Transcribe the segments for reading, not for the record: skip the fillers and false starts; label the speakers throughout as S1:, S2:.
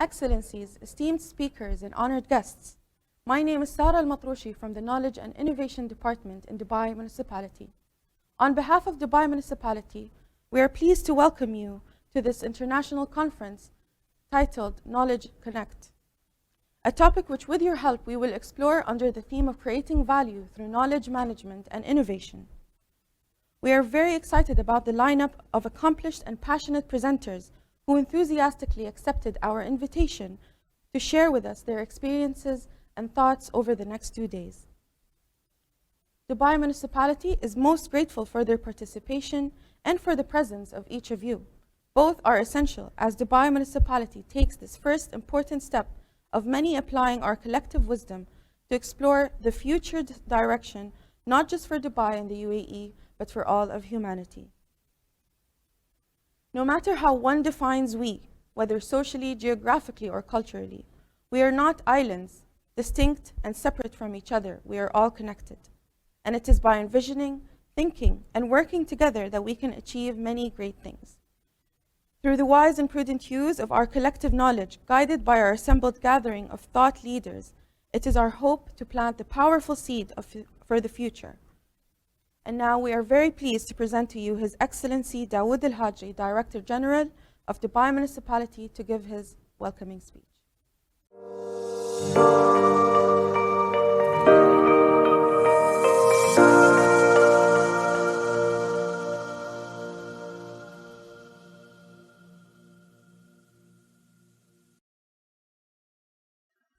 S1: Excellencies, esteemed speakers, and honored guests, my name is Sara Al-Matroushi from the Knowledge and Innovation Department in Dubai Municipality. On behalf of Dubai Municipality, we are pleased to welcome you to this international conference titled Knowledge Connect, a topic which, with your help, we will explore under the theme of creating value through knowledge management and innovation. We are very excited about the lineup of accomplished and passionate presenters who enthusiastically accepted our invitation to share with us their experiences and thoughts over the next 2 days. Dubai Municipality is most grateful for their participation and for the presence of each of you. Both are essential as Dubai Municipality takes this first important step of many applying our collective wisdom to explore the future direction, not just for Dubai and the UAE, but for all of humanity. No matter how one defines we, whether socially, geographically, or culturally, we are not islands, distinct and separate from each other. We are all connected. And it is by envisioning, thinking, and working together that we can achieve many great things. Through the wise and prudent use of our collective knowledge, guided by our assembled gathering of thought leaders, it is our hope to plant the powerful seed for the future. And now we are very pleased to present to you His Excellency Dawood Al-Haji, Director General of Dubai Municipality, to give his welcoming speech.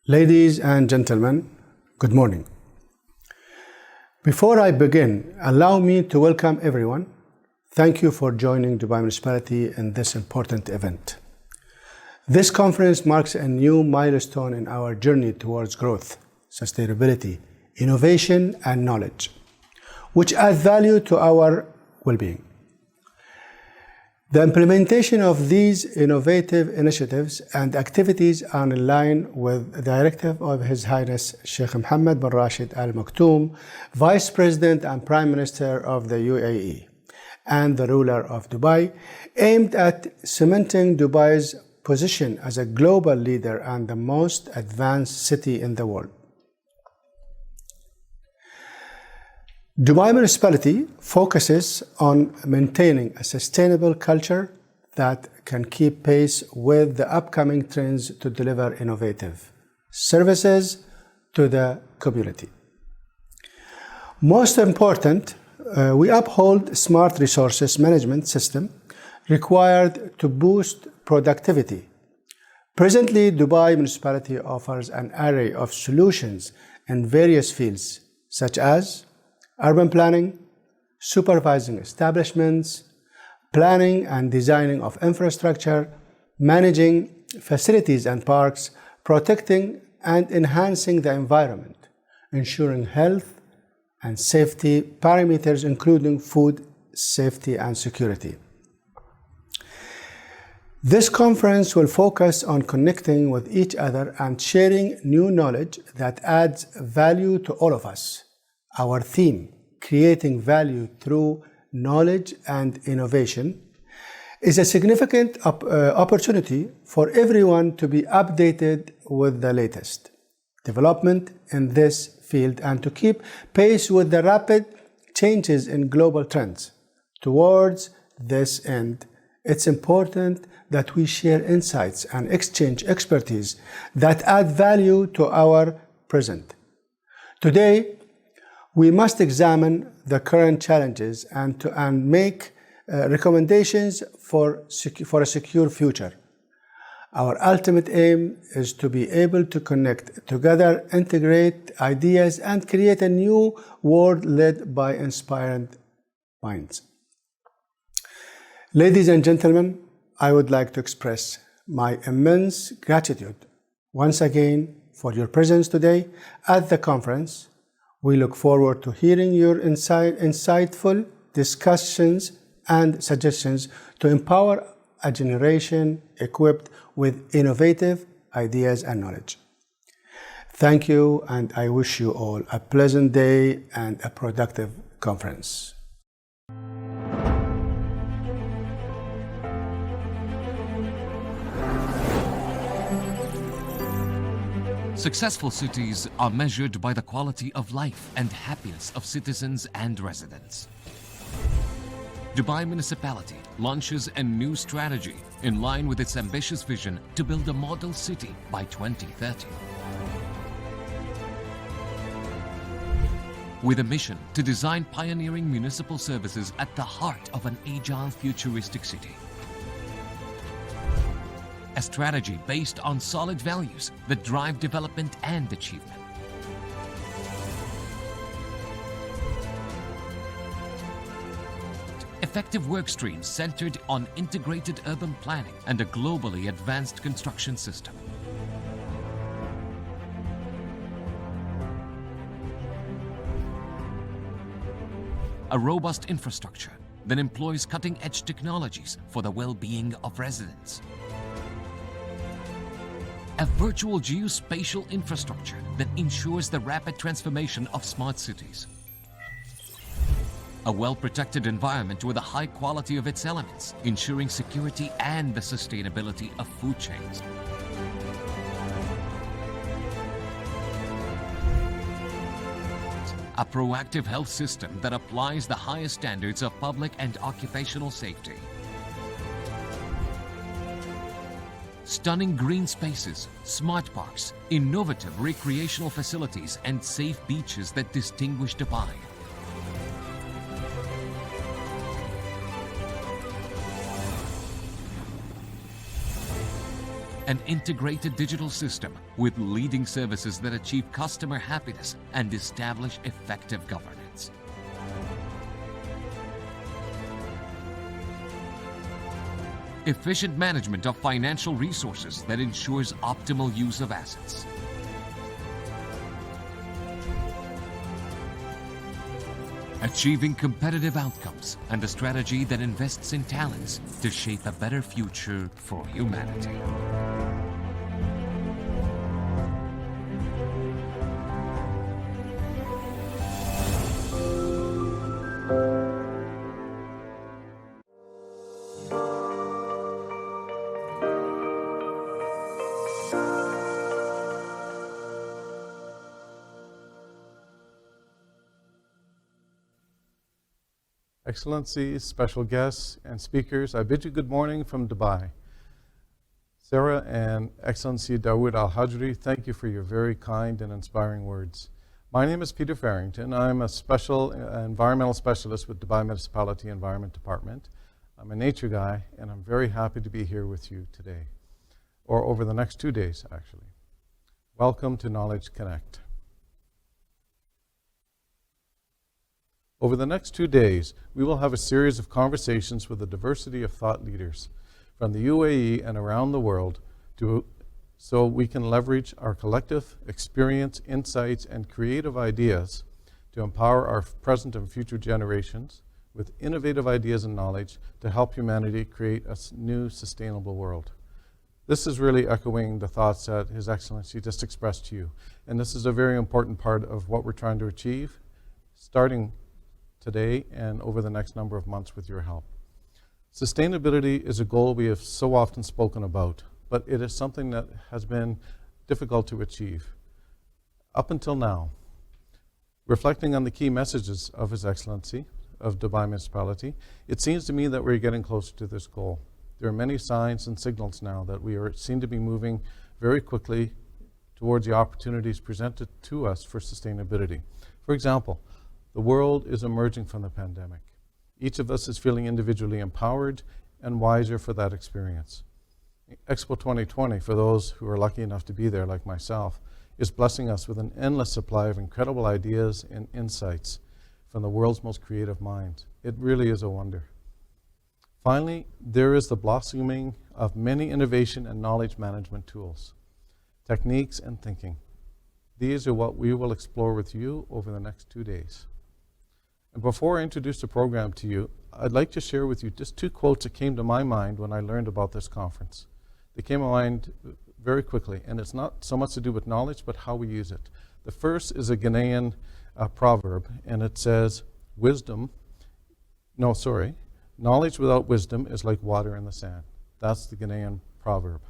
S2: Ladies and gentlemen, good morning. Before I begin, allow me to welcome everyone. Thank you for joining Dubai Municipality in this important event. This conference marks a new milestone in our journey towards growth, sustainability, innovation, and knowledge, which add value to our well-being. The implementation of these innovative initiatives and activities are in line with the directive of His Highness Sheikh Mohammed bin Rashid Al Maktoum, Vice President and Prime Minister of the UAE, and the ruler of Dubai, aimed at cementing Dubai's position as a global leader and the most advanced city in the world. Dubai Municipality focuses on maintaining a sustainable culture that can keep pace with the upcoming trends to deliver innovative services to the community. Most important, we uphold smart resources management system required to boost productivity. Presently, Dubai Municipality offers an array of solutions in various fields, such as urban planning, supervising establishments, planning and designing of infrastructure, managing facilities and parks, protecting and enhancing the environment, ensuring health and safety parameters, including food safety and security. This conference will focus on connecting with each other and sharing new knowledge that adds value to all of us. Our theme, creating value through knowledge and innovation, is a significant opportunity for everyone to be updated with the latest development in this field and to keep pace with the rapid changes in global trends. Towards this end, it's important that we share insights and exchange expertise that add value to our present. Today, we must examine the current challenges and make recommendations for a secure future. Our ultimate aim is to be able to connect together, integrate ideas, and create a new world led by inspired minds. Ladies and gentlemen, I would like to express my immense gratitude once again for your presence today at the conference. We look forward to hearing your insightful discussions and suggestions to empower a generation equipped with innovative ideas and knowledge. Thank you, and I wish you all a pleasant day and a productive conference.
S3: Successful cities are measured by the quality of life and happiness of citizens and residents. Dubai Municipality launches a new strategy in line with its ambitious vision to build a model city by 2030. With a mission to design pioneering municipal services at the heart of an agile, futuristic city. A strategy based on solid values that drive development and achievement. Effective work streams centered on integrated urban planning and a globally advanced construction system. A robust infrastructure that employs cutting-edge technologies for the well-being of residents. A virtual geospatial infrastructure that ensures the rapid transformation of smart cities. A well-protected environment with a high quality of its elements, ensuring security and the sustainability of food chains. A proactive health system that applies the highest standards of public and occupational safety. Stunning green spaces, smart parks, innovative recreational facilities, and safe beaches that distinguish Dubai. An integrated digital system with leading services that achieve customer happiness and establish effective governance. Efficient management of financial resources that ensures optimal use of assets. Achieving competitive outcomes and a strategy that invests in talents to shape a better future for humanity.
S4: Excellencies, special guests, and speakers, I bid you good morning from Dubai. Sarah and Excellency Dawood Al-Hajri, thank you for your very kind and inspiring words. My name is Peter Farrington. I'm a special environmental specialist with Dubai Municipality Environment Department. I'm a nature guy, and I'm very happy to be here with you today, or over the next 2 days, actually. Welcome to Knowledge Connect. Over the next 2 days, we will have a series of conversations with a diversity of thought leaders from the UAE and around the world so we can leverage our collective experience, insights, and creative ideas to empower our present and future generations with innovative ideas and knowledge to help humanity create a new sustainable world. This is really echoing the thoughts that His Excellency just expressed to you. And this is a very important part of what we're trying to achieve, starting today and over the next number of months with your help. Sustainability is a goal we have so often spoken about, but it is something that has been difficult to achieve. Up until now, reflecting on the key messages of His Excellency of Dubai Municipality, it seems to me that we're getting closer to this goal. There are many signs and signals now that we seem to be moving very quickly towards the opportunities presented to us for sustainability. For example, the world is emerging from the pandemic. Each of us is feeling individually empowered and wiser for that experience. Expo 2020, for those who are lucky enough to be there like myself, is blessing us with an endless supply of incredible ideas and insights from the world's most creative minds. It really is a wonder. Finally, there is the blossoming of many innovation and knowledge management tools, techniques and thinking. These are what we will explore with you over the next 2 days. And before I introduce the program to you, I'd like to share with you just 2 quotes that came to my mind when I learned about this conference. They came to mind very quickly, and it's not so much to do with knowledge, but how we use it. The first is a Ghanaian proverb, and it says, knowledge without wisdom is like water in the sand. That's the Ghanaian proverb.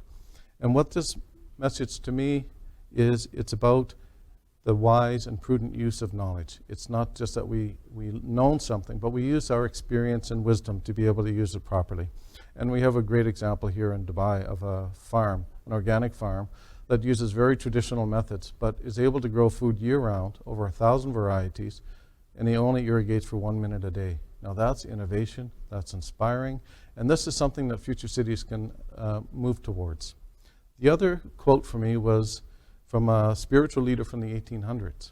S4: And what this message to me is, it's about the wise and prudent use of knowledge. It's not just that we know something, but we use our experience and wisdom to be able to use it properly. And we have a great example here in Dubai of a farm, an organic farm, that uses very traditional methods, but is able to grow food year-round, over 1,000 varieties, and he only irrigates for 1 minute a day. Now that's innovation, that's inspiring, and this is something that future cities can move towards. The other quote for me was from a spiritual leader from the 1800s.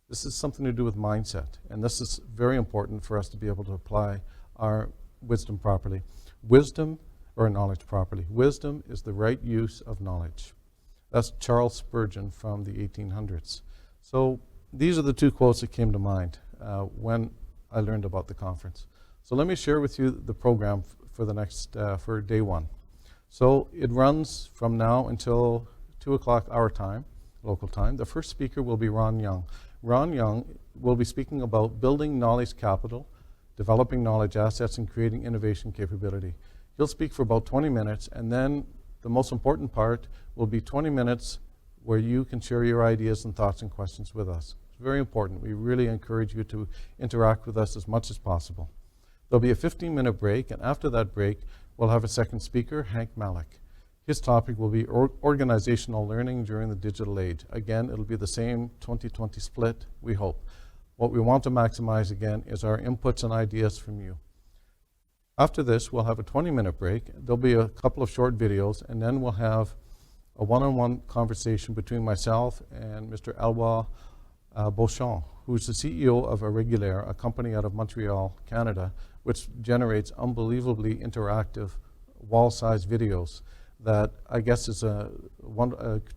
S4: This is something to do with mindset, and this is very important for us to be able to apply our wisdom properly. Wisdom, or knowledge properly. Wisdom is the right use of knowledge. That's Charles Spurgeon from the 1800s. So these are the 2 quotes that came to mind when I learned about the conference. So let me share with you the program for the next, for day 1. So it runs from now until 2 o'clock our time, local time. The first speaker will be Ron Young. Ron Young will be speaking about building knowledge capital, developing knowledge assets, and creating innovation capability. He'll speak for about 20 minutes, and then the most important part will be 20 minutes where you can share your ideas and thoughts and questions with us. It's very important. We really encourage you to interact with us as much as possible. There'll be a 15-minute break, and after that break, we'll have a second speaker, Hank Malik. His topic will be organizational learning during the digital age. Again, it'll be the same 20-20 split, we hope. What we want to maximize, again, is our inputs and ideas from you. After this, we'll have a 20-minute break. There'll be a couple of short videos, and then we'll have a one-on-one conversation between myself and Mr. Elwa Beauchamp, who's the CEO of Irregular, a company out of Montreal, Canada, which generates unbelievably interactive wall-sized videos that I guess is a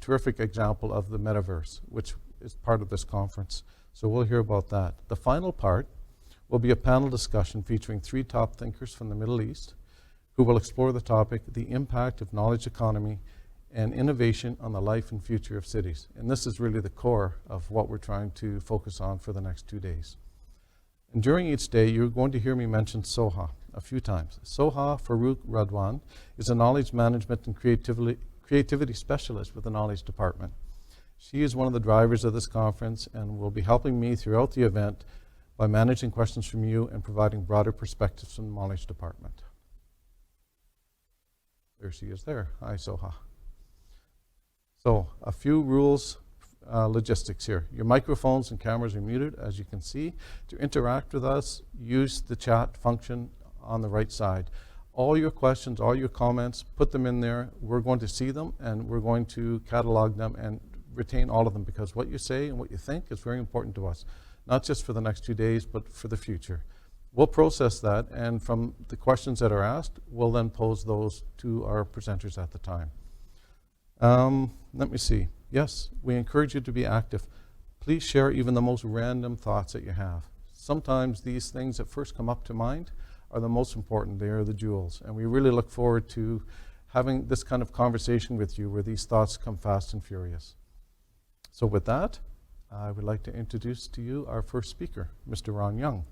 S4: terrific example of the metaverse, which is part of this conference. So we'll hear about that. The final part will be a panel discussion featuring 3 top thinkers from the Middle East who will explore the topic, the impact of knowledge economy and innovation on the life and future of cities. And this is really the core of what we're trying to focus on for the next 2 days. And during each day, you're going to hear me mention Soha a few times. Soha Farouk Radwan is a knowledge management and creativity specialist with the knowledge department. She is one of the drivers of this conference and will be helping me throughout the event by managing questions from you and providing broader perspectives from the knowledge department. There she is there. Hi, Soha. So, a few rules, logistics here. Your microphones and cameras are muted, as you can see. To interact with us, use the chat function on the right side. All your questions, all your comments, put them in there. We're going to see them, and we're going to catalog them and retain all of them, because what you say and what you think is very important to us, not just for the next 2 days, but for the future. We'll process that, and from the questions that are asked, we'll then pose those to our presenters at the time. Let me see. Yes, we encourage you to be active. Please share even the most random thoughts that you have. Sometimes these things that first come up to mind are the most important. They are the jewels. And we really look forward to having this kind of conversation with you where these thoughts come fast and furious. So with that, I would like to introduce to you our first speaker, Mr. Ron Young.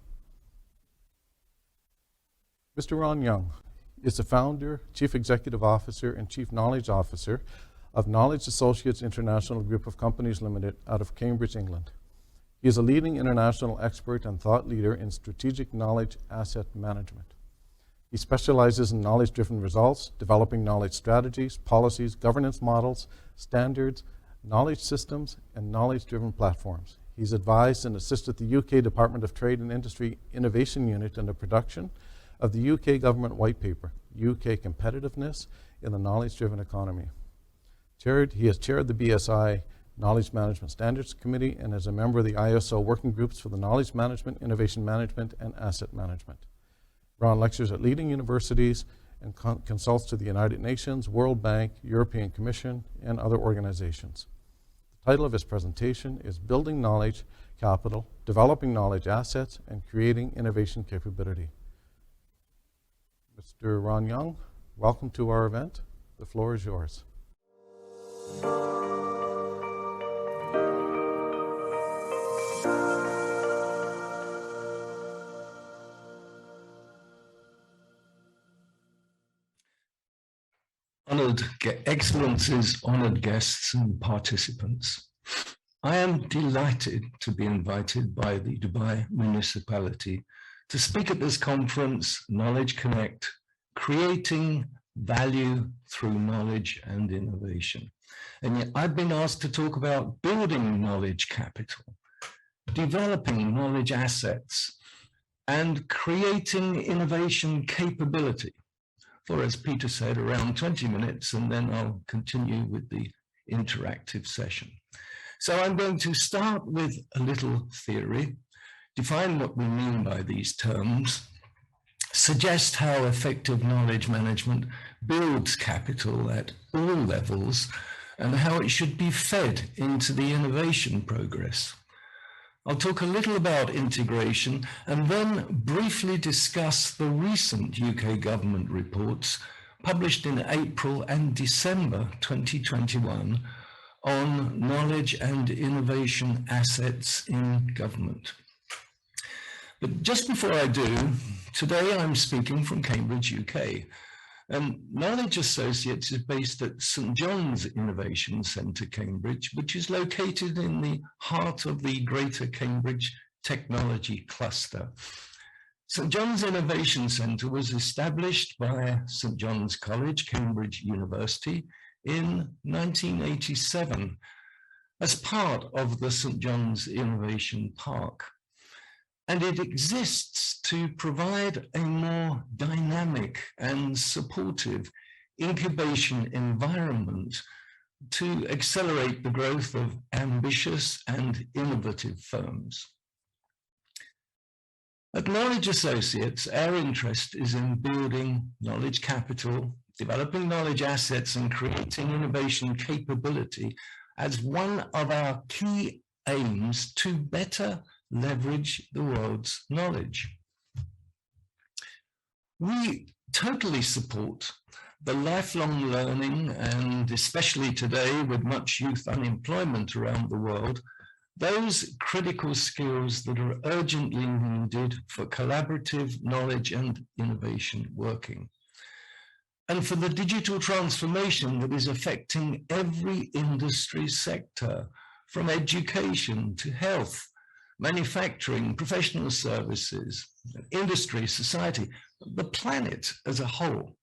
S4: Mr. Ron Young is the founder, Chief Executive Officer, and Chief Knowledge Officer of Knowledge Associates International Group of Companies Limited out of Cambridge, England. He is a leading international expert and thought leader in strategic knowledge asset management. He specializes in knowledge-driven results, developing knowledge strategies, policies, governance models, standards, knowledge systems, and knowledge-driven platforms. He's advised and assisted the UK Department of Trade and Industry Innovation Unit in the production of the UK Government White Paper, UK Competitiveness in the Knowledge-Driven Economy. He has chaired the BSI Knowledge Management Standards Committee and is a member of the ISO working groups for the knowledge management, innovation management, and asset management. Ron lectures at leading universities and consults to the United Nations, World Bank, European Commission, and other organizations. The title of his presentation is Building Knowledge Capital, Developing Knowledge Assets, and Creating Innovation Capability. Mr. Ron Young, welcome to our event. The floor is yours.
S5: Honored Excellencies, honored guests and participants. I am delighted to be invited by the Dubai Municipality to speak at this conference, Knowledge Connect, Creating Value Through Knowledge and Innovation. And yet I've been asked to talk about building knowledge capital, developing knowledge assets, and creating innovation capability. For, as Peter said, around 20 minutes, and then I'll continue with the interactive session. So I'm going to start with a little theory, define what we mean by these terms, suggest how effective knowledge management builds capital at all levels, and how it should be fed into the innovation progress. I'll talk a little about integration and then briefly discuss the recent UK government reports published in April and December 2021 on knowledge and innovation assets in government. But just before I do, today I'm speaking from Cambridge, UK. Knowledge Associates is based at St John's Innovation Centre, Cambridge, which is located in the heart of the Greater Cambridge Technology Cluster. St John's Innovation Centre was established by St John's College, Cambridge University, in 1987 as part of the St John's Innovation Park. And it exists to provide a more dynamic and supportive incubation environment to accelerate the growth of ambitious and innovative firms. At Knowledge Associates, our interest is in building knowledge capital, developing knowledge assets, and creating innovation capability as one of our key aims to better leverage the world's knowledge. We totally support the lifelong learning, and especially today with much youth unemployment around the world, those critical skills that are urgently needed for collaborative knowledge and innovation working. And for the digital transformation that is affecting every industry sector, from education to health, manufacturing, professional services, industry, society, the planet as a whole.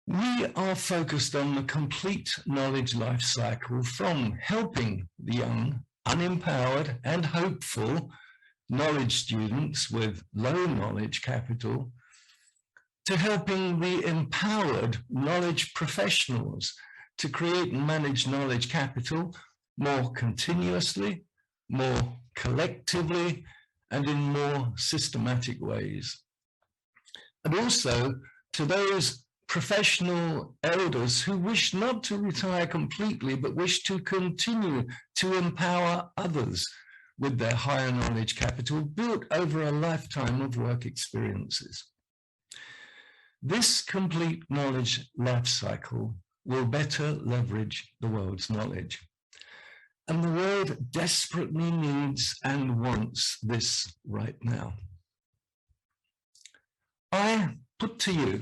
S5: We are focused on the complete knowledge life cycle, from helping the young, unempowered and hopeful knowledge students with low knowledge capital, to helping the empowered knowledge professionals to create and manage knowledge capital more continuously, more collectively, and in more systematic ways. And also to those professional elders who wish not to retire completely, but wish to continue to empower others with their higher knowledge capital built over a lifetime of work experiences. This complete knowledge life cycle will better leverage the world's knowledge. And the world desperately needs and wants this right now. I put to you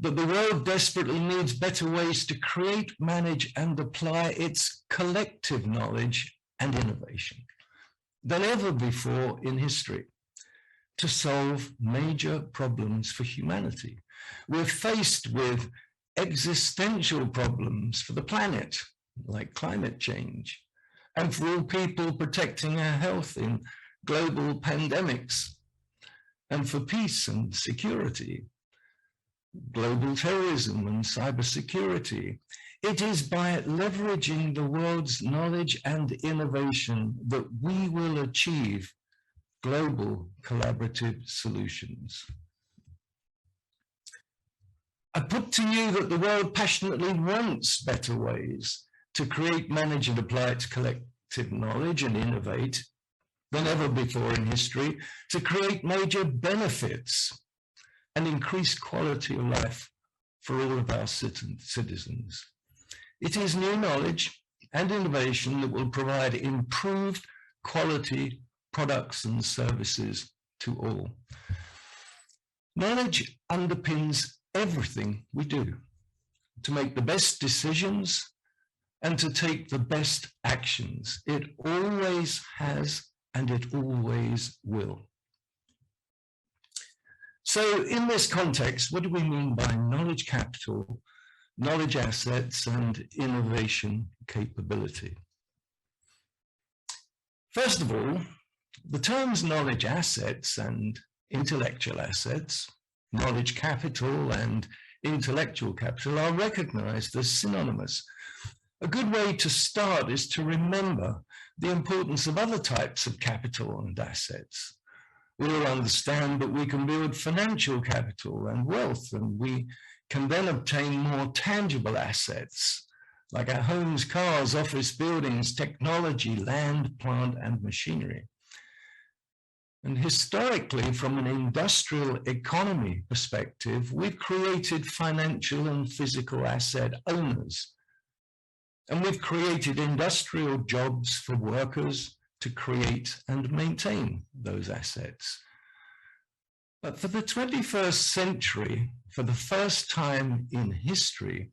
S5: that the world desperately needs better ways to create, manage, and apply its collective knowledge and innovation than ever before in history to solve major problems for humanity. We're faced with existential problems for the planet, like climate change, and for all people protecting our health in global pandemics, and for peace and security, global terrorism and cybersecurity. It is by leveraging the world's knowledge and innovation that we will achieve global collaborative solutions. I put to you that the world passionately wants better ways to create, manage, and apply its collective knowledge and innovate than ever before in history, to create major benefits and increase quality of life for all of our citizens. It is new knowledge and innovation that will provide improved quality products and services to all. Knowledge underpins everything we do, to make the best decisions and to take the best actions. It always has and it always will. So in this context, what do we mean by knowledge capital, knowledge assets, and innovation capability? First of all, the terms knowledge assets and intellectual assets, knowledge capital and intellectual capital, are recognized as synonymous. A good way to start is to remember the importance of other types of capital and assets. We all understand that we can build financial capital and wealth, and we can then obtain more tangible assets like our homes, cars, office buildings, technology, land, plant, and machinery. And historically, from an industrial economy perspective, we've created financial and physical asset owners. And we've created industrial jobs for workers to create and maintain those assets. But for the 21st century, for the first time in history,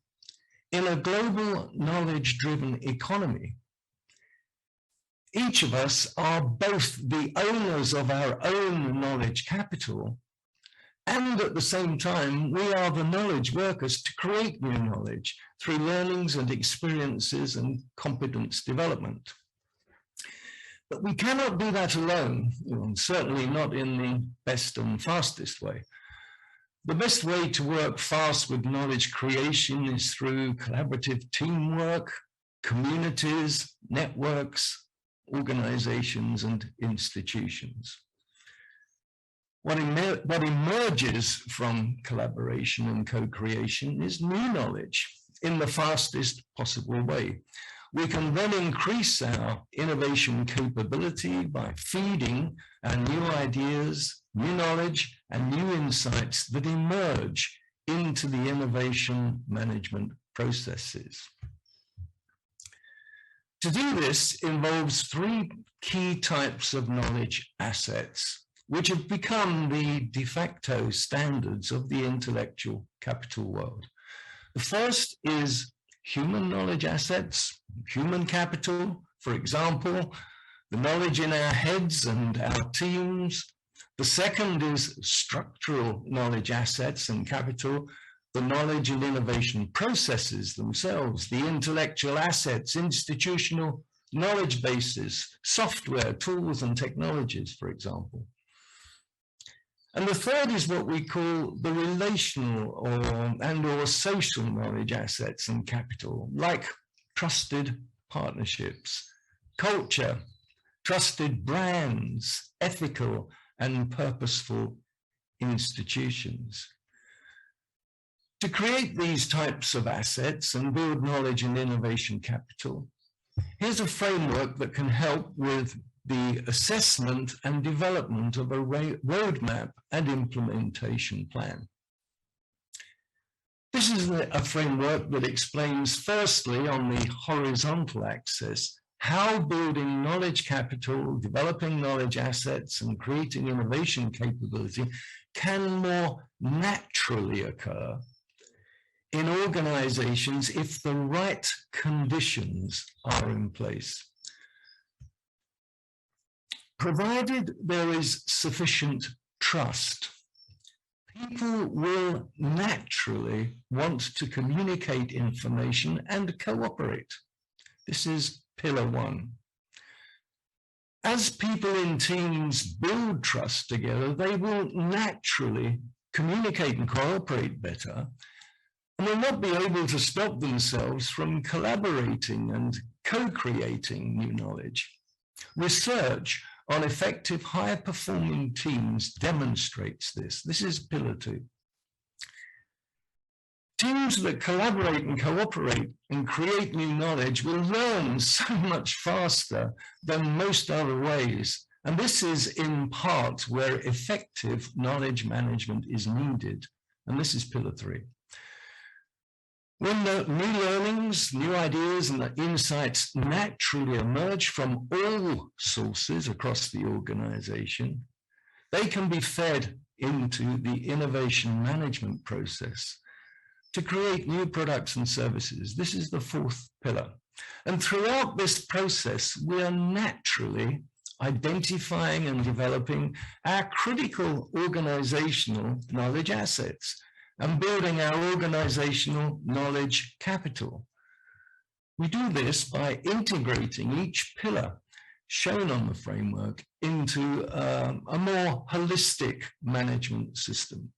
S5: in a global knowledge-driven economy, each of us are both the owners of our own knowledge capital, and at the same time, we are the knowledge workers to create new knowledge through learnings and experiences and competence development. But we cannot do that alone, certainly not in the best and fastest way. The best way to work fast with knowledge creation is through collaborative teamwork, communities, networks, organizations, and institutions. What emerges from collaboration and co-creation is new knowledge in the fastest possible way. We can then increase our innovation capability by feeding our new ideas, new knowledge, and new insights that emerge into the innovation management processes. To do this involves three key types of knowledge assets, which have become the de facto standards of the intellectual capital world. The first is human knowledge assets, human capital, for example, the knowledge in our heads and our teams. The second is structural knowledge assets and capital, the knowledge and innovation processes themselves, the intellectual assets, institutional knowledge bases, software, tools, and technologies, for example. And the third is what we call the relational or social knowledge assets and capital, like trusted partnerships, culture, trusted brands, ethical and purposeful institutions. To create these types of assets and build knowledge and innovation capital, here's a framework that can help with the assessment and development of a roadmap and implementation plan. This is a framework that explains, firstly, on the horizontal axis, how building knowledge capital, developing knowledge assets, and creating innovation capability can more naturally occur in organizations if the right conditions are in place. Provided there is sufficient trust, people will naturally want to communicate information and cooperate. This is pillar one. As people in teams build trust together, they will naturally communicate and cooperate better, and will not be able to stop themselves from collaborating and co-creating new knowledge. Research on effective high-performing teams demonstrates this. This is pillar two. Teams that collaborate and cooperate and create new knowledge will learn so much faster than most other ways. And this is in part where effective knowledge management is needed. And this is pillar three. When the new learnings, new ideas, and the insights naturally emerge from all sources across the organization, they can be fed into the innovation management process to create new products and services. This is the fourth pillar. And throughout this process, we are naturally identifying and developing our critical organizational knowledge assets and building our organizational knowledge capital. We do this by integrating each pillar shown on the framework into a more holistic management system.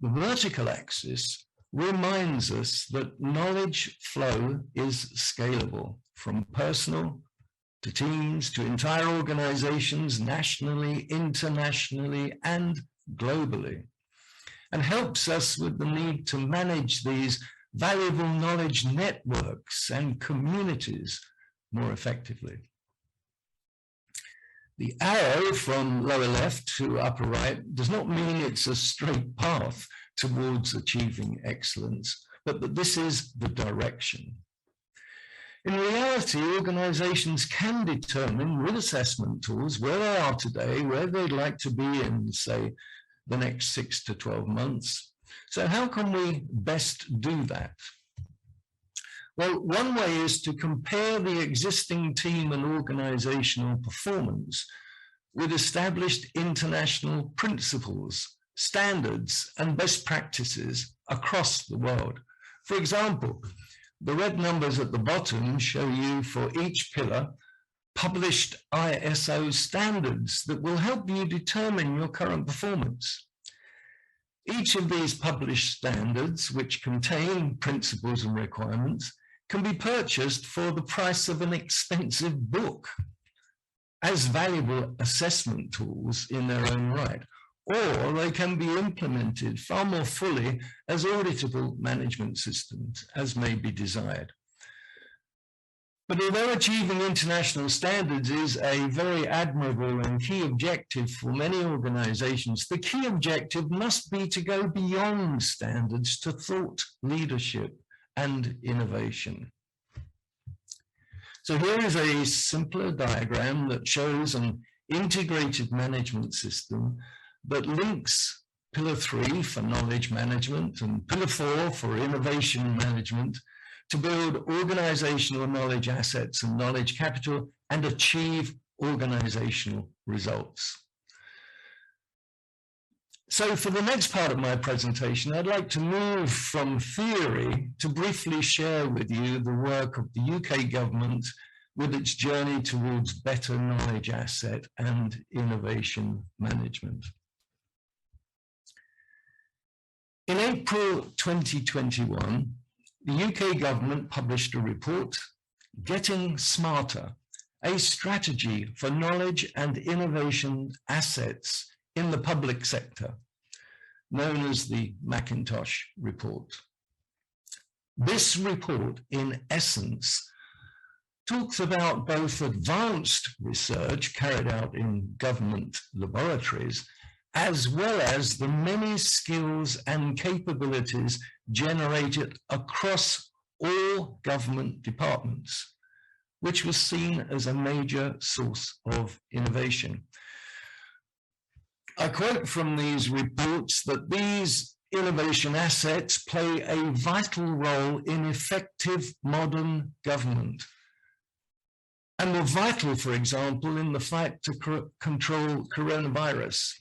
S5: The vertical axis reminds us that knowledge flow is scalable from personal to teams to entire organizations, nationally, internationally, and globally, and helps us with the need to manage these valuable knowledge networks and communities more effectively. The arrow from lower left to upper right does not mean it's a straight path towards achieving excellence, but that this is the direction. In reality, organizations can determine with assessment tools where they are today, where they'd like to be in, say, the next 6 to 12 months. So how can we best do that? Well, one way is to compare the existing team and organizational performance with established international principles, standards, and best practices across the world. For example, the red numbers at the bottom show you for each pillar published ISO standards that will help you determine your current performance. Each of these published standards, which contain principles and requirements, can be purchased for the price of an expensive book as valuable assessment tools in their own right, or they can be implemented far more fully as auditable management systems as may be desired. But although achieving international standards is a very admirable and key objective for many organizations, the key objective must be to go beyond standards to thought leadership and innovation. So here is a simpler diagram that shows an integrated management system that links pillar 3 for knowledge management and pillar 4 for innovation management to build organizational knowledge assets and knowledge capital and achieve organizational results. So for the next part of my presentation, I'd like to move from theory to briefly share with you the work of the UK government with its journey towards better knowledge asset and innovation management. In April 2021, the UK government published a report, Getting Smarter, a strategy for knowledge and innovation assets in the public sector, known as the Macintosh Report. This report, in essence, talks about both advanced research carried out in government laboratories, as well as the many skills and capabilities generated across all government departments, which was seen as a major source of innovation. I quote from these reports that these innovation assets play a vital role in effective modern government, and were vital, for example, in the fight to control coronavirus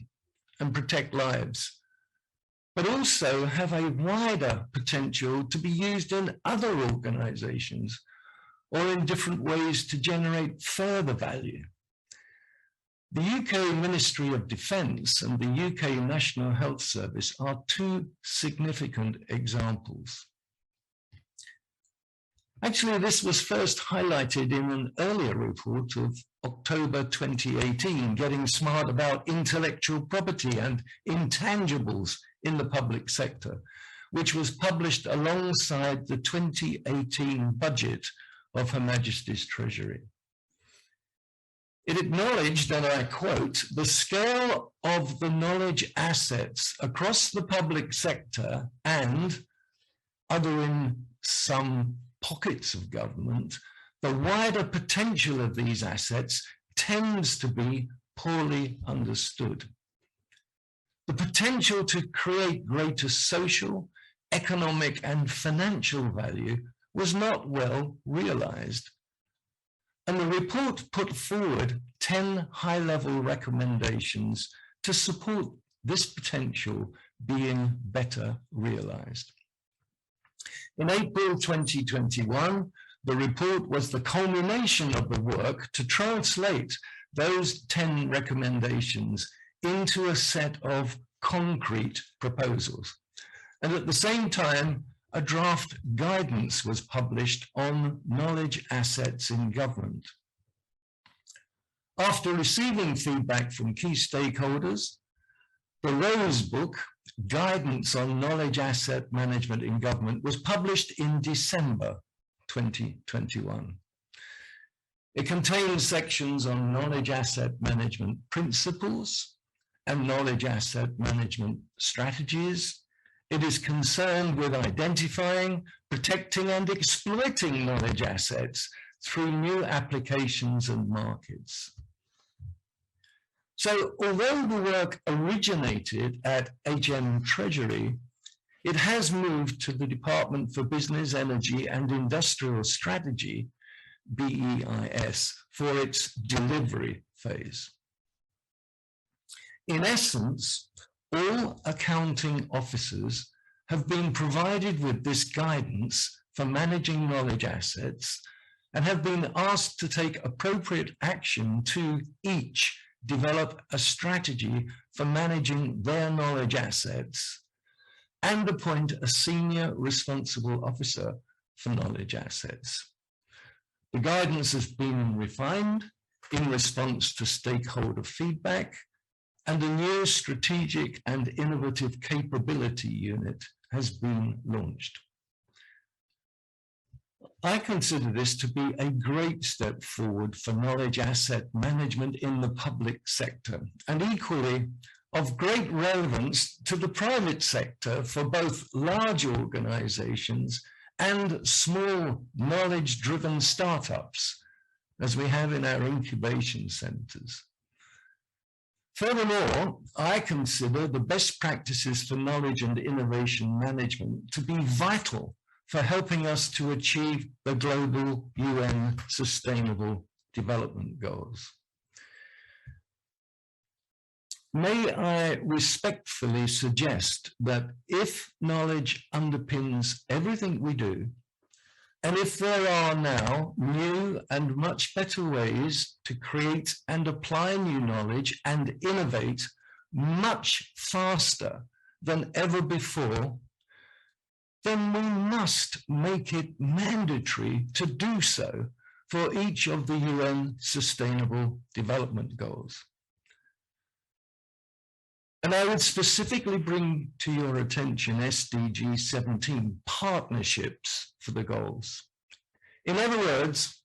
S5: and protect lives, but also have a wider potential to be used in other organizations or in different ways to generate further value. The UK Ministry of Defence and the UK National Health Service are two significant examples. Actually, this was first highlighted in an earlier report of October 2018, Getting Smart About Intellectual Property and Intangibles in the Public Sector, which was published alongside the 2018 budget of Her Majesty's Treasury. It acknowledged, and I quote, the scale of the knowledge assets across the public sector and, other in some pockets of government, the wider potential of these assets tends to be poorly understood. The potential to create greater social, economic, and financial value was not well realized. And the report put forward 10 high-level recommendations to support this potential being better realized. In April 2021, the report was the culmination of the work to translate those 10 recommendations into a set of concrete proposals. And at the same time, a draft guidance was published on knowledge assets in government. After receiving feedback from key stakeholders, the Rose Book, Guidance on Knowledge Asset Management in Government, was published in December 2021. It contains sections on knowledge asset management principles and knowledge asset management strategies. It is concerned with identifying, protecting, and exploiting knowledge assets through new applications and markets. So, although the work originated at HM Treasury, it has moved to the Department for Business, Energy and Industrial Strategy, BEIS, for its delivery phase. In essence, all accounting officers have been provided with this guidance for managing knowledge assets and have been asked to take appropriate action to each develop a strategy for managing their knowledge assets and appoint a senior responsible officer for knowledge assets. The guidance has been refined in response to stakeholder feedback, and a new strategic and innovative capability unit has been launched. I consider this to be a great step forward for knowledge asset management in the public sector, and equally of great relevance to the private sector for both large organizations and small knowledge-driven startups, as we have in our incubation centers. Furthermore, I consider the best practices for knowledge and innovation management to be vital for helping us to achieve the global UN Sustainable Development Goals. May I respectfully suggest that if knowledge underpins everything we do, and if there are now new and much better ways to create and apply new knowledge and innovate much faster than ever before, then we must make it mandatory to do so for each of the UN Sustainable Development Goals. And I would specifically bring to your attention SDG 17, partnerships for the goals. In other words,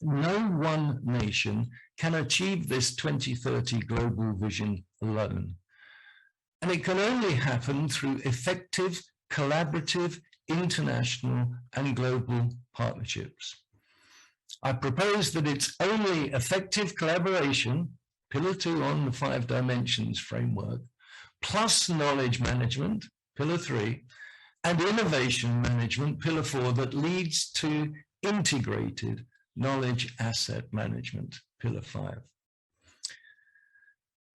S5: no one nation can achieve this 2030 global vision alone. And it can only happen through effective, collaborative, international and global partnerships. I propose that it's only effective collaboration, Pillar 2 on the 5 dimensions framework, plus knowledge management, Pillar 3, and innovation management, Pillar 4, that leads to integrated knowledge asset management, Pillar 5.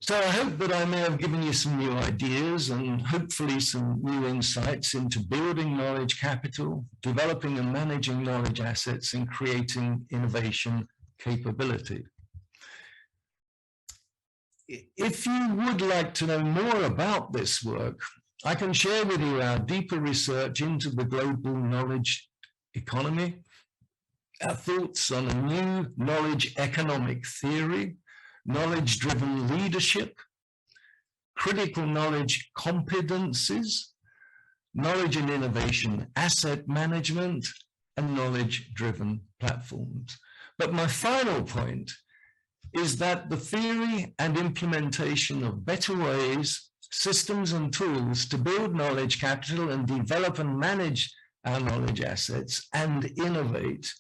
S5: So I hope that I may have given you some new ideas and hopefully some new insights into building knowledge capital, developing and managing knowledge assets, and creating innovation capability. If you would like to know more about this work, I can share with you our deeper research into the global knowledge economy, our thoughts on a new knowledge economic theory, knowledge-driven leadership, critical knowledge competencies, knowledge and innovation asset management, and knowledge-driven platforms. But my final point is that the theory and implementation of better ways, systems and tools to build knowledge capital and develop and manage our knowledge assets and innovate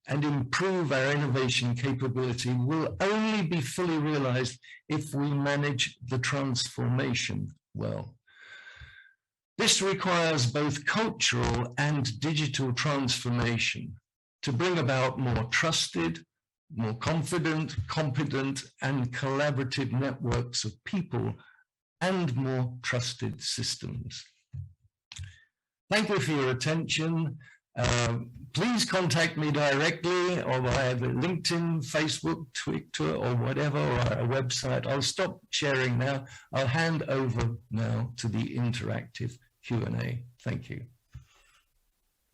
S5: and improve our innovation capability will only be fully realized if we manage the transformation well. This requires both cultural and digital transformation to bring about more trusted, more confident, competent, and collaborative networks of people and more trusted systems. Thank you for your attention. Please contact me directly or via the LinkedIn, Facebook, Twitter, or whatever, or our website. I'll stop sharing now. I'll hand over now to the interactive Q&A. Thank you.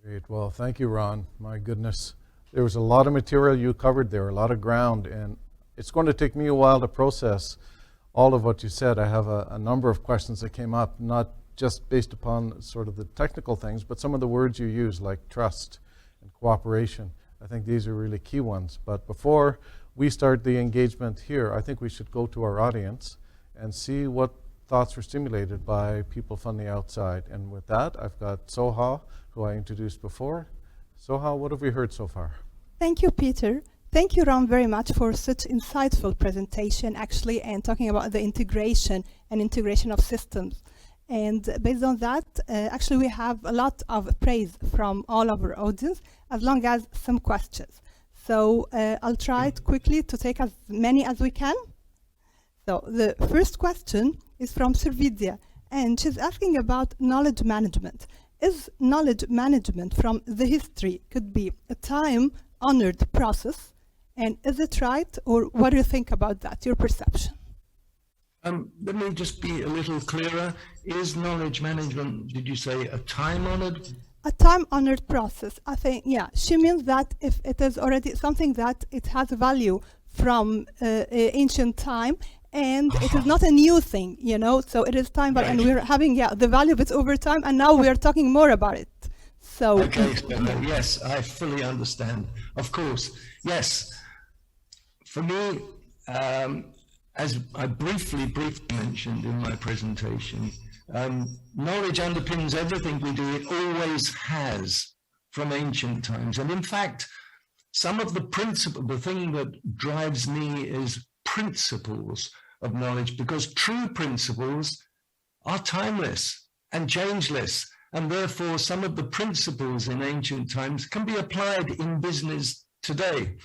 S4: Great. Well, thank you, Ron. My goodness. There was a lot of material you covered there, a lot of ground, and it's going to take me a while to process all of what you said. I have a number of questions that came up, not just based upon sort of the technical things, but some of the words you use, like trust and cooperation. I think these are really key ones. But before we start the engagement here, I think we should go to our audience and see what thoughts were stimulated by people from the outside. And with that, I've got Soha, who I introduced before. Soha, what have we heard so far?
S6: Thank you, Peter. Thank you, Ron, very much for such insightful presentation, actually, and talking about the integration of systems. And based on that, actually, we have a lot of praise from all of our audience, as long as some questions. So I'll try quickly to take as many as we can. So the first question is from Servidia, and she's asking about knowledge management. Is knowledge management from the history could be a time-honored process? And is it right, or what do you think about that, your perception?
S5: Let me just be a little clearer. Is knowledge management, did you say, a time-honored?
S6: A time-honored process. I think, yeah, she means that if it is already something that it has value from ancient time, and it is not a new thing, you know, so it is time, and we're having, the value of it over time, and now we are talking more about it. So.
S5: Okay, yes, I fully understand. Of course, yes. For me, as I briefly mentioned in my presentation, knowledge underpins everything we do. It always has from ancient times. And in fact, some of the thing that drives me is principles of knowledge, because true principles are timeless and changeless. And therefore, some of the principles in ancient times can be applied in business today.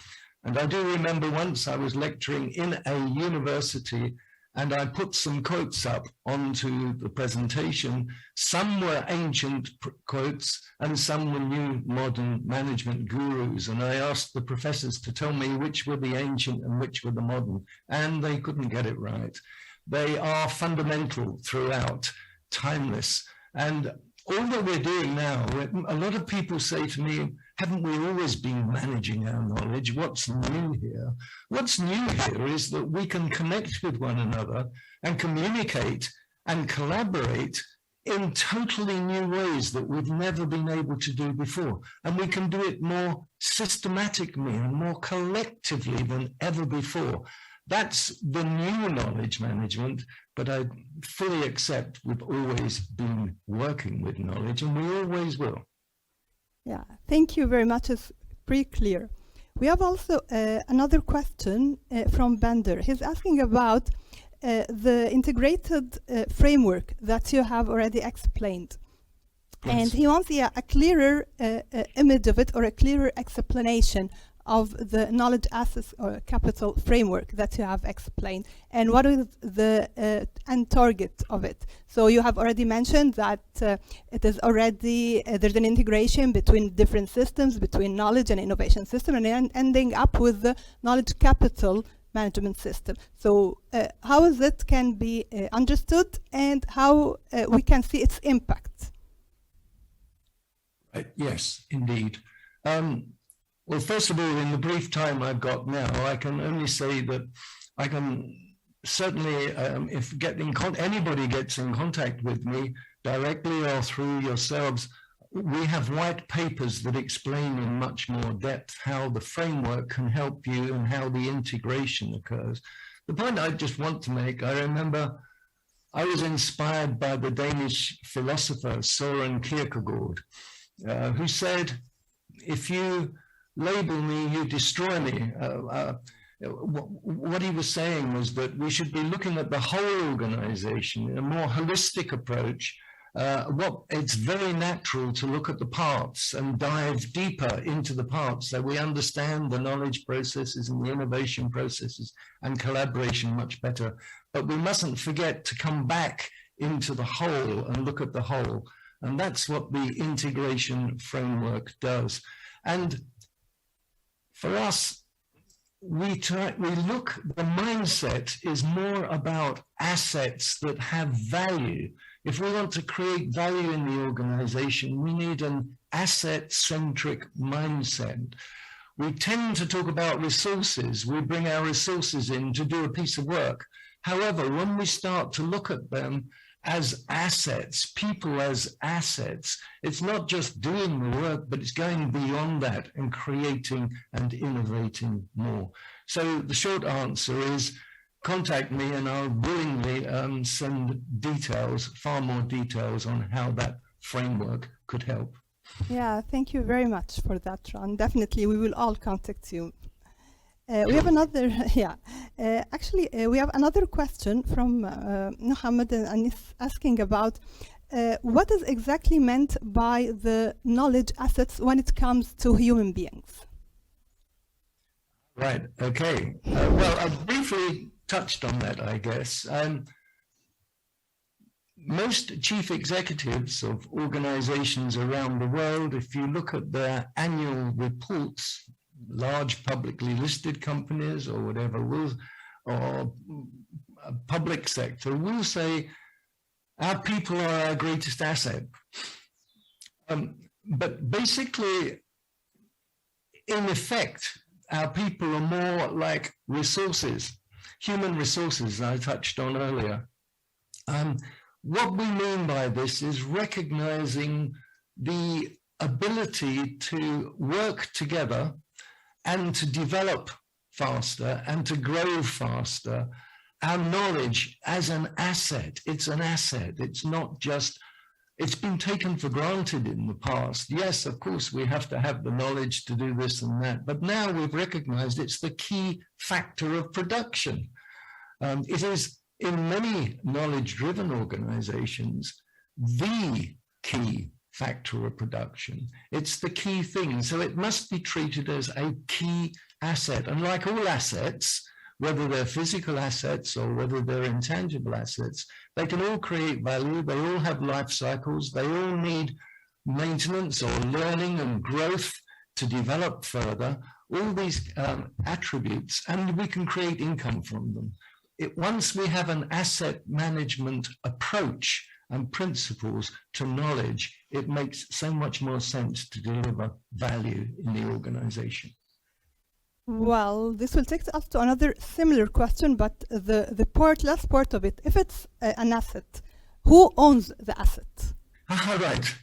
S5: And I do remember once I was lecturing in a university, and I put some quotes up onto the presentation. Some were ancient quotes, and some were new modern management gurus. And I asked the professors to tell me which were the ancient and which were the modern, and they couldn't get it right. They are fundamental throughout, timeless. And all that we're doing now, a lot of people say to me, haven't we always been managing our knowledge? What's new here? What's new here is that we can connect with one another and communicate and collaborate in totally new ways that we've never been able to do before. And we can do it more systematically and more collectively than ever before. That's the new knowledge management, but I fully accept we've always been working with knowledge, and we always will.
S6: Yeah, thank you very much. It's pretty clear. We have also another question from Bender. He's asking about the integrated framework that you have already explained. Yes. And he wants a clearer image of it, or a clearer explanation of the knowledge assets or capital framework that you have explained, and what is the end target of it? So you have already mentioned that it is already, there's an integration between different systems, between knowledge and innovation system, and then ending up with the knowledge capital management system. So how is it can be understood, and how we can see its impact?
S5: Yes, indeed. Well, first of all, in the brief time I've got now, I can only say that I can certainly, if anybody gets in contact with me directly or through yourselves, we have white papers that explain in much more depth how the framework can help you and how the integration occurs. The point I just want to make, I remember I was inspired by the Danish philosopher Søren Kierkegaard, who said, if you label me, you destroy me. What he was saying was that we should be looking at the whole organization in a more holistic approach. It's very natural to look at the parts and dive deeper into the parts so we understand the knowledge processes and the innovation processes and collaboration much better. But we mustn't forget to come back into the whole and look at the whole. And that's what the integration framework does. And for us, the mindset is more about assets that have value. If we want to create value in the organization, we need an asset-centric mindset. We tend to talk about resources. We bring our resources in to do a piece of work. However, when we start to look at them as assets, people as assets, it's not just doing the work, but it's going beyond that and creating and innovating more. So the short answer is contact me and I'll willingly send details, far more details on how that framework could help.
S6: Yeah, thank you very much for that, Ron. Definitely, we will all contact you. We have another, we have another question from Muhammad, and he's asking about what is exactly meant by the knowledge assets when it comes to human beings?
S5: Right, okay. Well, I briefly touched on that, I guess. Most chief executives of organizations around the world, if you look at their annual reports, large publicly listed companies or whatever, or public sector, will say our people are our greatest asset. But basically, in effect, our people are more like resources, human resources I touched on earlier. What we mean by this is recognizing the ability to work together and to develop faster and to grow faster. Our knowledge as an asset, it's an asset. It's not just, it's been taken for granted in the past. Yes, of course, we have to have the knowledge to do this and that, but now we've recognized it's the key factor of production. It is, in many knowledge-driven organizations, the key factor of production. It's the key thing. So it must be treated as a key asset. And like all assets, whether they're physical assets or whether they're intangible assets, they can all create value. They all have life cycles. They all need maintenance or learning and growth to develop further. All these attributes, and we can create income from them. Once we have an asset management approach and principles to knowledge, it makes so much more sense to deliver value in the organization.
S6: Well, this will take us to another similar question, but the last part of it, if it's an asset, who owns the asset?
S5: Right.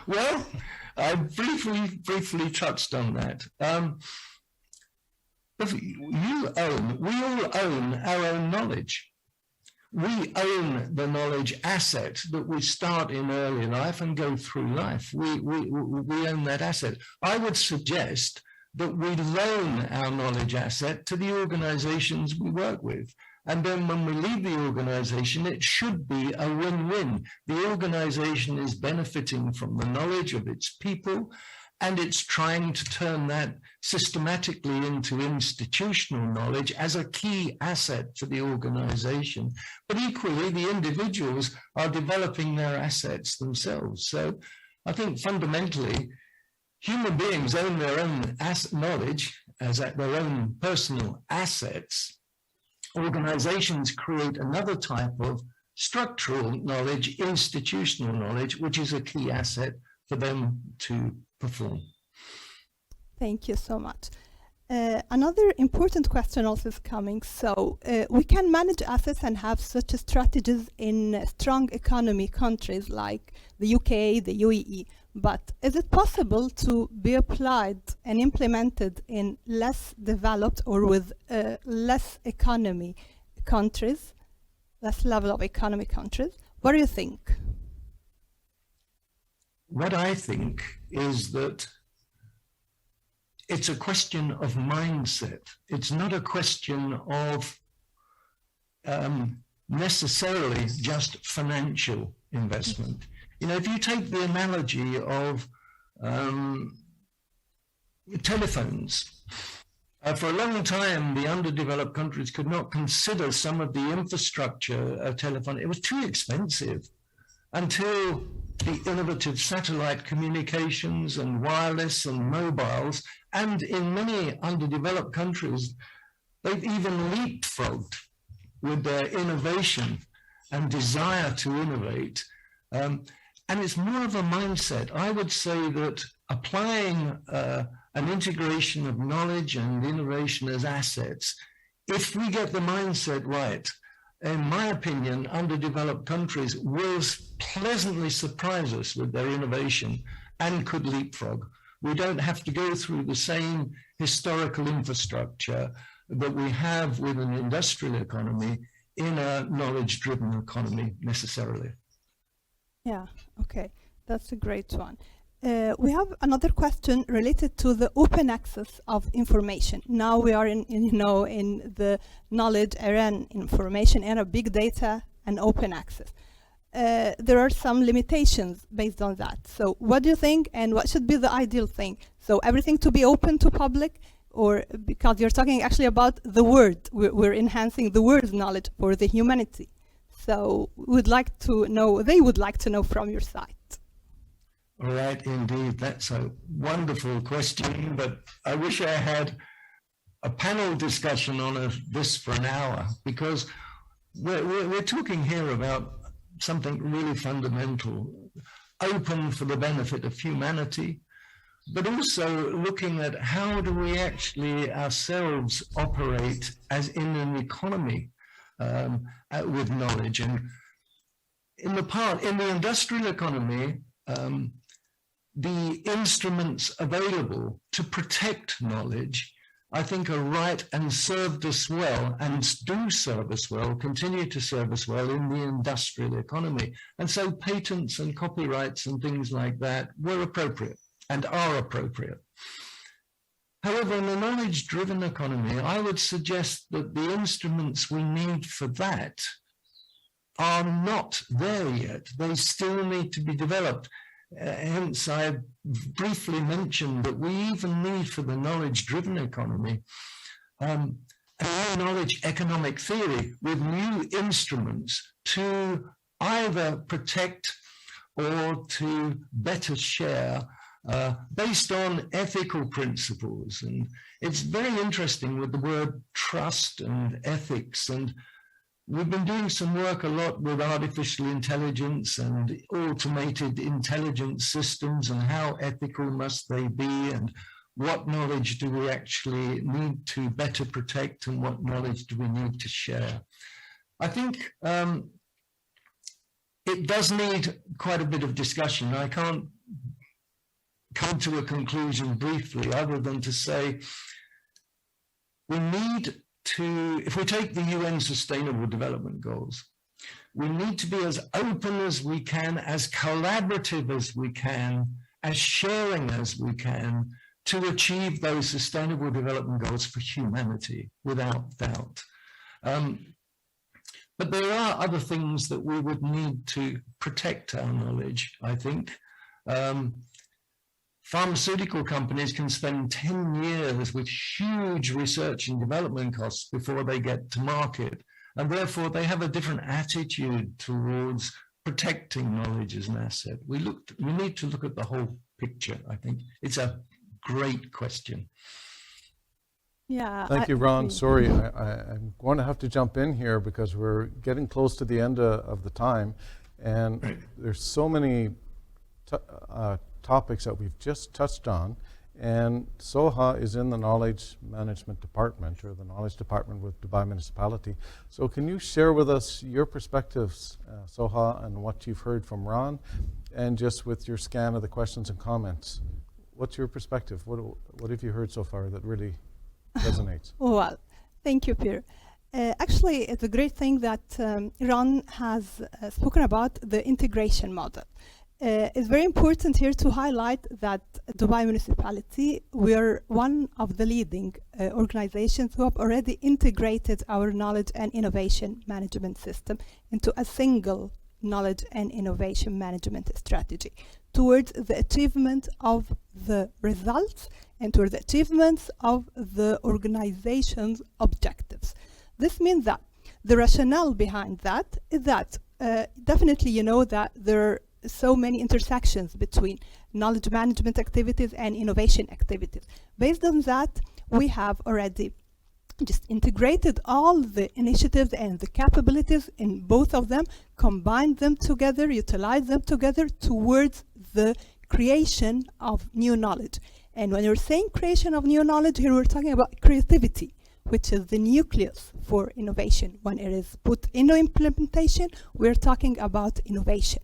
S5: Well, I briefly touched on that. We all own our own knowledge. We own the knowledge asset that we start in early life and go through life. We own that asset. I would suggest that we loan our knowledge asset to the organizations we work with. And then when we leave the organization, it should be a win-win. The organization is benefiting from the knowledge of its people, and it's trying to turn that systematically into institutional knowledge as a key asset for the organization. But equally, the individuals are developing their assets themselves. So I think fundamentally, human beings own their own knowledge as their own personal assets. Organizations create another type of structural knowledge, institutional knowledge, which is a key asset for them to perform.
S6: Thank you so much. Another important question also is coming. So we can manage assets and have such strategies in strong economy countries like the UK, the UAE, but is it possible to be applied and implemented in less developed or with less economy countries, less level of economy countries? What do you think?
S5: What I think is that it's a question of mindset. It's not a question of necessarily just financial investment. You know, if you take the analogy of telephones, for a long time, the underdeveloped countries could not consider some of the infrastructure of telephone. It was too expensive until the innovative satellite communications and wireless and mobiles, and in many underdeveloped countries, they've even leapfrogged with their innovation and desire to innovate. And it's more of a mindset. I would say that applying an integration of knowledge and innovation as assets, if we get the mindset right, in my opinion, underdeveloped countries will pleasantly surprise us with their innovation and could leapfrog. We don't have to go through the same historical infrastructure that we have with an industrial economy in a knowledge-driven economy necessarily.
S6: Yeah, okay, that's a great one. We have another question related to the open access of information. Now we are in the knowledge era and information era, big data and open access. There are some limitations based on that. So what do you think, and what should be the ideal thing? So everything to be open to public, or because you're talking actually about the word, we're enhancing the word's knowledge for the humanity. So we would like to know, they would like to know from your side.
S5: All right, indeed, that's a wonderful question, but I wish I had a panel discussion on this for an hour, because we're talking here about something really fundamental, open for the benefit of humanity, but also looking at how do we actually ourselves operate as in an economy with knowledge. And in the industrial economy, the instruments available to protect knowledge, I think, are right and served us well, and do serve us well, continue to serve us well in the industrial economy. And so patents and copyrights and things like that were appropriate and are appropriate. However, in a knowledge-driven economy, I would suggest that the instruments we need for that are not there yet. They still need to be developed. Hence, I briefly mentioned that we even need for the knowledge-driven economy a new knowledge economic theory with new instruments to either protect or to better share based on ethical principles. And it's very interesting with the word trust and ethics, and we've been doing some work a lot with artificial intelligence and automated intelligence systems, and how ethical must they be, and what knowledge do we actually need to better protect, and what knowledge do we need to share. I think it does need quite a bit of discussion. I can't come to a conclusion briefly other than to say we need to, if we take the UN Sustainable Development Goals, we need to be as open as we can, as collaborative as we can, as sharing as we can, to achieve those Sustainable Development Goals for humanity, without doubt. But there are other things that we would need to protect our knowledge, I think. Pharmaceutical companies can spend 10 years with huge research and development costs before they get to market. And therefore, they have a different attitude towards protecting knowledge as an asset. We need to look at the whole picture, I think. It's a great question.
S6: Yeah.
S4: Thank you, Ron. Sorry, I'm going to have to jump in here because we're getting close to the end of the time. And there's so many topics that we've just touched on. And Soha is in the Knowledge Management Department, or the Knowledge Department with Dubai Municipality. So can you share with us your perspectives, Soha, and what you've heard from Ron, and just with your scan of the questions and comments? What's your perspective? What have you heard so far that really resonates?
S6: Well, thank you, Pierre. Actually, it's a great thing that Ron has spoken about the integration model. It's very important here to highlight that Dubai Municipality, we are one of the leading organizations who have already integrated our knowledge and innovation management system into a single knowledge and innovation management strategy towards the achievement of the results and towards the achievements of the organization's objectives. This means that the rationale behind that is that definitely you know that there are so many intersections between knowledge management activities and innovation activities. Based on that, we have already just integrated all the initiatives and the capabilities in both of them, combined them together, utilize them together towards the creation of new knowledge. And when you're saying creation of new knowledge, here we're talking about creativity, which is the nucleus for innovation. When it is put into implementation, we're talking about innovation.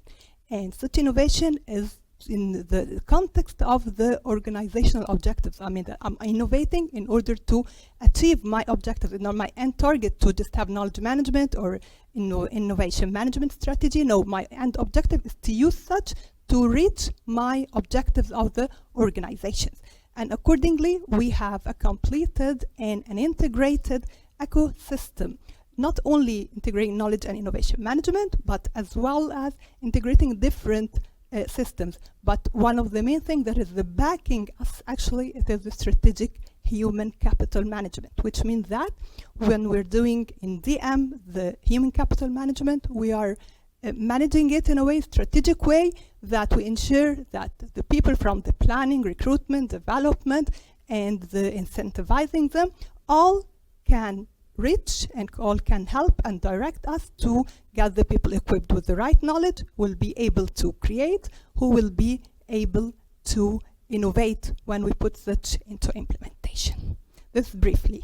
S6: And such innovation is in the context of the organizational objectives. I mean, that I'm innovating in order to achieve my objectives. It's not my end target to just have knowledge management or innovation management strategy. No, my end objective is to use such to reach my objectives of the organizations. And accordingly, we have a completed and an integrated ecosystem, not only integrating knowledge and innovation management, but as well as integrating different systems. But one of the main things that is the backing us, actually, it is the strategic human capital management, which means that when we're doing in DM, the human capital management, we are managing it in a way, strategic way, that we ensure that the people from the planning, recruitment, development, and the incentivizing them all can reach and all can help and direct us to get the people equipped with the right knowledge, will be able to create, who will be able to innovate when we put such into implementation. This briefly.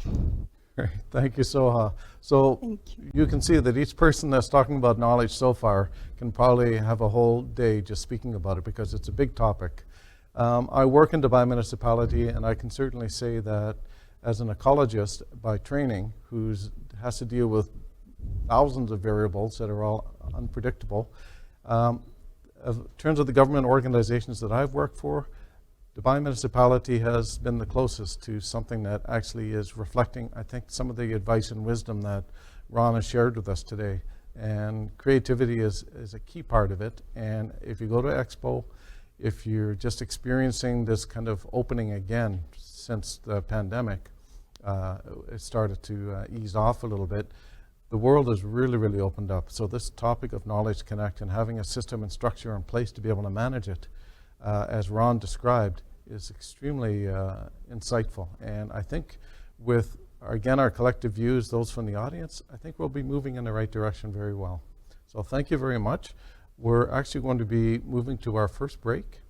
S4: Great. Thank you, Soha. So you can see that each person that's talking about knowledge so far can probably have a whole day just speaking about it because it's a big topic. I work in Dubai Municipality, and I can certainly say that as an ecologist by training, who has to deal with thousands of variables that are all unpredictable, in terms of the government organizations that I've worked for, Dubai Municipality has been the closest to something that actually is reflecting, I think, some of the advice and wisdom that Ron has shared with us today. And creativity is a key part of it. And if you go to Expo, if you're just experiencing this kind of opening again since the pandemic, it started to ease off a little bit, the world has really, really opened up. So this topic of Knowledge Connect and having a system and structure in place to be able to manage it, as Ron described, is extremely insightful. And I think with, again, our collective views, those from the audience, I think we'll be moving in the right direction very well. So thank you very much. We're actually going to be moving to our first break,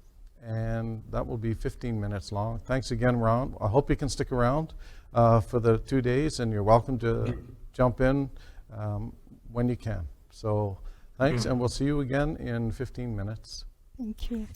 S4: and that will be 15 minutes long. Thanks again, Ron. I hope you can stick around for the 2 days, and you're welcome to jump in when you can. So thanks, and we'll see you again in 15 minutes.
S6: Thank you.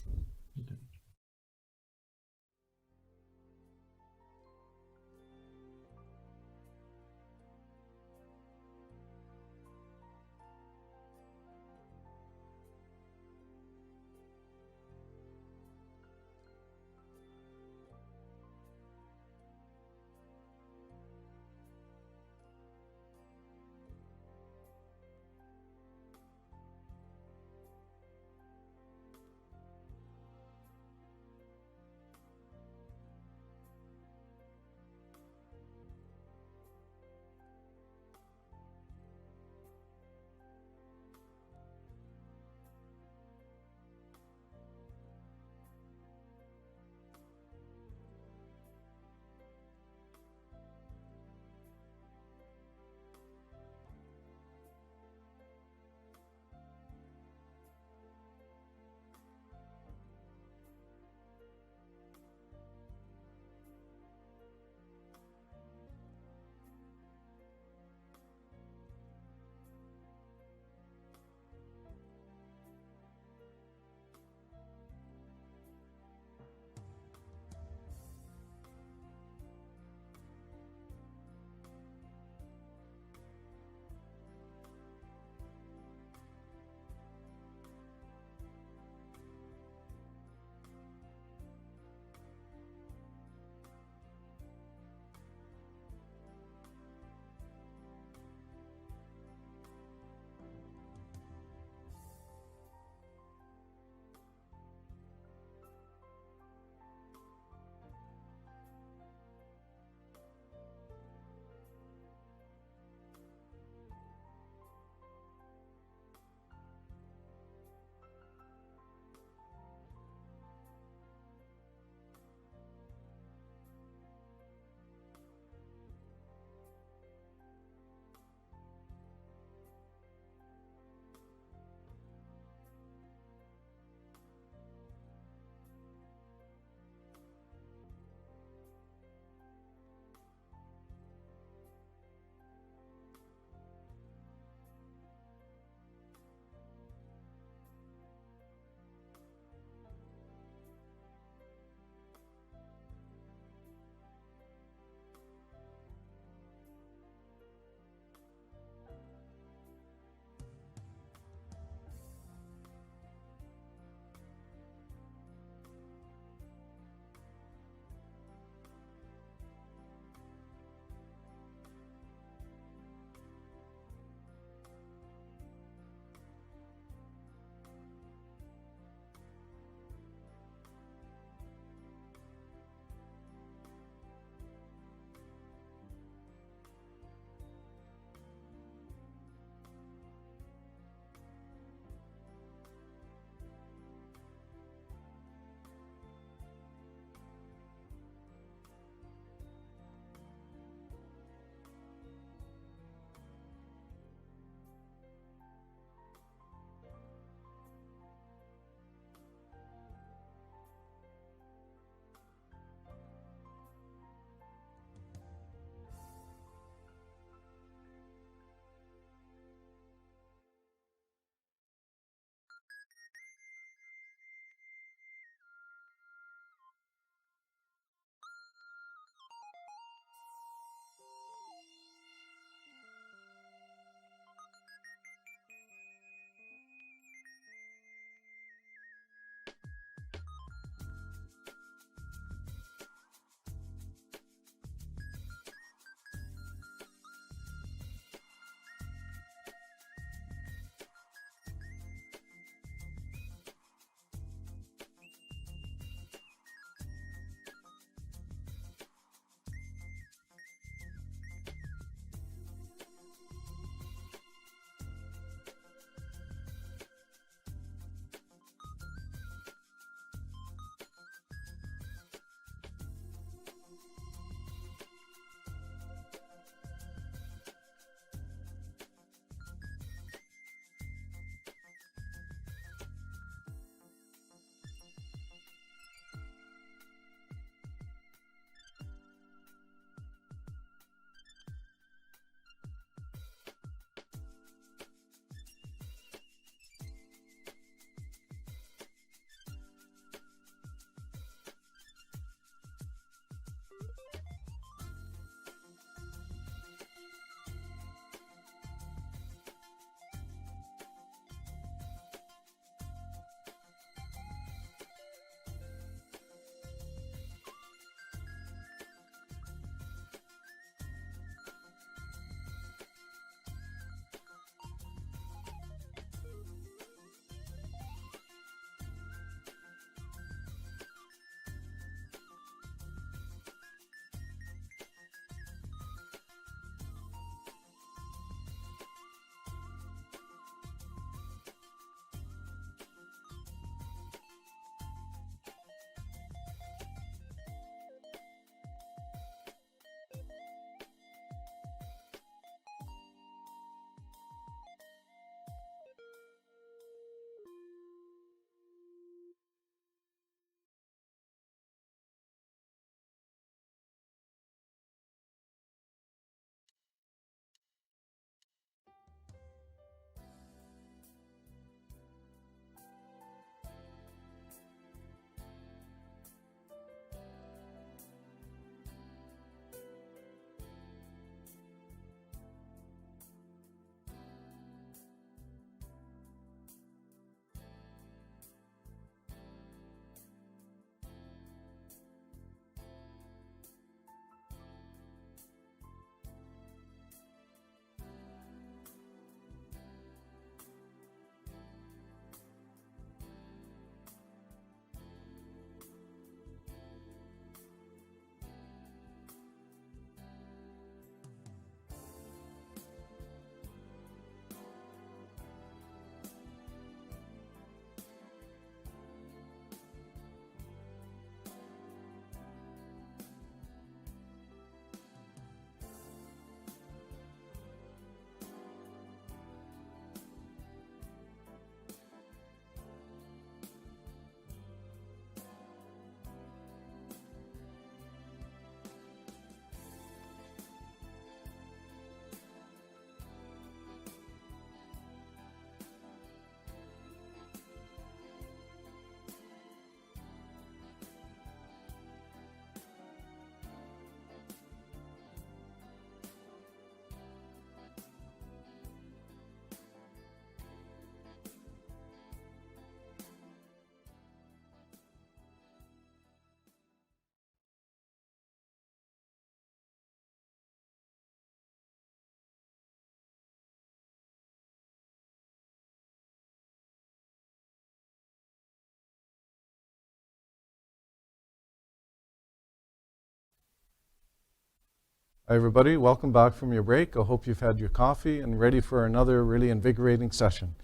S4: Hi everybody, welcome back from your break. I hope you've had your coffee and ready for another really invigorating session.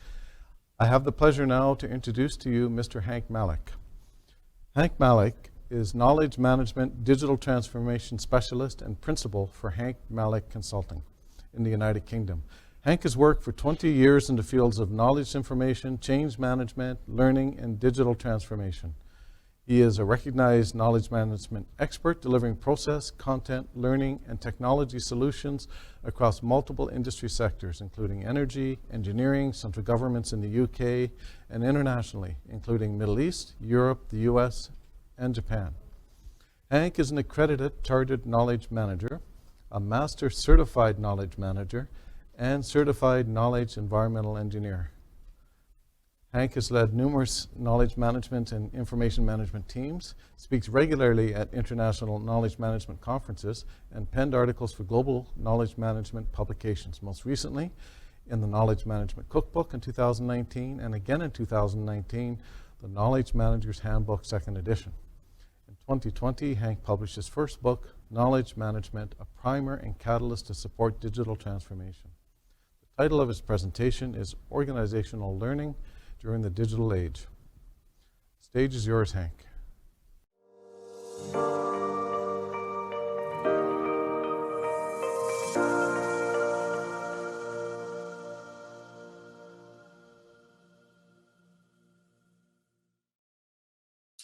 S4: I have the pleasure now to introduce to you Mr. Hank Malik. Hank Malik is Knowledge Management Digital Transformation Specialist and Principal for Hank Malik Consulting in the United Kingdom. Hank has worked for 20 years in the fields of knowledge information, change management, learning, and digital transformation. He is a recognized knowledge management expert delivering process, content, learning, and technology solutions across multiple industry sectors, including energy, engineering, central governments in the UK, and internationally, including Middle East, Europe, the US, and Japan. Hank is an accredited Chartered Knowledge Manager, a Master Certified Knowledge Manager, and Certified Knowledge Environmental Engineer. Hank has led numerous knowledge management and information management teams, speaks regularly at international knowledge management conferences, and penned articles for global knowledge management publications, most recently in the Knowledge Management Cookbook in 2019, and again in 2019, the Knowledge Manager's Handbook 2nd edition. In 2020, Hank published his first book, Knowledge Management, a primer and catalyst to support digital transformation. The title of his presentation is Organizational Learning During the Digital Age. The stage is yours, Hank.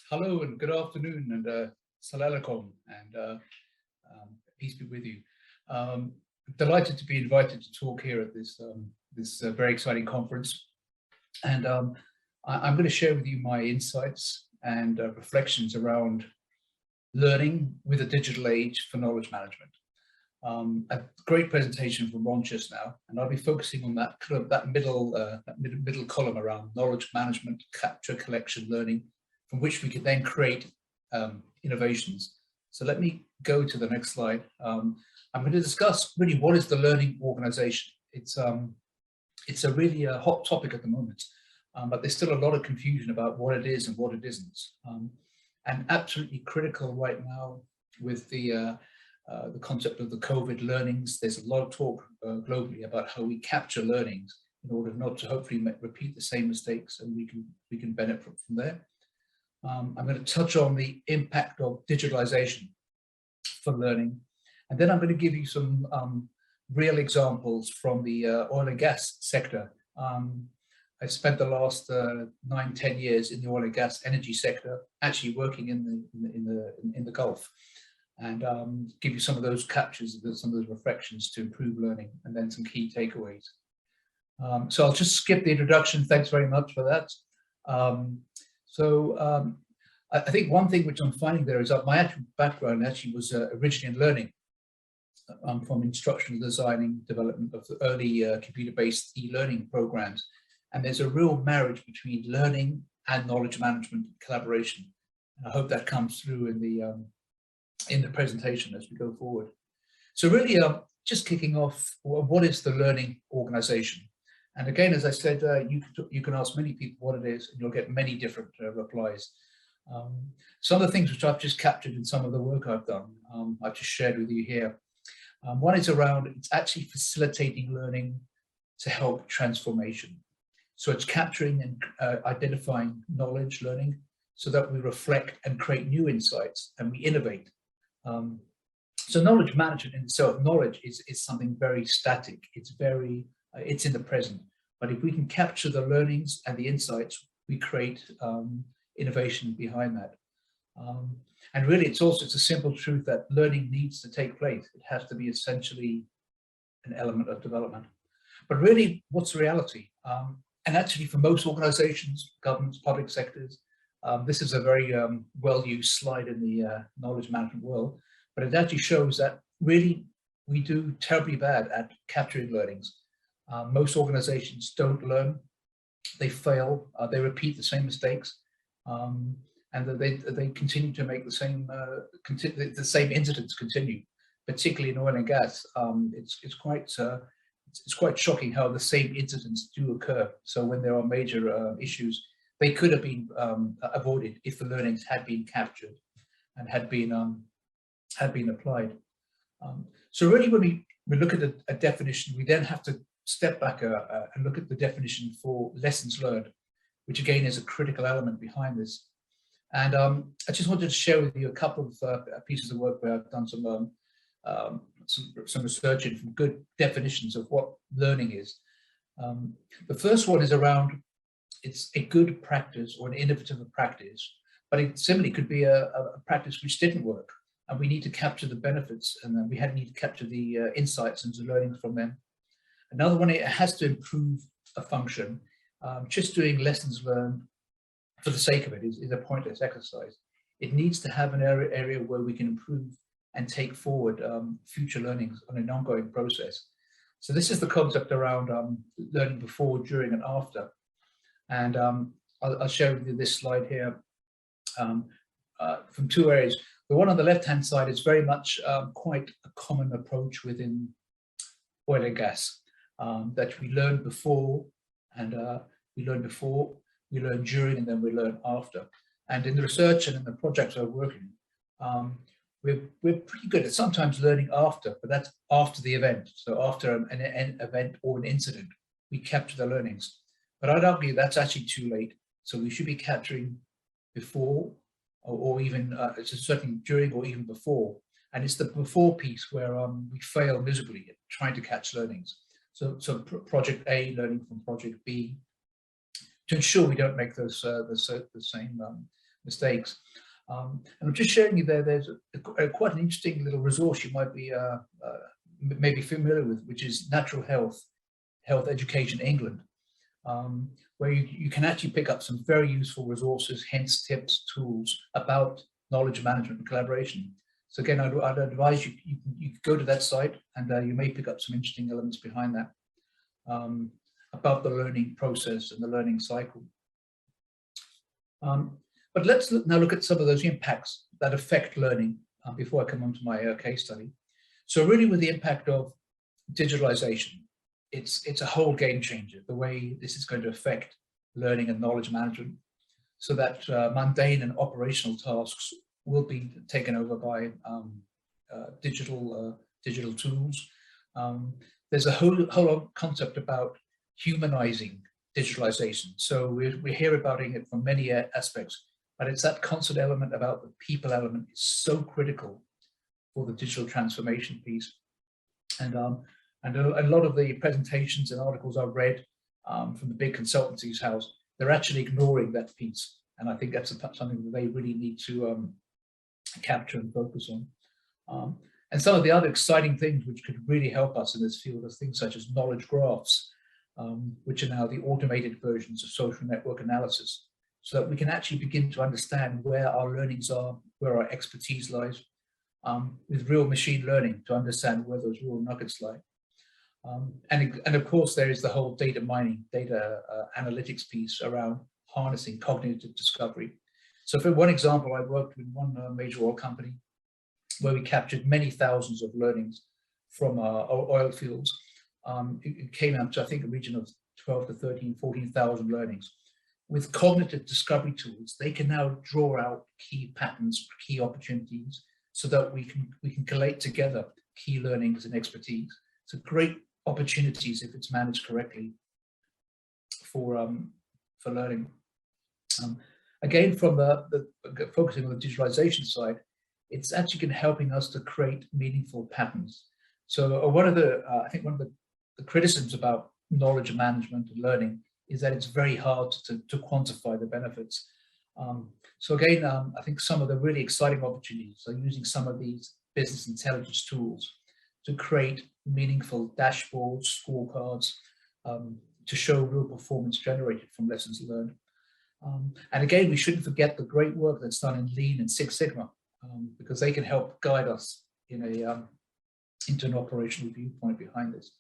S7: Hello and good afternoon, and salam alaikum, and peace be with you. Delighted to be invited to talk here at this very exciting conference. And I'm going to share with you my insights and reflections around learning with a digital age for knowledge management. A great presentation from Ron just now, and I'll be focusing on that middle column around knowledge management, capture, collection, learning, from which we could then create innovations. So let me go to the next slide. I'm going to discuss really what is the learning organization. It's a really hot topic at the moment, but there's still a lot of confusion about what it is and what it isn't. And absolutely critical right now with the concept of the COVID learnings. There's a lot of talk globally about how we capture learnings in order not to hopefully repeat the same mistakes, and we can benefit from there. I'm going to touch on the impact of digitalization for learning, and then I'm going to give you some real examples from the oil and gas sector. I spent the last 9-10 years in the oil and gas energy sector, actually working in the Gulf, and give you some of those captures, some of those reflections to improve learning, and then some key takeaways. So I'll just skip the introduction. Thanks very much for that. I think one thing which I'm finding there is that my actual background actually was originally in learning. From instructional designing, development of the early computer-based e-learning programs. And there's a real marriage between learning and knowledge management collaboration. And I hope that comes through in the presentation as we go forward. So really, just kicking off, what is the learning organization? And again, as I said, you can ask many people what it is, and you'll get many different replies. Some of the things which I've just captured in some of the work I've done, I've just shared with you here. One is around, it's actually facilitating learning to help transformation. So it's capturing and identifying knowledge, learning, so that we reflect and create new insights and we innovate. So knowledge management in itself, knowledge is something very static. It's in the present. But if we can capture the learnings and the insights, we create innovation behind that. And really, it's a simple truth that learning needs to take place. It has to be essentially an element of development. But really, what's the reality? And actually, for most organizations, governments, public sectors, this is a very well-used slide in the knowledge management world, but it actually shows that really we do terribly bad at capturing learnings. Most organizations don't learn, they fail, they repeat the same mistakes. And that they continue to make the same incidents continue, particularly in oil and gas. It's quite shocking how the same incidents do occur. So when there are major issues, they could have been avoided if the learnings had been captured and had been applied. So really, when we look at a definition, we then have to step back and look at the definition for lessons learned, which again is a critical element behind this. And I just wanted to share with you a couple of pieces of work where I've done some research in from good definitions of what learning is. The first one is around, it's a good practice or an innovative practice, but it similarly could be a practice which didn't work, and we need to capture the benefits, and then we need to capture the insights and the learnings from them. Another one, it has to improve a function. Just doing lessons learned for the sake of it is a pointless exercise. It needs to have an area where we can improve and take forward future learnings on an ongoing process. So this is the concept around learning before, during, and after. And I'll share with you this slide here from two areas. The one on the left-hand side is very much quite a common approach within oil and gas, that we learn before, and we learn during, and then we learn after. And in the research and in the projects I'm working, we're pretty good at sometimes learning after, but that's after the event. So after an event or an incident, we capture the learnings. But I'd argue that's actually too late. So we should be capturing before, or even certainly during or even before. And it's the before piece where we fail miserably at trying to catch learnings. So project A learning from project B, to ensure we don't make those the same mistakes. And I'm just showing you there's quite an interesting little resource you might be maybe familiar with, which is Natural Health Education England, where you can actually pick up some very useful resources, hints, tips, tools about knowledge management and collaboration. So again, I'd advise you go to that site, and you may pick up some interesting elements behind that about the learning process and the learning cycle. But let's now look at some of those impacts that affect learning before I come on to my case study. So really, with the impact of digitalization, it's a whole game changer, the way this is going to affect learning and knowledge management, so that mundane and operational tasks will be taken over by digital tools. There's a whole concept about humanizing digitalization. So we hear about it from many aspects, but it's that constant element about the people element is so critical for the digital transformation piece. And a lot of the presentations and articles I've read from the big consultancies house, they're actually ignoring that piece. And I think that's something that they really need to capture and focus on. And some of the other exciting things which could really help us in this field are things such as knowledge graphs, which are now the automated versions of social network analysis, so that we can actually begin to understand where our learnings are, where our expertise lies, with real machine learning to understand where those real nuggets lie. And of course, there is the whole data mining, data analytics piece around harnessing cognitive discovery. So for one example, I worked with one major oil company where we captured many thousands of learnings from our oil fields. It came out to, I think, a region of 12 to 13, 14,000 learnings. With cognitive discovery tools, they can now draw out key patterns, key opportunities, so that we can collate together key learnings and expertise. So great opportunities if it's managed correctly for learning. Again, from the focusing on the digitalization side, it's actually helping us to create meaningful patterns. So one of the I think one of the criticisms about knowledge management and learning is that it's very hard to quantify the benefits. So again, I think some of the really exciting opportunities are using some of these business intelligence tools to create meaningful dashboards, scorecards, to show real performance generated from lessons learned. And again, we shouldn't forget the great work that's done in Lean and Six Sigma, because they can help guide us in into an operational viewpoint behind this.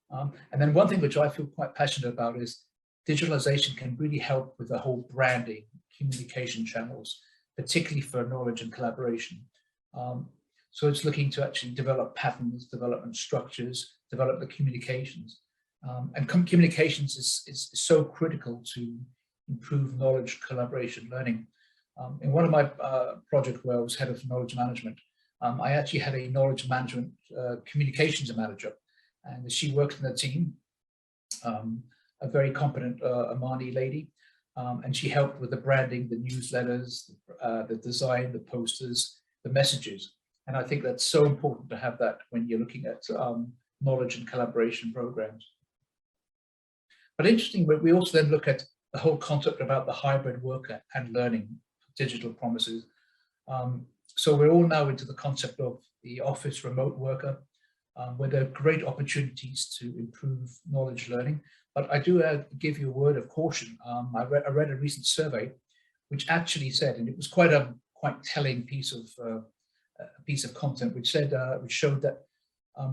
S7: And then one thing which I feel quite passionate about is digitalization can really help with the whole branding, communication channels, particularly for knowledge and collaboration. So it's looking to actually develop patterns, development structures, develop the communications. And communications is so critical to improve knowledge, collaboration, learning. In one of my projects where I was head of knowledge management, I actually had a knowledge management communications manager, and she worked in the team, a very competent Omani lady, and she helped with the branding, the newsletters, the design, the posters, the messages. And I think that's so important to have that when you're looking at knowledge and collaboration programs. But interesting, we also then look at the whole concept about the hybrid worker and learning digital promises. So we're all now into the concept of the office remote worker, where there are great opportunities to improve knowledge learning. But I do give you a word of caution. I read a recent survey which actually said, and it was quite telling piece of content, which showed that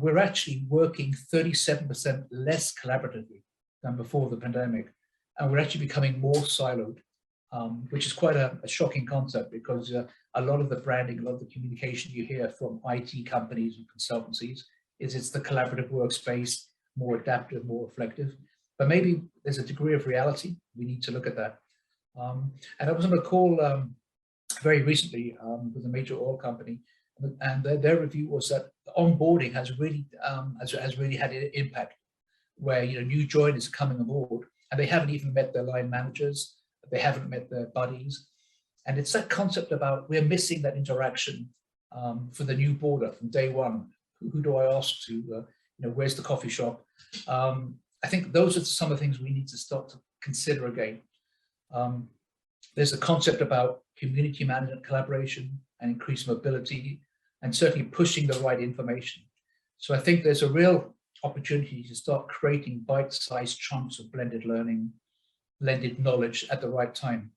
S7: we're actually working 37% less collaboratively than before the pandemic, and we're actually becoming more siloed, which is quite a shocking concept, because a lot of the branding, a lot of the communication you hear from IT companies and consultancies is it's the collaborative workspace, more adaptive, more reflective. But maybe there's a degree of reality. We need to look at that. And I was on a call very recently with a major oil company, and their review was that onboarding has really had an impact, where new joiners are coming aboard and they haven't even met their line managers, they haven't met their buddies, and it's that concept about we're missing that interaction for the new boarder from day one. Who do I ask to? Where's the coffee shop? I think those are some of the things we need to start to consider again. There's a concept about community management, collaboration, and increased mobility, and certainly pushing the right information. So I think there's a real opportunity to start creating bite-sized chunks of blended learning, blended knowledge at the right time.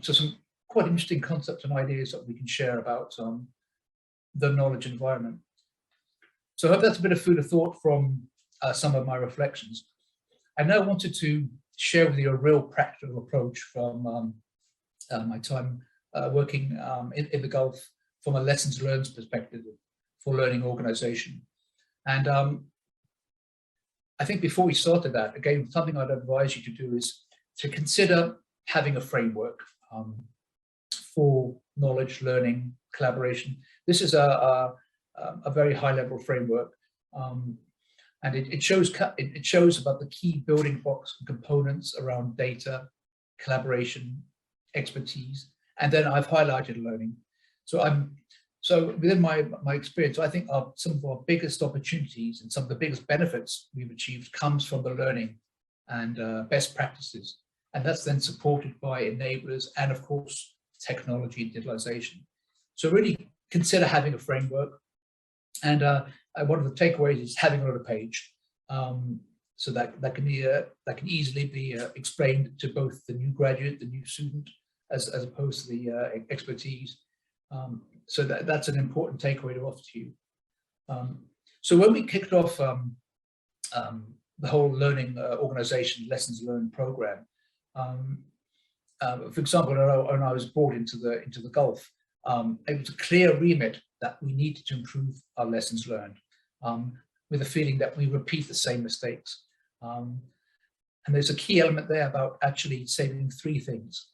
S7: So some quite interesting concepts and ideas that we can share about the knowledge environment. So I hope that's a bit of food of thought from some of my reflections. I now wanted to share with you a real practical approach from my time working in the Gulf from a lessons learned perspective for learning organization. And I think before we started that, again, something I'd advise you to do is to consider having a framework for knowledge, learning, collaboration. This is a very high level framework. And it shows about the key building blocks and components around data, collaboration, expertise, and then I've highlighted learning. So within my experience, I think some of our biggest opportunities and some of the biggest benefits we've achieved comes from the learning and best practices, and that's then supported by enablers and of course technology and digitalization. So really consider having a framework, and one of the takeaways is having it on a page, so that can easily be explained to both the new graduate, the new student, as opposed to the expertise. So that's an important takeaway to offer to you. So when we kicked off the whole learning organization lessons learned program, for example, when I was brought into the Gulf, it was a clear remit that we needed to improve our lessons learned, with a feeling that we repeat the same mistakes. And there's a key element there about actually saving three things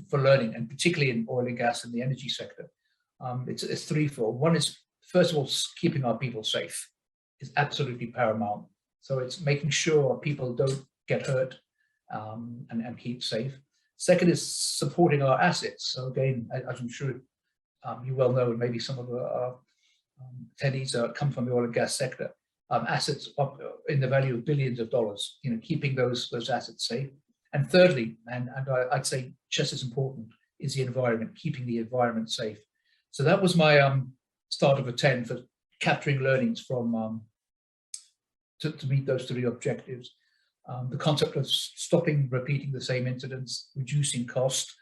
S7: for learning, and particularly in oil and gas and the energy sector. It's threefold. One is, first of all, keeping our people safe is absolutely paramount. So it's making sure people don't get hurt and keep safe. Second is supporting our assets. So again, as I'm sure you well know, and maybe some of our attendees come from the oil and gas sector, assets up in the value of billions of dollars, keeping those assets safe. And thirdly, and I'd say just as important, is the environment, keeping the environment safe. So that was my start of a 10 for capturing learnings from to meet those three objectives. The concept of stopping repeating the same incidents, reducing cost,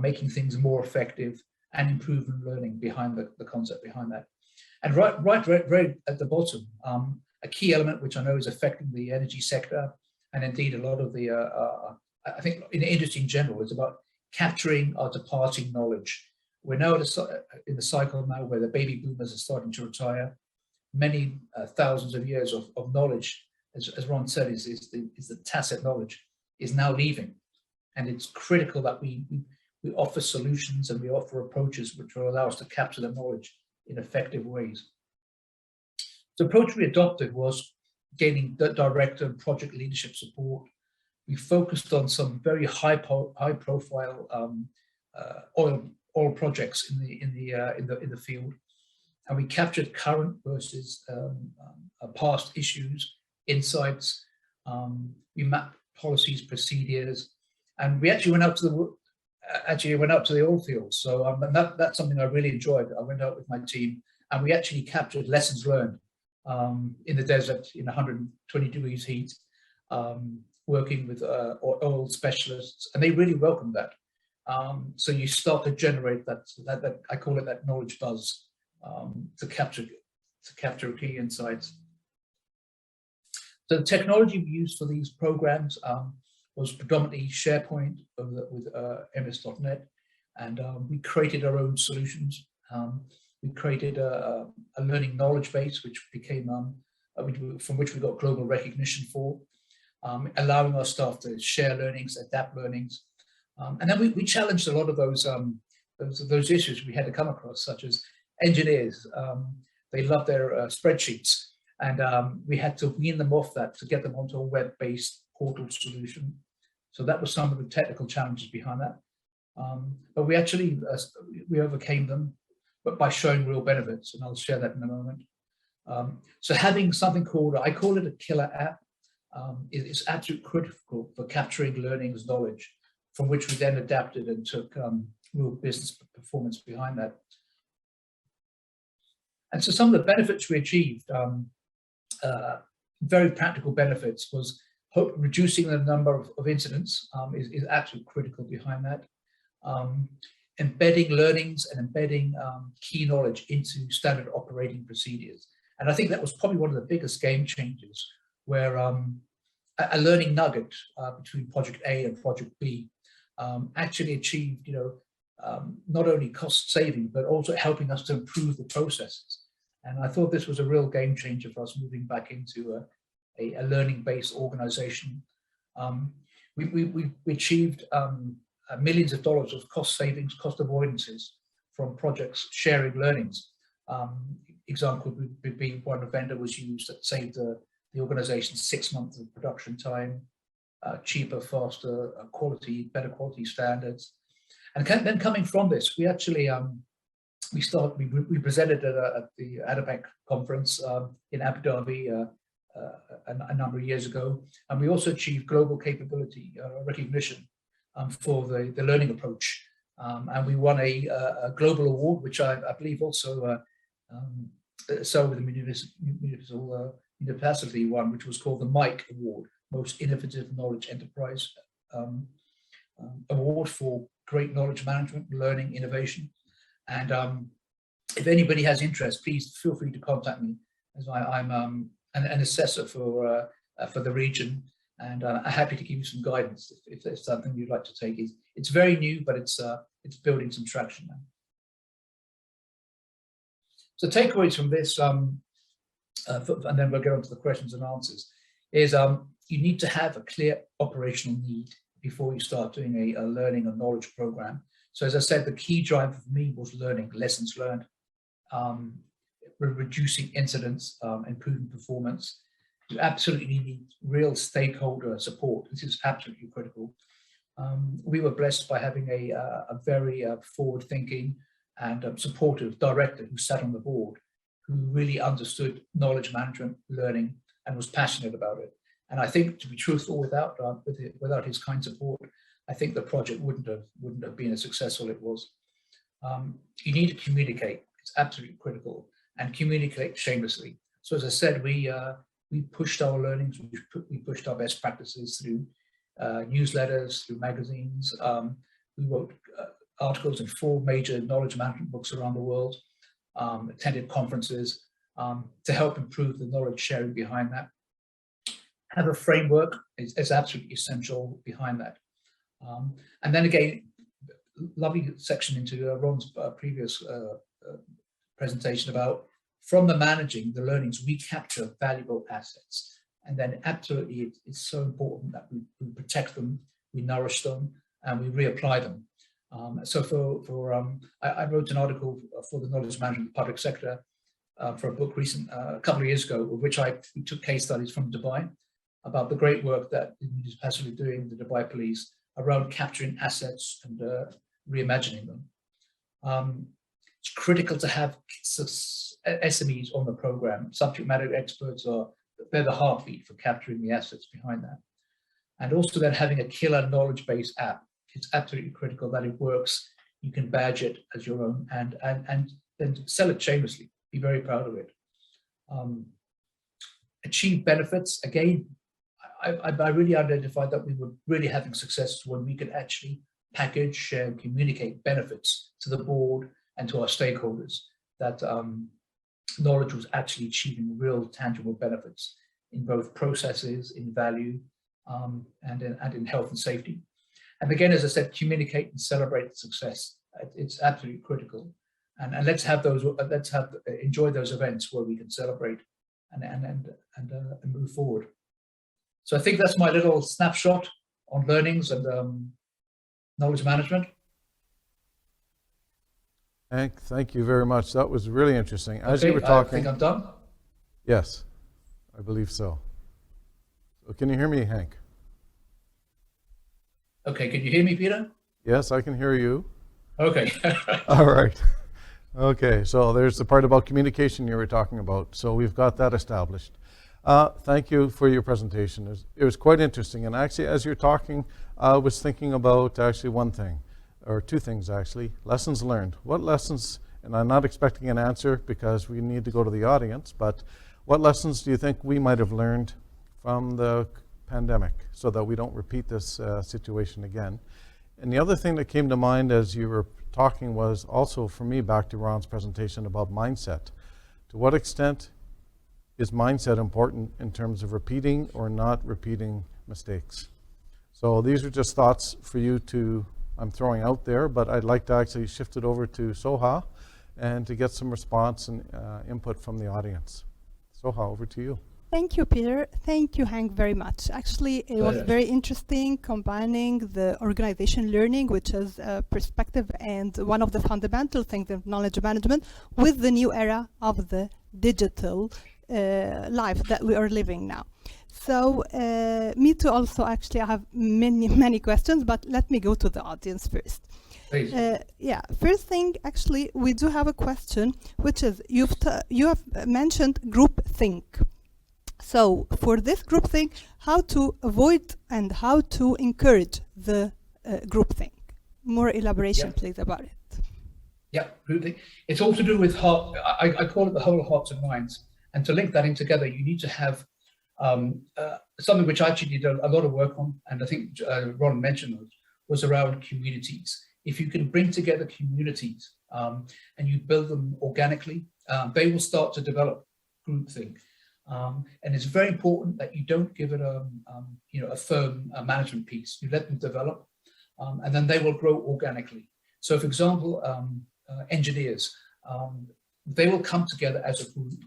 S7: making things more effective, and improving learning behind the concept behind that. And right at the bottom, a key element which I know is affecting the energy sector, and indeed a lot of the, I think in the industry in general, is about capturing our departing knowledge. We're now in the cycle now where the baby boomers are starting to retire. Many thousands of years of knowledge, as Ron said, is the tacit knowledge, is now leaving. And it's critical that we offer solutions and we offer approaches which will allow us to capture the knowledge in effective ways. The approach we adopted was gaining director and project leadership support. We focused on some very high profile oil projects in the field, and we captured current versus past issues, insights. We mapped policies, procedures, and we actually went out to the oil fields. So and that's something I really enjoyed. I went out with my team, and we actually captured lessons learned in the desert in 120 degrees heat, working with oil specialists, and they really welcomed that. So you start to generate that I call it that knowledge buzz to capture key insights. So the technology we used for these programs was predominantly SharePoint with MS.NET, and we created our own solutions. We created a learning knowledge base, which became from which we got global recognition for, allowing our staff to share learnings, adapt learnings, and then we challenged a lot of those issues we had to come across, such as engineers. They love their spreadsheets, and we had to wean them off that to get them onto a web-based portal solution. So that was some of the technical challenges behind that. But we actually we overcame them, but by showing real benefits, and I'll share that in a moment. So having something called, I call it a killer app, is absolutely critical for capturing learnings, knowledge, from which we then adapted and took real business performance behind that. And so some of the benefits we achieved, very practical benefits, was reducing the number of incidents is absolutely critical behind that. Embedding learnings and embedding key knowledge into standard operating procedures. And I think that was probably one of the biggest game changers, where a learning nugget between project A and project B actually achieved, not only cost saving, but also helping us to improve the processes. And I thought this was a real game changer for us moving back into a learning-based organization. We achieved millions of dollars of cost savings, cost avoidances from projects sharing learnings. Example would be one vendor was used that saved the organization 6 months of production time, cheaper, faster, better quality standards. And then coming from this, we actually we presented at the ADAPAC conference in Abu Dhabi a number of years ago, and we also achieved global capability recognition for the learning approach, and we won a global award, which I believe also so with the Municipality one, which was called the MIC Award, Most Innovative Knowledge Enterprise Award for great knowledge management, learning, innovation. And if anybody has interest, please feel free to contact me, as I'm an assessor for the region, and I'm happy to give you some guidance if there's something you'd like to take. It's very new, but it's building some traction now. So takeaways from this, and then we'll get on to the questions and answers, is you need to have a clear operational need before you start doing a learning and knowledge program. So as I said, the key driver for me was learning, lessons learned, reducing incidents, improving performance. You absolutely need real stakeholder support. This is absolutely critical. We were blessed by having a very forward-thinking and supportive director who sat on the board, who really understood knowledge management, learning, and was passionate about it. And I think, to be truthful, without his kind support, I think the project wouldn't have been as successful as it was. You need to communicate. It's absolutely critical, and communicate shamelessly. So as I said, we pushed our learnings, we pushed our best practices through newsletters, through magazines. We wrote articles in 4 major knowledge management books around the world, attended conferences to help improve the knowledge sharing behind that. Have a framework is absolutely essential behind that. And then again, lovely section into Ron's previous presentation about, from the managing the learnings, we capture valuable assets. And then absolutely, it's so important that we protect them, we nourish them, and we reapply them. I wrote an article for the knowledge management public sector for a book a couple of years ago, of which we took case studies from Dubai about the great work that the municipality is doing, the Dubai police, around capturing assets and reimagining them. It's critical to have SMEs on the program. Subject matter experts they're the heartbeat for capturing the assets behind that. And also then having a killer knowledge-based app. It's absolutely critical that it works. You can badge it as your own and then sell it shamelessly. Be very proud of it. Achieve benefits. Again, I really identified that we were really having success when we could actually package, share, and communicate benefits to the board and to our stakeholders, that knowledge was actually achieving real tangible benefits in both processes, in value, and in health and safety. And again, as I said, communicate and celebrate the success. It's absolutely critical. And let's enjoy those events where we can celebrate and move forward. So I think that's my little snapshot on learnings and knowledge management.
S4: Hank, thank you very much. That was really interesting. As you were talking,
S7: I think I'm done.
S4: Yes, I believe so. So can you hear me, Hank?
S7: Okay, can you hear me, Peter?
S4: Yes, I can hear you.
S7: Okay.
S4: All right. Okay, so there's the part about communication you were talking about. So we've got that established. Thank you for your presentation. It was quite interesting. And actually, as you're talking, I was thinking about actually one thing, or two things actually. Lessons learned. What lessons, and I'm not expecting an answer because we need to go to the audience, but what lessons do you think we might have learned from the pandemic so that we don't repeat this situation again? And the other thing that came to mind as you were talking was also, for me, back to Ron's presentation about mindset. To what extent is mindset important in terms of repeating or not repeating mistakes? So these are just thoughts for you I'm throwing out there, but I'd like to actually shift it over to Soha and to get some response and input from the audience. Soha, over to you.
S6: Thank you, Peter. Thank you, Hank, very much. Actually, it was very interesting combining the organization learning, which is a perspective and one of the fundamental things of knowledge management, with the new era of the digital life that we are living now. So me too also, actually, I have many questions, but let me go to the audience first. Yeah, first thing, actually, we do have a question, which is, you have mentioned groupthink. So for this groupthink, how to avoid and how to encourage the groupthink? More elaboration, please, about it.
S7: Yeah, groupthink. It's all to do with I call it the whole hearts and minds. And to link that in together, you need to have something which I actually did a lot of work on, and I think Ron mentioned was around communities. If you can bring together communities and you build them organically, they will start to develop groupthink. And it's very important that you don't give it a firm management piece. You let them develop, and then they will grow organically. So, for example, engineers, they will come together as a group,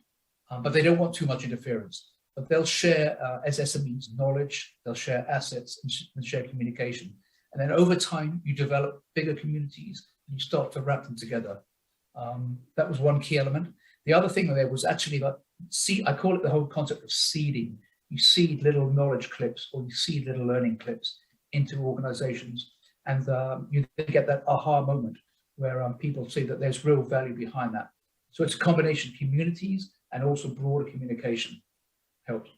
S7: but they don't want too much interference. But they'll share, as SMEs, knowledge, they'll share assets and share communication. And then over time, you develop bigger communities and you start to wrap them together. That was one key element. The other thing there was actually about I call it the whole concept of seeding. You seed little knowledge clips or you seed little learning clips into organizations, and you get that aha moment where people see that there's real value behind that. So it's a combination of communities and also broader communication helps.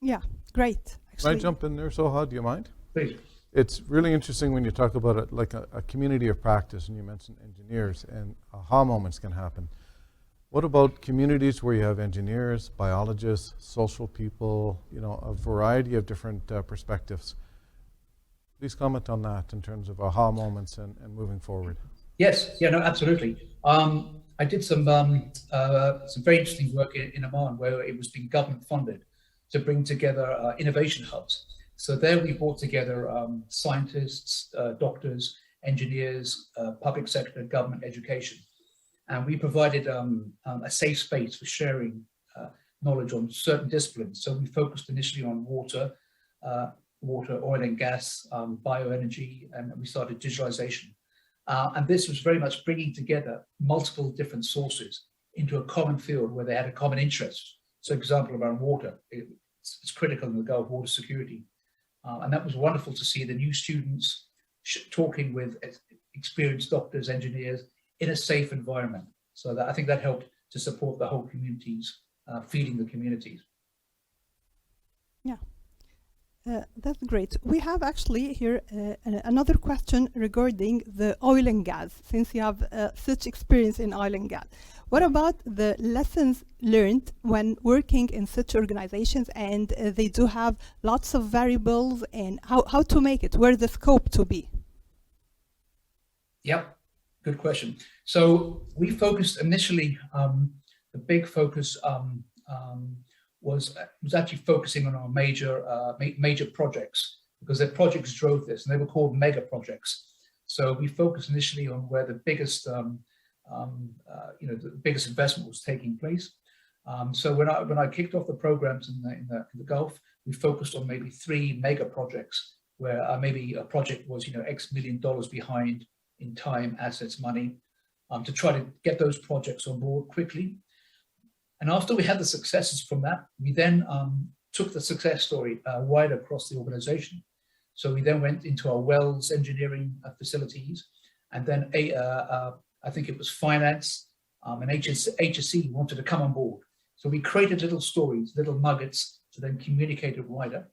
S6: Yeah, great.
S4: Actually, can I jump in there, Soha? Do you mind?
S7: Please.
S4: It's really interesting when you talk about it like a community of practice, and you mentioned engineers, and aha moments can happen. What about communities where you have engineers, biologists, social people, a variety of different perspectives? Please comment on that in terms of aha moments and moving forward.
S7: Yes, yeah, no, absolutely. I did some very interesting work in Oman where it was being government funded to bring together innovation hubs. So there we brought together scientists, doctors, engineers, public sector, government education. And we provided a safe space for sharing knowledge on certain disciplines. So we focused initially on water, oil and gas, bioenergy, and we started digitalization. And this was very much bringing together multiple different sources into a common field where they had a common interest. So, example around water, it's critical in the Gulf, water security. And that was wonderful to see the new students talking with experienced doctors, engineers in a safe environment. So that, I think that helped to support the whole communities, feeding the communities.
S6: Yeah. That's great. We have actually here another question regarding the oil and gas, since you have such experience in oil and gas. What about the lessons learned when working in such organizations, and they do have lots of variables, and how to make it, where the scope to be?
S7: Yep, good question. So we focused initially, the big focus was actually focusing on our major projects, because their projects drove this, and they were called mega projects. So we focused initially on where the biggest, the biggest investment was taking place. So when I kicked off the programs in the Gulf, we focused on maybe 3 mega projects, where maybe a project was X million dollars behind in time, assets, money, to try to get those projects on board quickly. And after we had the successes from that, we then took the success story wider across the organization. So we then went into our wells engineering facilities, and then I think it was finance and HSE wanted to come on board. So we created little stories, little nuggets to then communicate it wider.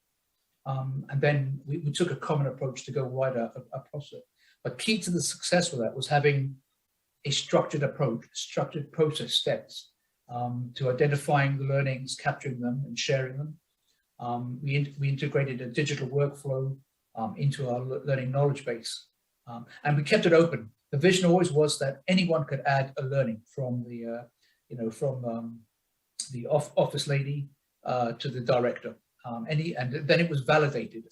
S7: And then we took a common approach to go wider across it. But key to the success of that was having a structured approach, structured process steps. To identifying the learnings, capturing them and sharing them. We integrated a digital workflow into our learning knowledge base, and we kept it open. The vision always was that anyone could add a learning from the office lady to the director, and then it was validated.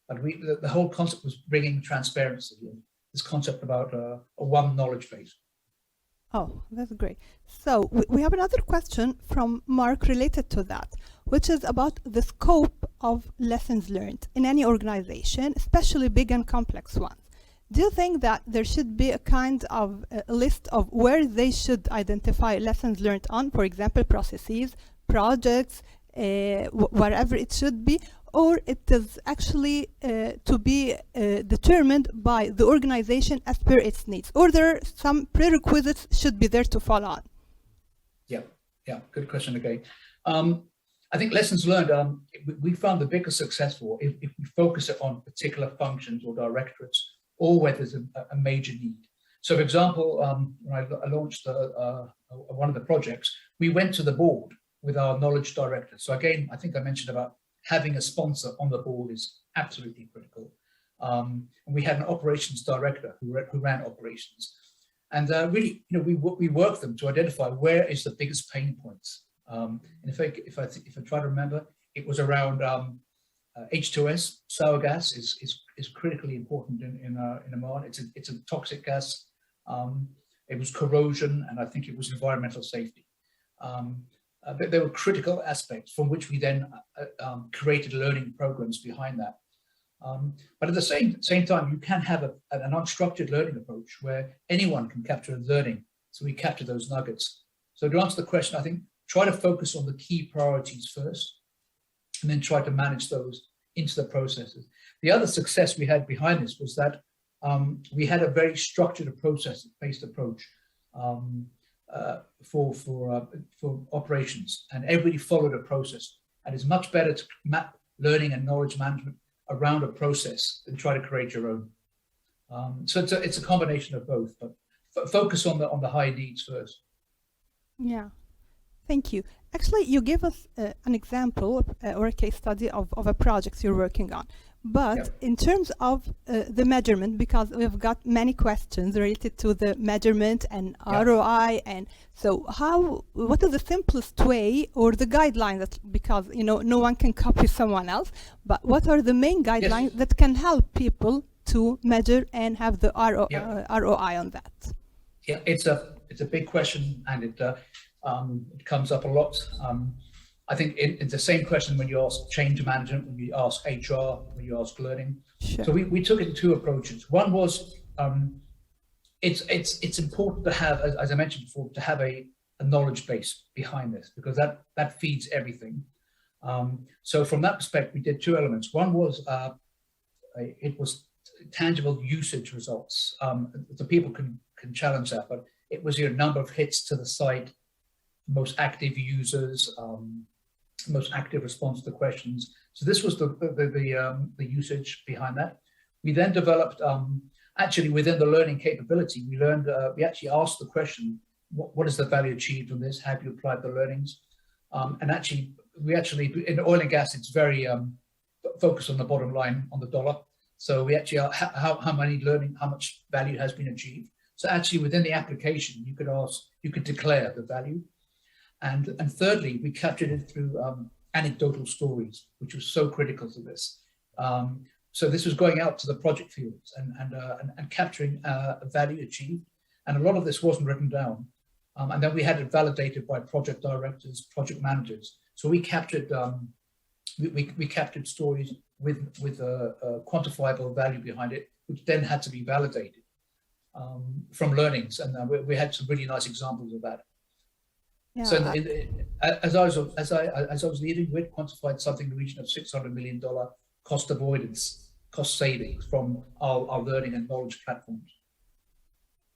S7: But the whole concept was bringing transparency, and this concept about a one knowledge base.
S6: Oh, that's great. So we have another question from Mark related to that, which is about the scope of lessons learned in any organization, especially big and complex ones. Do you think that there should be a kind of a list of where they should identify lessons learned on, for example, processes, projects, wherever it should be, or it is actually to be determined by the organization as per its needs, or there are some prerequisites should be there to follow on?
S7: Yeah, good question again. I think lessons learned, we found the biggest success for if we focus it on particular functions or directorates, or where there's a major need. So for example, when I launched one of the projects, we went to the board with our knowledge director. So again, I think I mentioned about having a sponsor on the board is absolutely critical. And we had an operations director who ran operations, and really, we worked them to identify where is the biggest pain points. And if I try to remember, it was around H2S, sour gas is critically important in Oman. It's a toxic gas. It was corrosion, and I think it was environmental safety. There were critical aspects from which we then created learning programs behind that. But at the same time, you can have an unstructured learning approach where anyone can capture learning. So we capture those nuggets. So to answer the question, I think try to focus on the key priorities first, and then try to manage those into the processes. The other success we had behind this was that we had a very structured process-based approach for operations, and everybody followed a process. And it's much better to map learning and knowledge management around a process than try to create your own. So it's a combination of both, but focus on the high needs first.
S6: Yeah, thank you. Actually, you gave us an example or a case study of a project you're working on. But in terms of the measurement, because we've got many questions related to the measurement and ROI, and so what is the simplest way or the guideline that, because no one can copy someone else, but what are the main guidelines that can help people to measure and have the ROI on that?
S7: Yeah, it's a big question, and it comes up a lot. I think it's the same question when you ask change management, when you ask HR, when you ask learning.
S6: Sure.
S7: So we took it in 2 approaches. One was it's important to have, as I mentioned before, to have a knowledge base behind this, because that feeds everything. So from that perspective, we did two elements. One was it was tangible usage results. The people can challenge that, but it was your number of hits to the site, most active users, most active response to questions. So this was the usage behind that. We then developed, actually within the learning capability, we learned, we actually asked the question, what is the value achieved from this? Have you applied the learnings? And actually, in oil and gas, it's very focused on the bottom line, on the dollar. So we actually are, how much value has been achieved. So actually within the application, you could ask, you could declare the value. And thirdly, we captured it through anecdotal stories, which was so critical to this. So this was going out to the project fields and capturing value achieved. And a lot of this wasn't written down. And then we had it validated by project directors, project managers. So we captured we captured stories with a quantifiable value behind it, which then had to be validated from learnings. And we had some really nice examples of that. Yeah. So as I was leading, we'd quantified something in the region of $600 million cost avoidance, cost savings from our learning and knowledge platforms.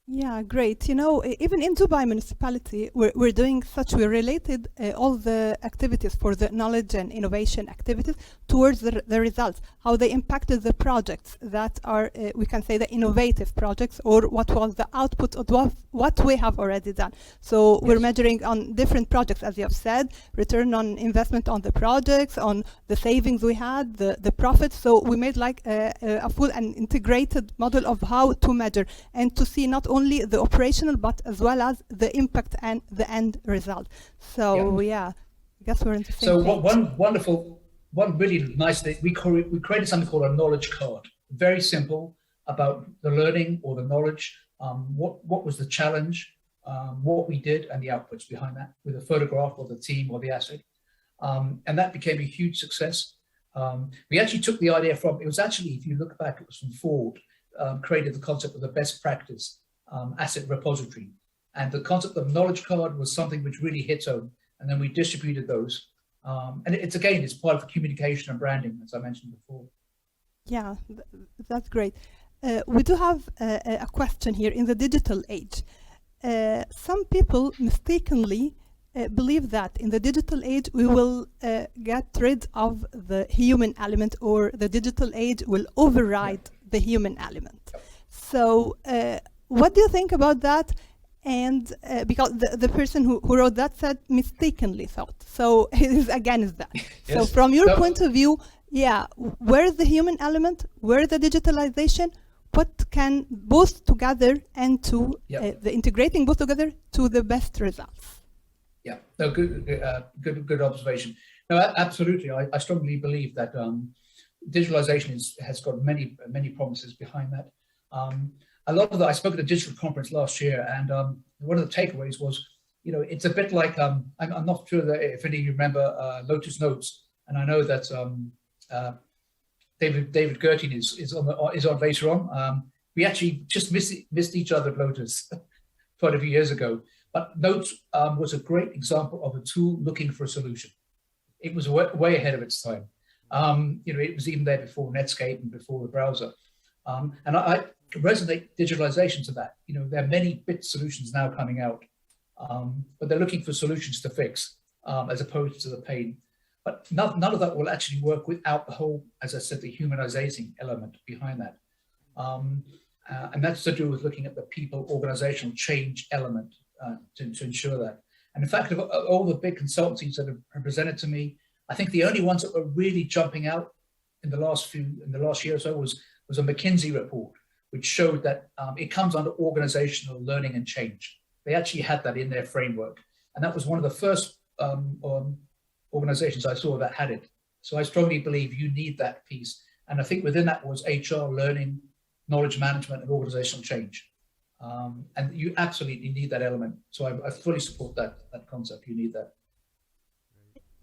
S6: Yeah, great. You know, even in Dubai Municipality, we're doing such, we related all the activities for the knowledge and innovation activities towards the results, how they impacted the projects that are, we can say, the innovative projects, or what was the output of what we have already done. So yes, we're measuring on different projects, as you have said, return on investment on the projects, on the savings we had, the profits. So we made like a full and integrated model of how to measure and to see not only the operational, but as well as the impact and the end result. So yeah, I guess we're in the same page.
S7: One really nice thing, we created something called a knowledge card. Very simple, about the learning or the knowledge, what was the challenge, what we did, and the outputs behind that, with a photograph of the team or the asset. And that became a huge success. We actually took the idea from, it was actually, if you look back, it was from Ford, created the concept of the best practice asset repository. And the concept of knowledge card was something which really hit home. And then we distributed those. And it's part of communication and branding, as I mentioned before.
S6: Yeah, that's great. We do have a question here. In the digital age, some people mistakenly believe that in the digital age we will get rid of the human element, or the digital age will override the human element. So what do you think about that? And because the person who wrote that said mistakenly thought. So it is against that. Yes. So from your point of view, yeah, where is the human element? Where is the digitalization? What can both together and to the integrating both together to the best results?
S7: Yeah, no, good observation. No, absolutely. I strongly believe that digitalization has got many promises behind that. A lot of that, I spoke at a digital conference last year, and one of the takeaways was, you know, it's a bit like, I'm not sure that if any of you remember Lotus Notes, and I know that David Gertin is on later on. We actually just missed each other at Lotus quite a few years ago, but Notes was a great example of a tool looking for a solution. It was way ahead of its time. You know, it was even there before Netscape and before the browser. And I resonate digitalization to that. You know, there are many bit solutions now coming out, but they're looking for solutions to fix as opposed to the pain. But none of that will actually work without the whole, as I said, the humanizing element behind that. And that's to do with looking at the people organizational change element to ensure that. And in fact, of all the big consultancies that have presented to me, I think the only ones that were really jumping out in the last year or so was a McKinsey report, which showed that it comes under organizational learning and change. They actually had that in their framework. And that was one of the first organizations I saw that had it. So I strongly believe you need that piece. And I think within that was HR, learning, knowledge management, and organizational change. And you absolutely need that element. So I fully support that concept. You need that.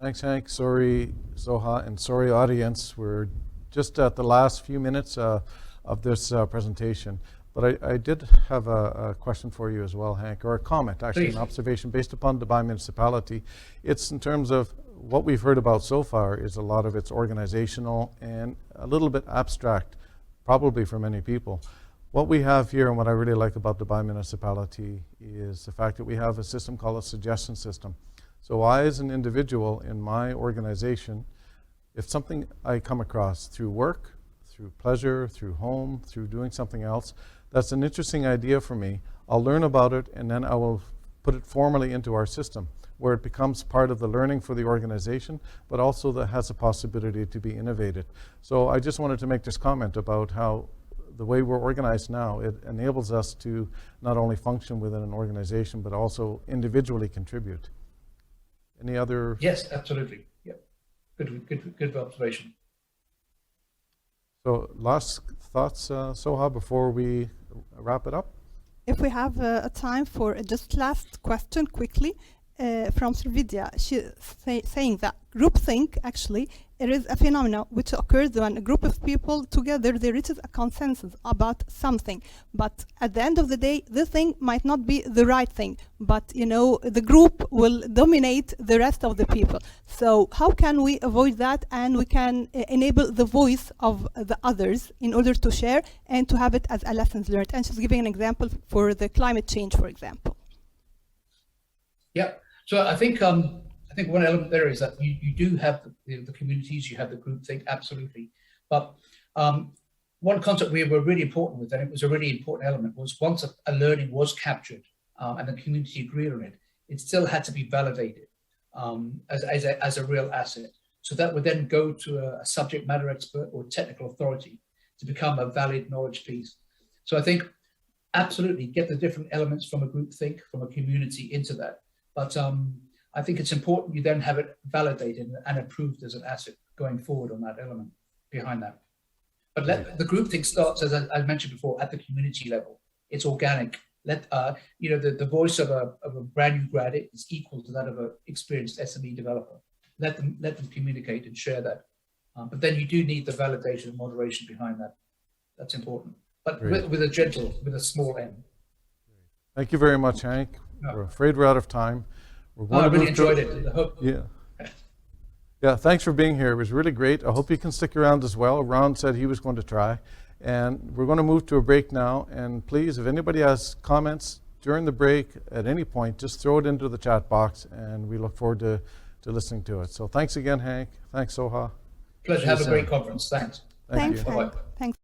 S4: Thanks, Hank. Sorry, Zoha, and sorry, audience. We're just at the last few minutes of this presentation. But I did have a question for you as well, Hank, or a comment, actually,
S7: Please.
S4: an observation based upon Dubai Municipality. It's in terms of what we've heard about so far is a lot of it's organizational and a little bit abstract, probably for many people. What we have here and what I really like about Dubai Municipality is the fact that we have a system called a suggestion system. So I, as an individual in my organization, if something I come across through work, through pleasure, through home, through doing something else, that's an interesting idea for me, I'll learn about it and then I will put it formally into our system where it becomes part of the learning for the organization, but also that has a possibility to be innovated. So I just wanted to make this comment about how the way we're organized now, it enables us to not only function within an organization, but also individually contribute. Any other?
S7: Yes, absolutely. Yeah, good observation.
S4: So last thoughts, Soha, before we wrap it up?
S6: If we have a time for just last question quickly from Srividya, she's saying that groupthink actually it is a phenomenon which occurs when a group of people together they reach a consensus about something, but at the end of the day the thing might not be the right thing, but you know the group will dominate the rest of the people. So how can we avoid that and we can enable the voice of the others in order to share and to have it as a lessons learned? And she's giving an example for the climate change, for example.
S7: Yeah, so I think one element there is that you do have the communities, you have the group thing, absolutely. But one concept we were really important with, and it was a really important element, was once a learning was captured and the community agreed on it, it still had to be validated as a real asset. So that would then go to a subject matter expert or technical authority to become a valid knowledge piece. So I think absolutely get the different elements from a group think, from a community into that. But I think it's important you then have it validated and approved as an asset going forward on that element behind that. But let the groupthink starts, as I mentioned before, at the community level. It's organic. Let the voice of a brand new graduate is equal to that of an experienced SME developer. Let them communicate and share that. But then you do need the validation and moderation behind that. That's important. But with a small M.
S4: Thank you very much, Hank.
S7: No.
S4: We're afraid we're out of time.
S7: I really enjoyed it.
S4: Yeah, thanks for being here. It was really great. I hope you can stick around as well. Ron said he was going to try. And we're going to move to a break now. And please, if anybody has comments during the break at any point, just throw it into the chat box and we look forward to listening to it. So thanks again, Hank. Thanks, Soha.
S7: Pleasure. Have a great conference. Thanks.
S6: Thanks,
S4: you.
S6: Hank.
S7: Bye-bye.
S6: Thanks.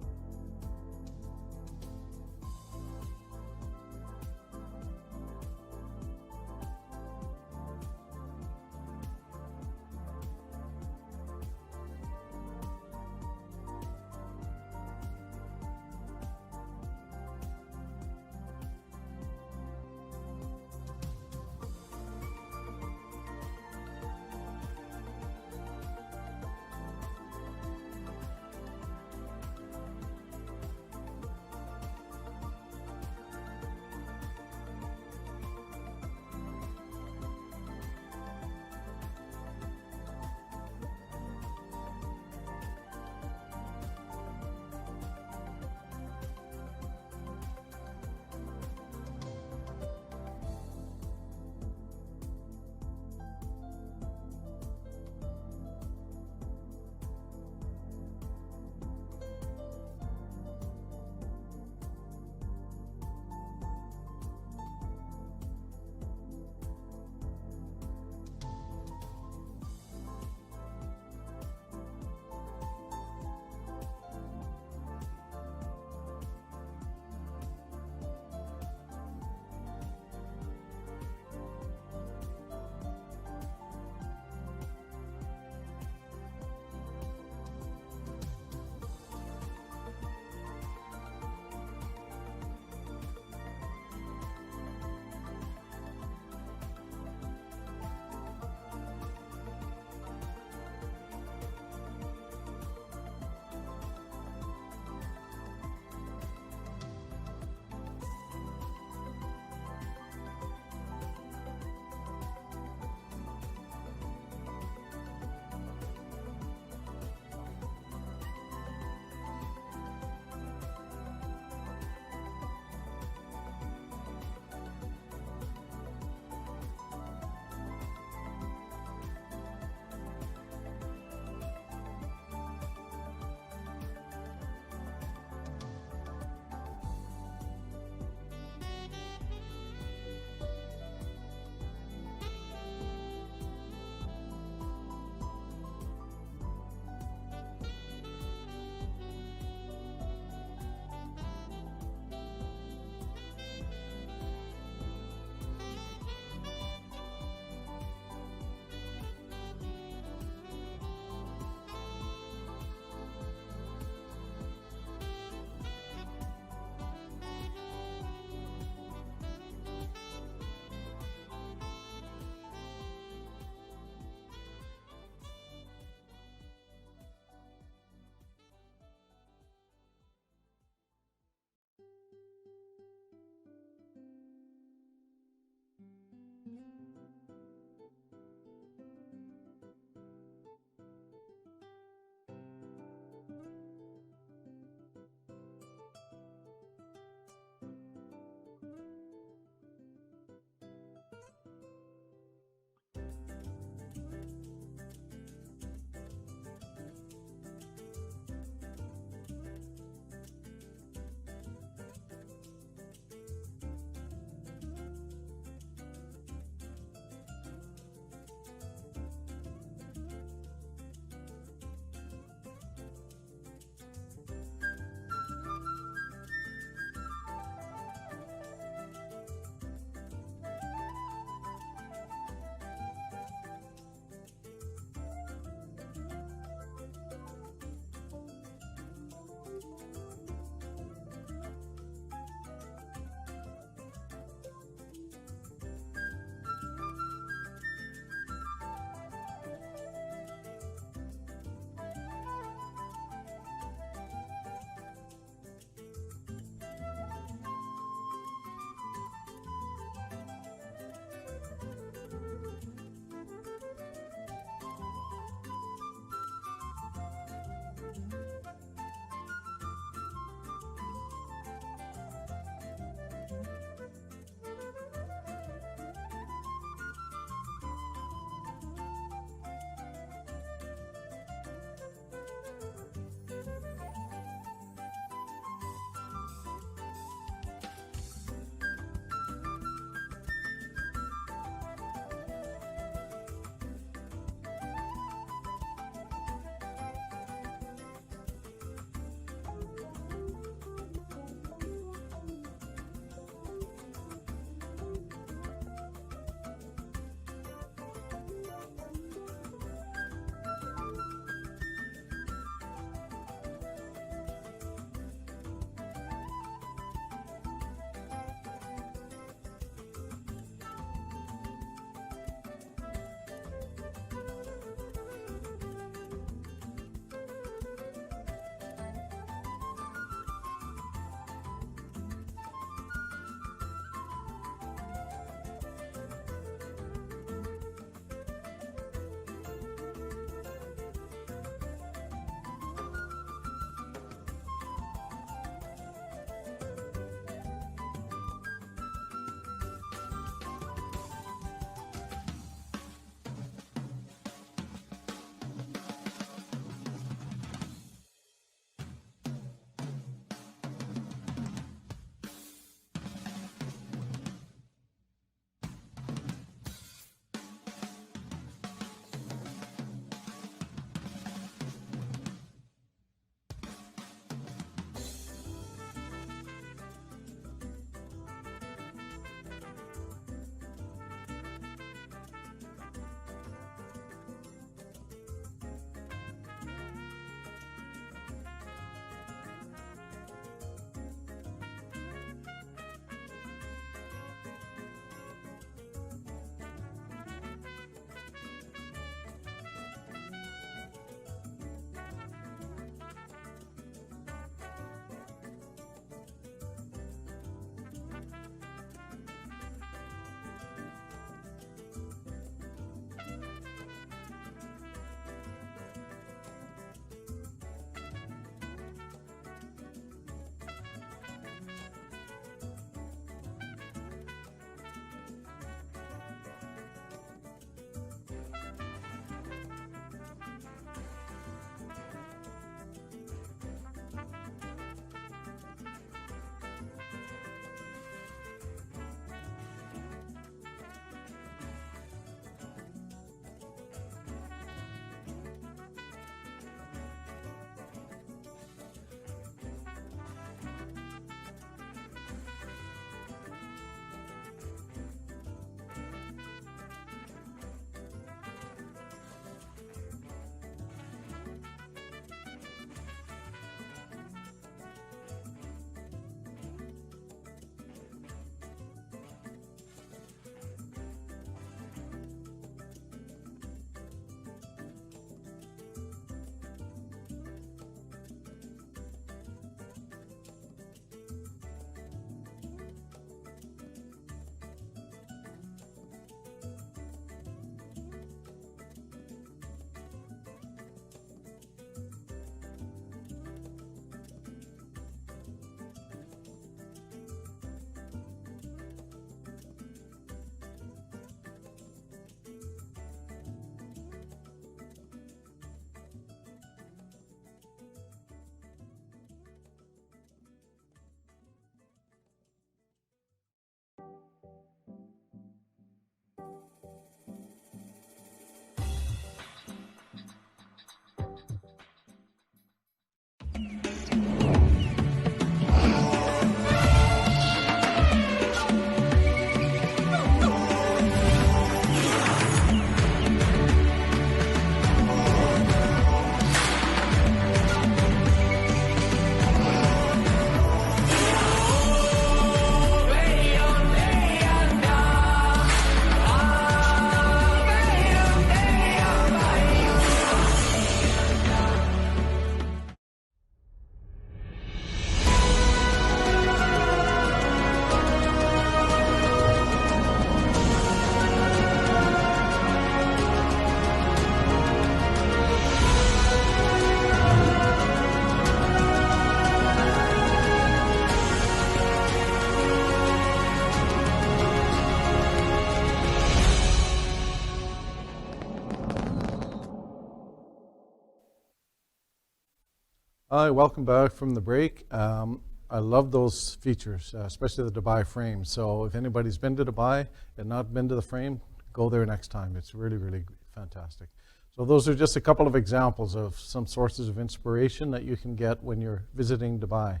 S4: Hi, welcome back from the break. I love those features, especially the Dubai frame. So if anybody's been to Dubai and not been to the frame, go there next time. It's really, really fantastic. So those are just a couple of examples of some sources of inspiration that you can get when you're visiting Dubai.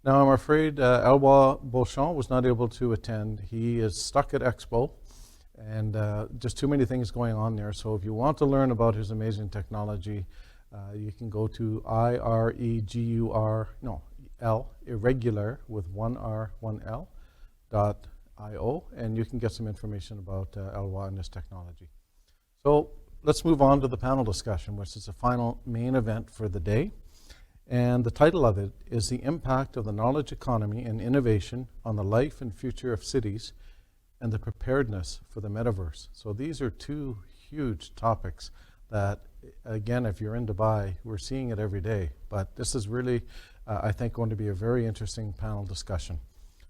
S4: Now, I'm afraid Elwa Beauchamp was not able to attend. He is stuck at Expo, and just too many things going on there. So if you want to learn about his amazing technology, you can go to irregular with one R, one L, .io, and you can get some information about Elwa and this technology. So let's move on to the panel discussion, which is the final main event for the day. And the title of it is The Impact of the Knowledge Economy and Innovation on the Life and Future of Cities and the Preparedness for the Metaverse. So these are two huge topics that, again, if you're in Dubai, we're seeing it every day. But this is really, I think, going to be a very interesting panel discussion.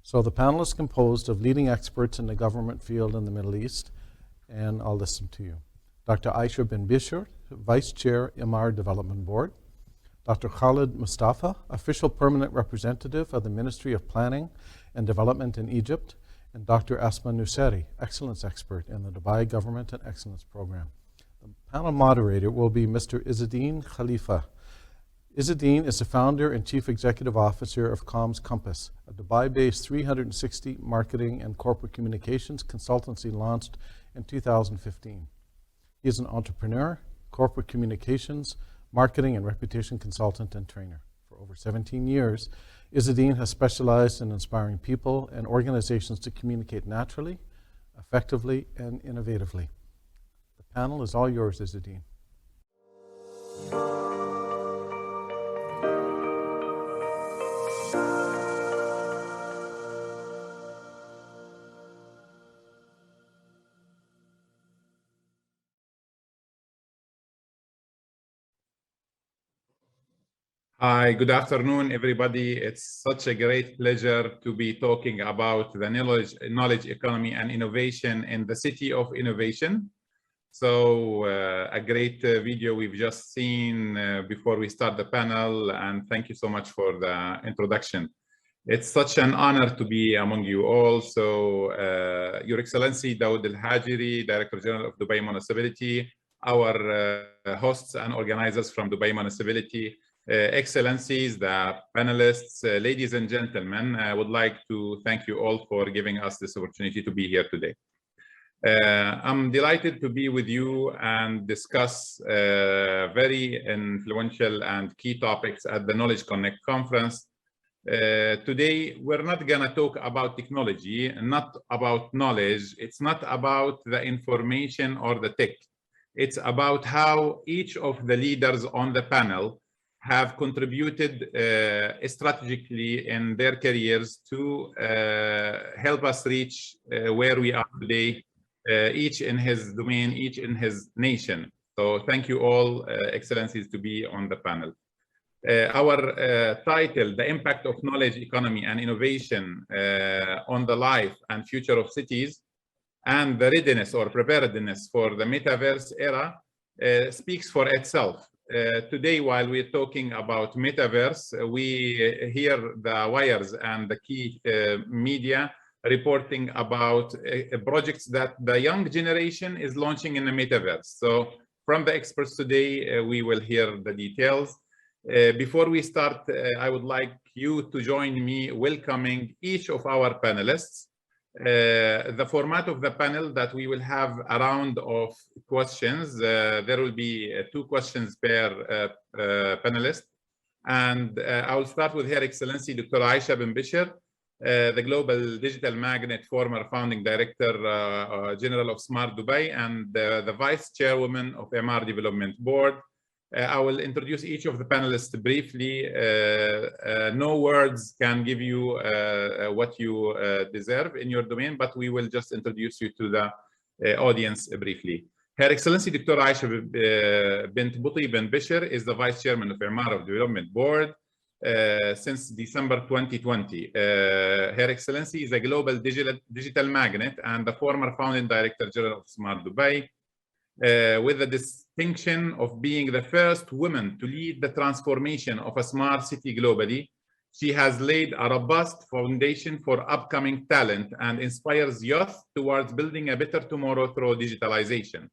S4: So the panel is composed of leading experts in the government field in the Middle East, and I'll list them to you. Dr. Aisha bin Bishr, Vice Chair, Imar Development Board. Dr. Khalid Mustafa, Official Permanent Representative of the Ministry of Planning and Development in Egypt. And Dr. Asma Nuseri, Excellence Expert in the Dubai Government and Excellence Program. The panel moderator will be Mr. Izzadeen Khalifa. Izzadeen is the founder and Chief Executive Officer of Comms Compass, a Dubai-based 360 marketing and corporate communications consultancy launched in 2015. He is an entrepreneur, corporate communications, marketing and reputation consultant and trainer. For over 17 years, Izzadeen has specialized in inspiring people and organizations to communicate naturally, effectively, and innovatively. The panel is all yours, Izzadeen.
S8: Hi, good afternoon, everybody. It's such a great pleasure to be talking about the knowledge economy and innovation in the city of innovation. So a great video we've just seen before we start the panel, and thank you so much for the introduction. It's such an honor to be among you all. So Your Excellency Dawood Al-Hajiri, Director General of Dubai Municipality, our hosts and organizers from Dubai Municipality, Excellencies, the panelists, ladies and gentlemen, I would like to thank you all for giving us this opportunity to be here today. I'm delighted to be with you and discuss very influential and key topics at the Knowledge Connect conference. Today, we're not going to talk about technology, not about knowledge. It's not about the information or the tech. It's about how each of the leaders on the panel have contributed strategically in their careers to help us reach where we are today, each in his domain, each in his nation. So thank you all, Excellencies, to be on the panel. Our title, The Impact of Knowledge Economy and Innovation on the Life and Future of Cities and the Readiness or Preparedness for the Metaverse Era, speaks for itself. Today, while we're talking about metaverse, we hear the wires and the key media reporting about projects that the young generation is launching in the metaverse. So from the experts today, we will hear the details. Before we start, I would like you to join me welcoming each of our panelists. The format of the panel that we will have a round of questions. There will be 2 questions per panelist. And I will start with Her Excellency Dr. Aisha bin Bishr, the Global Digital Magnet, former Founding Director General of Smart Dubai and the Vice Chairwoman of MR Development Board. I will introduce each of the panelists briefly. No words can give you what you deserve in your domain, but we will just introduce you to the audience briefly. Her Excellency Dr. Aisha bint Buti bin Bishr is the Vice Chairman of MR Development Board since December 2020. Her Excellency is a global digital magnet and the former Founding Director General of Smart Dubai. with the distinction of being the first woman to lead the transformation of a smart city globally. She has laid a robust foundation for upcoming talent and inspires youth towards building a better tomorrow through digitalization.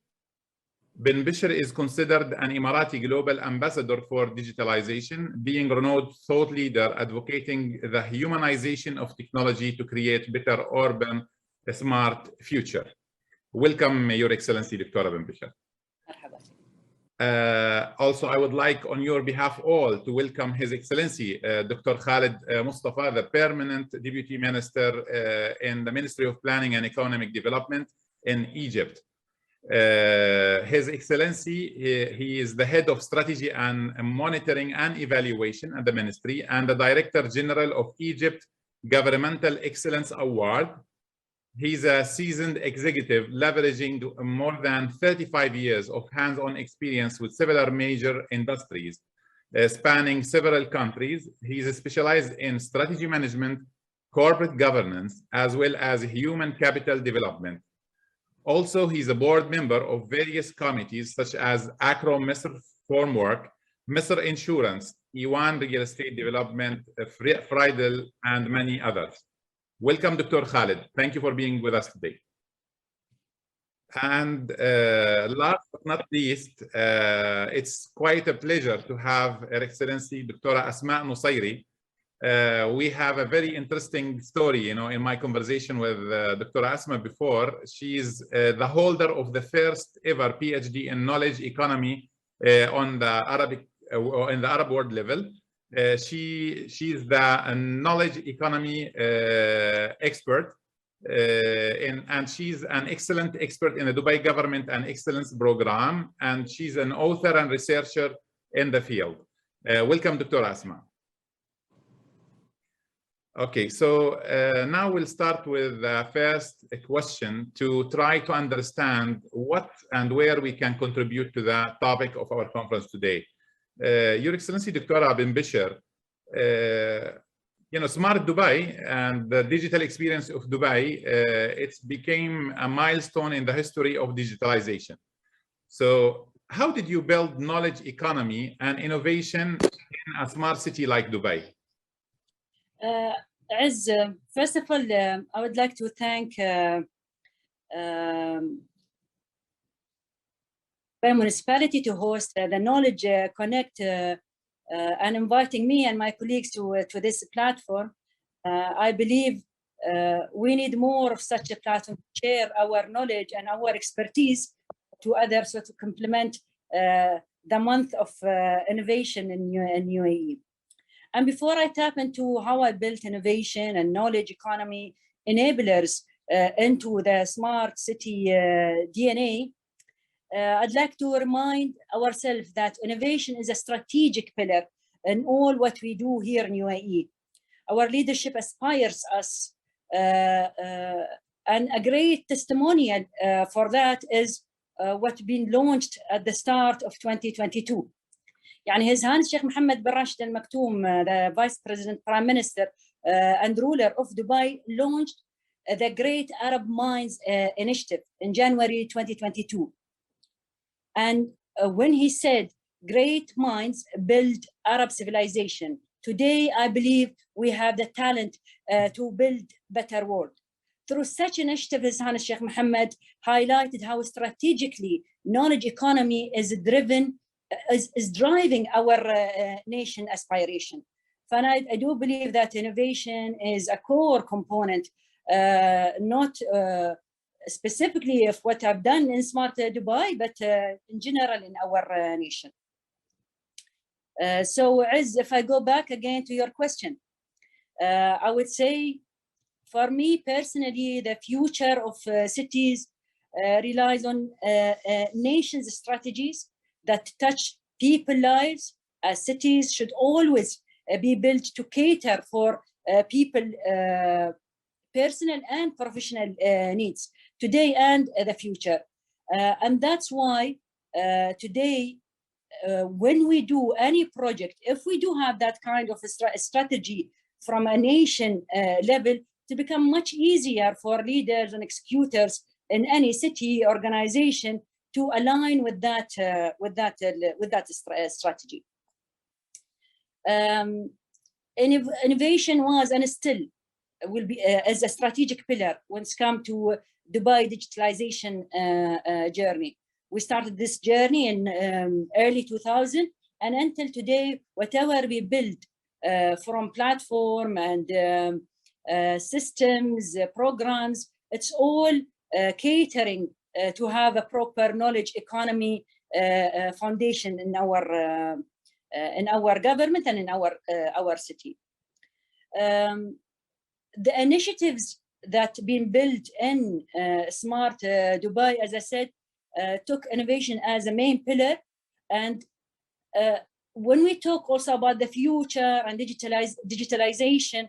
S8: Bimshar is considered an Emirati Global Ambassador for Digitalization, being a renowned thought leader advocating the humanization of technology to create better urban, smart future. Welcome, Your Excellency, Dr. Bimshar. Also, I would like, on your behalf, all to welcome His Excellency, Dr. Khaled Mustafa, the Permanent Deputy Minister in the Ministry of Planning and Economic Development in Egypt. His Excellency, he is the Head of Strategy and Monitoring and Evaluation at the Ministry and the Director General of Egypt Governmental Excellence Award. He's a seasoned executive leveraging more than 35 years of hands-on experience with several major industries spanning several countries. He's specialized in strategy management, corporate governance, as well as human capital development. Also, he's a board member of various committees such as Acro Misr Formwork, Misr Insurance, Iwan Real Estate Development, Friedel, and many others. Welcome, Dr. Khaled. Thank you for being with us today. And last but not least, it's quite a pleasure to have Her Excellency Dr. Asma Nusayri. We have a very interesting story, in my conversation with Dr. Asma before. She is the holder of the first ever PhD in knowledge economy in the Arab world level. She's the knowledge economy expert, and she's an excellent expert in the Dubai Government and Excellence Program, and she's an author and researcher in the field. Welcome, Dr. Asma. Okay, so now we'll start with the first question to try to understand what and where we can contribute to the topic of our conference today. Your Excellency, Dr. Bimshar, Smart Dubai and the digital experience of Dubai, it became a milestone in the history of digitalization. So how did you build knowledge economy and innovation in a smart city like Dubai?
S9: As first of all, I would like to thank Dubai Municipality to host the Knowledge Connect and inviting me and my colleagues to this platform. I believe we need more of such a platform to share our knowledge and our expertise to others, so to complement the month of innovation in UAE. And before I tap into how I built innovation and knowledge economy enablers into the smart city DNA, I'd like to remind ourselves that innovation is a strategic pillar in all what we do here in UAE. Our leadership aspires us, and a great testimonial for that is what's been launched at the start of 2022. يعني His Highness Sheikh Mohammed bin Rashid Al Maktoum, the Vice President, Prime Minister, and ruler of Dubai, launched the Great Arab Minds Initiative in January 2022. And when he said, great minds build Arab civilization, today I believe we have the talent to build better world. Through such initiative, His Highness Sheikh Mohammed highlighted how strategically knowledge economy is driving our nation aspiration. And I do believe that innovation is a core component, not specifically of what I've done in Smart Dubai, but in general in our nation. So as if I go back again to your question, I would say for me personally, the future of cities relies on nations' strategies that touch people's lives. Cities should always be built to cater for people personal and professional needs today and the future. And that's why today, when we do any project, if we do have that kind of a strategy from a nation level, to become much easier for leaders and executors in any city organization to align with that strategy. Innovation was and still will be as a strategic pillar when it's come to Dubai digitalization journey. We started this journey in early 2000, and until today, whatever we build from platform and systems, programs, it's all catering to have a proper knowledge economy foundation in our government and in our city. The initiatives that been built in Smart Dubai, as I said, took innovation as a main pillar. And when we talk also about the future and digitalization,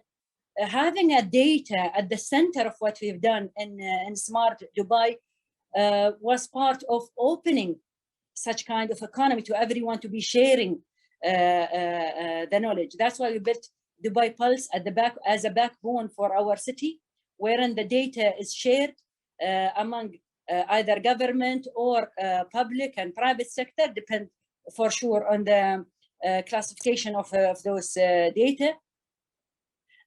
S9: having a data at the center of what we've done in Smart Dubai was part of opening such kind of economy to everyone to be sharing the knowledge. That's why we built Dubai Pulse at the back as a backbone for our city, wherein the data is shared among either government or public and private sector, depend for sure on the classification of those data.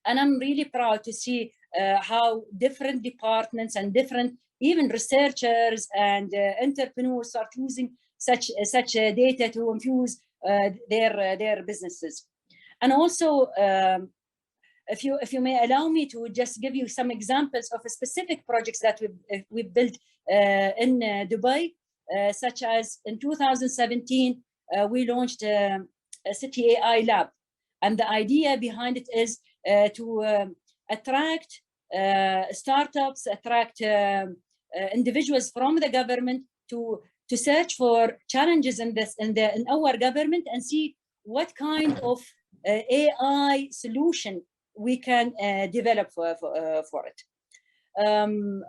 S9: And I'm really proud to see how different departments and different even researchers and entrepreneurs are using such data to infuse their businesses. And also, if you may allow me to just give you some examples of specific projects that we've built in Dubai, such as in 2017, we launched a City AI Lab. And the idea behind it is to attract startups, attract individuals from the government to search for challenges in our government and see what kind of AI solution we can develop for it.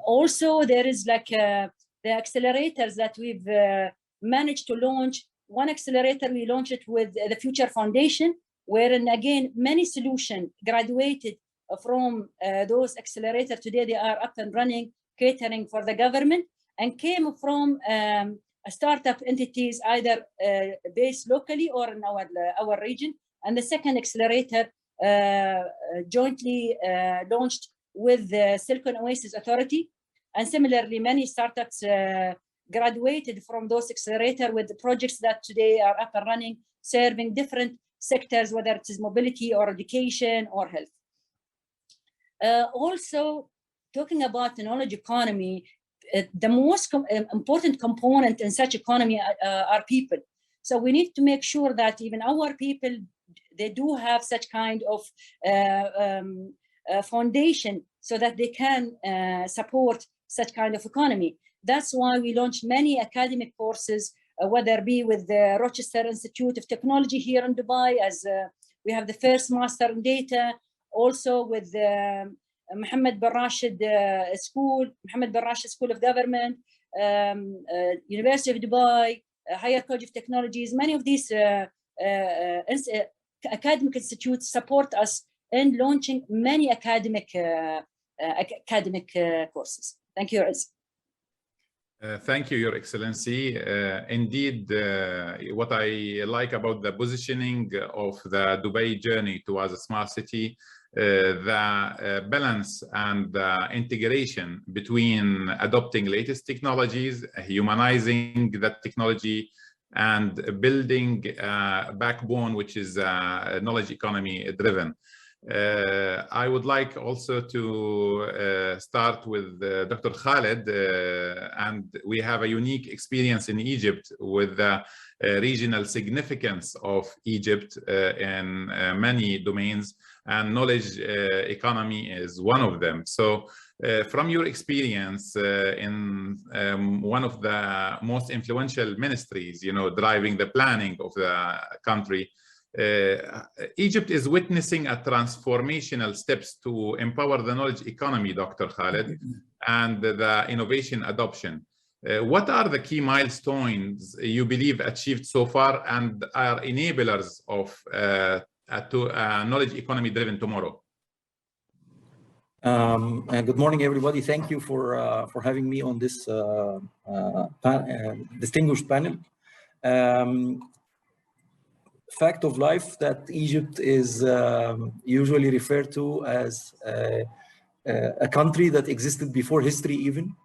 S9: Also, there is like the accelerators that we've managed to launch. One accelerator, we launched it with the Future Foundation, wherein again, many solutions graduated from those accelerators. Today, they are up and running, catering for the government, and came from startup entities either based locally or in our region. And the second accelerator jointly launched with the Silicon Oasis Authority. And similarly, many startups graduated from those accelerators with projects that today are up and running, serving different sectors, whether it is mobility or education or health. Also, talking about the knowledge economy, the most important component in such economy are people. So we need to make sure that even our people, they do have such kind of foundation so that they can support such kind of economy. That's why we launched many academic courses, whether it be with the Rochester Institute of Technology here in Dubai, as we have the first master in data, also with Mohammed bin Rashid School of Government, University of Dubai, Higher College of Technologies. Many of these academic institutes support us in launching many academic courses. Thank you, Riz.
S8: Thank you, Your Excellency. Indeed, what I like about the positioning of the Dubai journey towards a smart city, the balance and the integration between adopting latest technologies, humanizing that technology, and building a backbone which is knowledge economy driven. I would like also to start with Dr. Khaled, and we have a unique experience in Egypt with the regional significance of Egypt in many domains, and knowledge economy is one of them. So from your experience in one of the most influential ministries, driving the planning of the country, Egypt is witnessing a transformational steps to empower the knowledge economy, Dr. Khaled, and the innovation adoption. What are the key milestones you believe achieved so far and are enablers of a knowledge economy driven tomorrow?
S10: And good morning, everybody. Thank you for having me on this distinguished panel. Fact of life that Egypt is usually referred to as a country that existed before history even.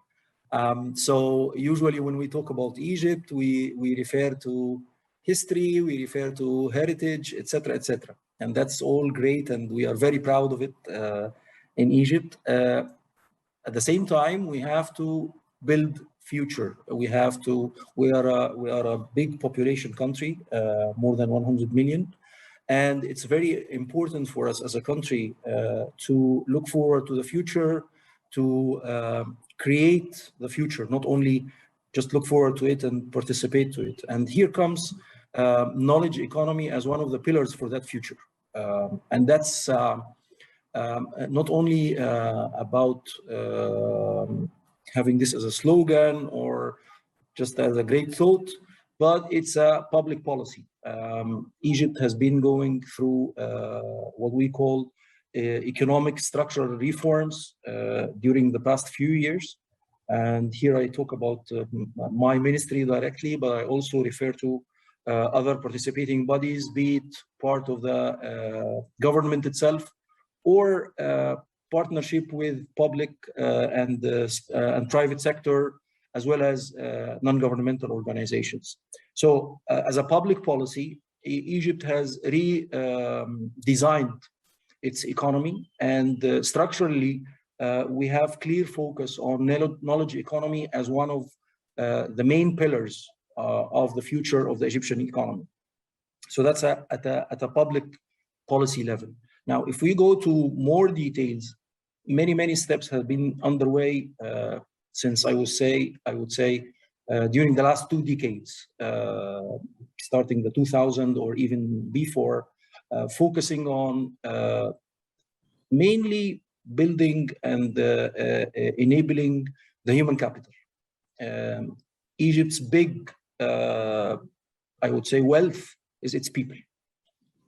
S10: So usually when we talk about Egypt, we refer to history, we refer to heritage, etc., etc. And that's all great, and we are very proud of it in Egypt. At the same time, we have to build future. We are a big population country, more than 100 million. And it's very important for us as a country to look forward to the future, to create the future, not only just look forward to it and participate to it. And here comes knowledge economy as one of the pillars for that future. And that's not only about having this as a slogan or just as a great thought, but it's a public policy. Egypt has been going through what we call economic structural reforms during the past few years. And here I talk about my ministry directly, but I also refer to other participating bodies, be it part of the government itself or partnership with public and private sector, as well as non-governmental organizations. So as a public policy, Egypt has redesigned its economy, and structurally, we have clear focus on knowledge economy as one of the main pillars of the future of the Egyptian economy. So that's at a public policy level. Now, if we go to more details, many steps have been underway since I would say during the last 2 decades, starting the 2000 or even before, focusing on mainly building and enabling the human capital. Egypt's big, I would say, wealth is its people.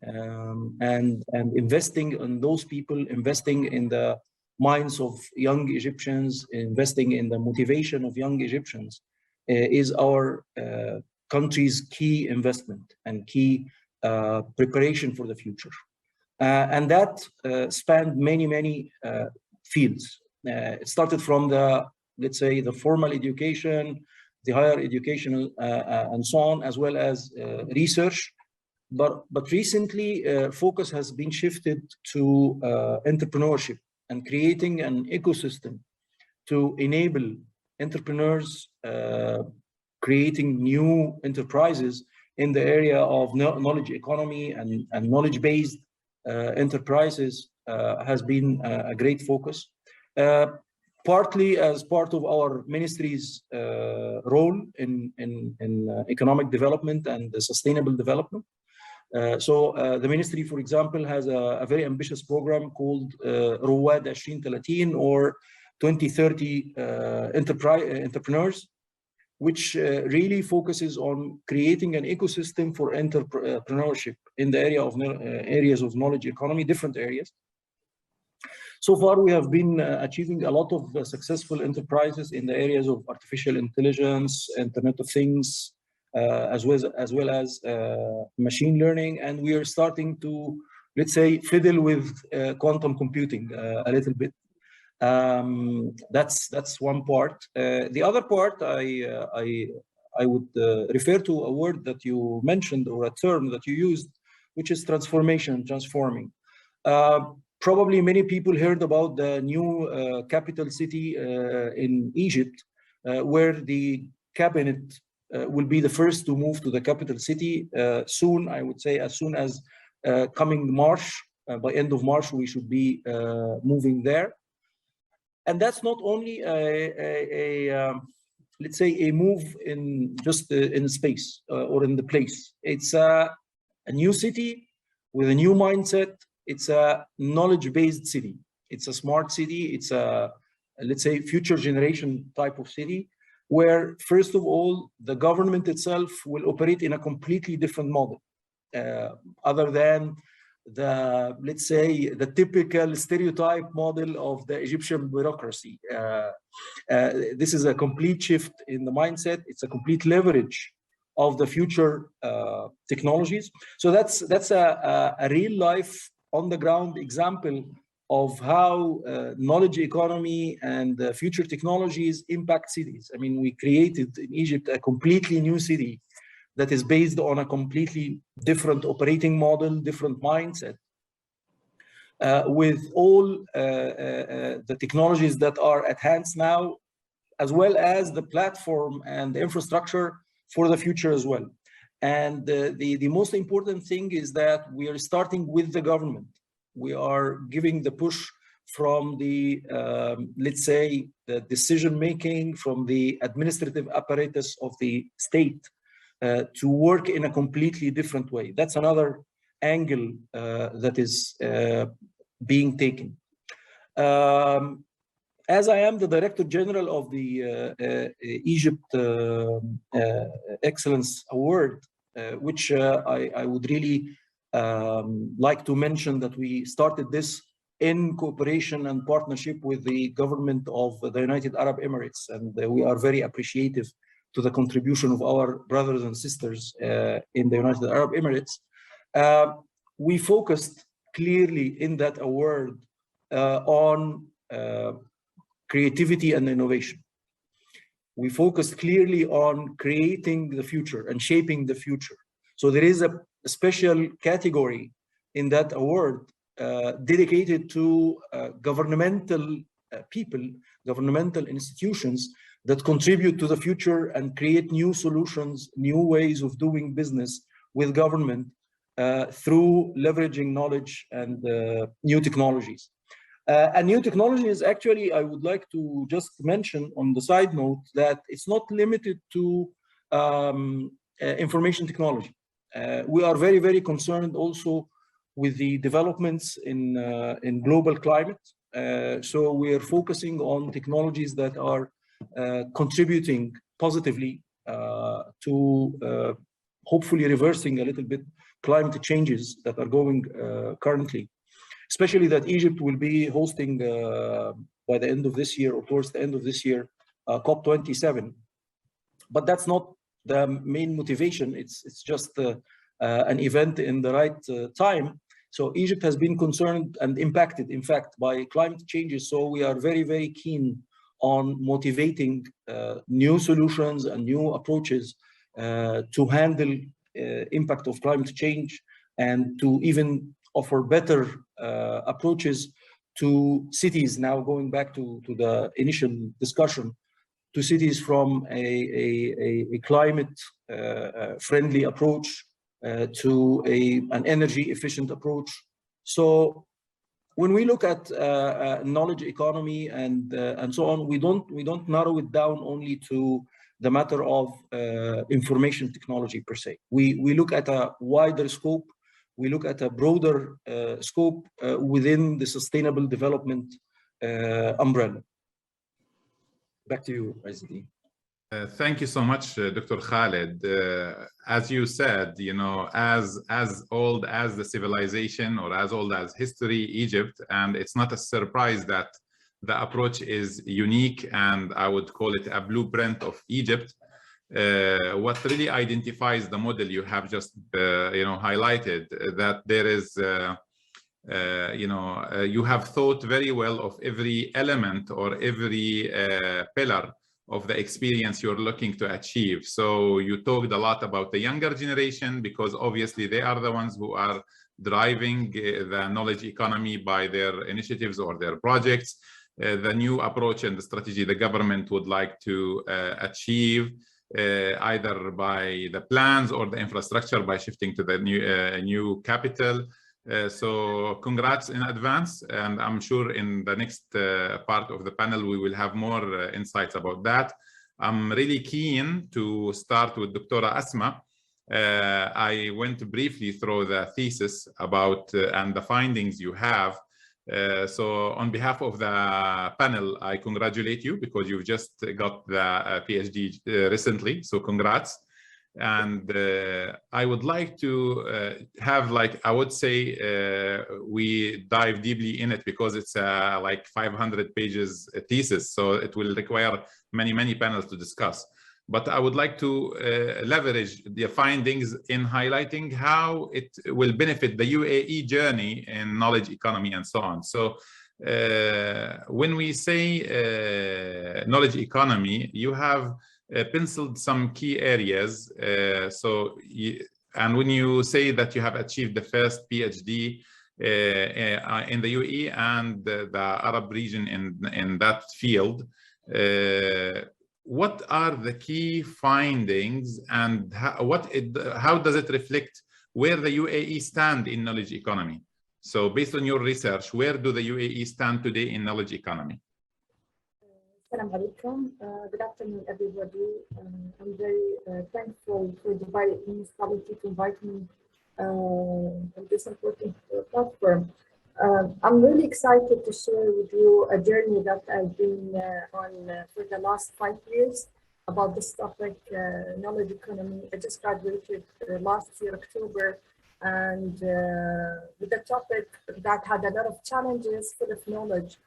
S10: And investing in those people, investing in the minds of young Egyptians, investing in the motivation of young Egyptians is our country's key investment and key preparation for the future. And that spanned many fields. It started from the, let's say, the formal education, the higher education, and so on, as well as research. But recently, focus has been shifted to entrepreneurship and creating an ecosystem to enable entrepreneurs creating new enterprises in the area of knowledge economy and knowledge-based enterprises has been a great focus. Partly as part of our ministry's role in economic development and sustainable development. So the ministry, for example, has a very ambitious program called رواد 2030 or 2030 entrepreneurs, which really focuses on creating an ecosystem for entrepreneurship in the area of areas of knowledge economy, different areas. So far, we have been achieving a lot of successful enterprises in the areas of artificial intelligence, Internet of Things, as well as machine learning, and we are starting to, let's say, fiddle with quantum computing a little bit. That's one part. The other part, I would refer to a word that you mentioned or a term that you used, which is transforming. Probably many people heard about the new capital city in Egypt, where the cabinet will be the first to move to the capital city soon. I would say as soon as coming March, by end of March, we should be moving there. And that's not only let's say a move in just in space or in the place. It's a new city with a new mindset. It's a knowledge-based city. It's a smart city. It's a, let's say, future generation type of city, where first of all, the government itself will operate in a completely different model, other than let's say, the typical stereotype model of the Egyptian bureaucracy. This is a complete shift in the mindset. It's a complete leverage of the future technologies. So that's a real life on the ground example of how knowledge economy and future technologies impact cities. I mean, we created in Egypt a completely new city that is based on a completely different operating model, different mindset, with all the technologies that are at hand now, as well as the platform and the infrastructure for the future as well. And the most important thing is that we are starting with the government. We are giving the push from the, let's say, the decision-making, from the administrative apparatus of the state to work in a completely different way. That's another angle that is being taken. As I am the Director General of the Egypt Excellence Award, which I would really like to mention that we started this in cooperation and partnership with the government of the United Arab Emirates, and we are very appreciative to the contribution of our brothers and sisters in the United Arab Emirates. We focused clearly in that award on creativity and innovation. We focused clearly on creating the future and shaping the future. So there is a special category in that award dedicated to governmental people, governmental institutions that contribute to the future and create new solutions, new ways of doing business with government through leveraging knowledge and new technologies. And new technology is actually, I would like to just mention on the side note that it's not limited to information technology. We are very, very concerned also with the developments in global climate. So we are focusing on technologies that are contributing positively to hopefully reversing a little bit climate changes that are going currently. Especially that Egypt will be hosting by the end of this year or towards the end of this year, COP27. But that's not the main motivation. It's just an event in the right time. So Egypt has been concerned and impacted, in fact, by climate changes. So we are very, very keen on motivating new solutions and new approaches to handle impact of climate change and to even offer better approaches to cities. Now going back to the initial discussion, to cities from a climate friendly approach to an energy efficient approach. So when we look at knowledge economy and so on, we don't narrow it down only to the matter of information technology per se. We look at a wider scope. We look at a broader scope within the sustainable development umbrella. Back to you, Razidi.
S8: Thank you so much, Dr. Khaled. As you said, you know, as old as the civilization or as old as history, Egypt, and it's not a surprise that the approach is unique, and I would call it a blueprint of Egypt. What really identifies the model you have just highlighted, that there is you have thought very well of every element or every pillar of the experience you're looking to achieve. So you talked a lot about the younger generation, because obviously they are the ones who are driving the knowledge economy by their initiatives or their projects. The new approach and the strategy the government would like to achieve, either by the plans or the infrastructure by shifting to the new capital. So congrats in advance, and I'm sure in the next part of the panel we will have more insights about that. I'm really keen to start with Dr. Asma. I went briefly through the thesis about and the findings you have. So on behalf of the panel, I congratulate you because you've just got the PhD recently, so congrats. And I would like to have, like, I would say, we dive deeply in it because it's like 500 pages thesis. So it will require many panels to discuss. But I would like to leverage the findings in highlighting how it will benefit the UAE journey in knowledge economy and so on. So when we say knowledge economy, you have penciled some key areas. And when you say that you have achieved the first PhD in the UAE and the Arab region in that field, what are the key findings, and how does it reflect where the UAE stand in knowledge economy? So based on your research, where do the UAE stand today in knowledge economy?
S11: Assalamu alaikum. Good afternoon, everybody. I'm very thankful for Dubai Municipality to invite me on this important platform. I'm really excited to share with you a journey that I've been on for the last 5 years about this topic, knowledge economy. I just graduated last year, October, and with a topic that had a lot of challenges full of knowledge.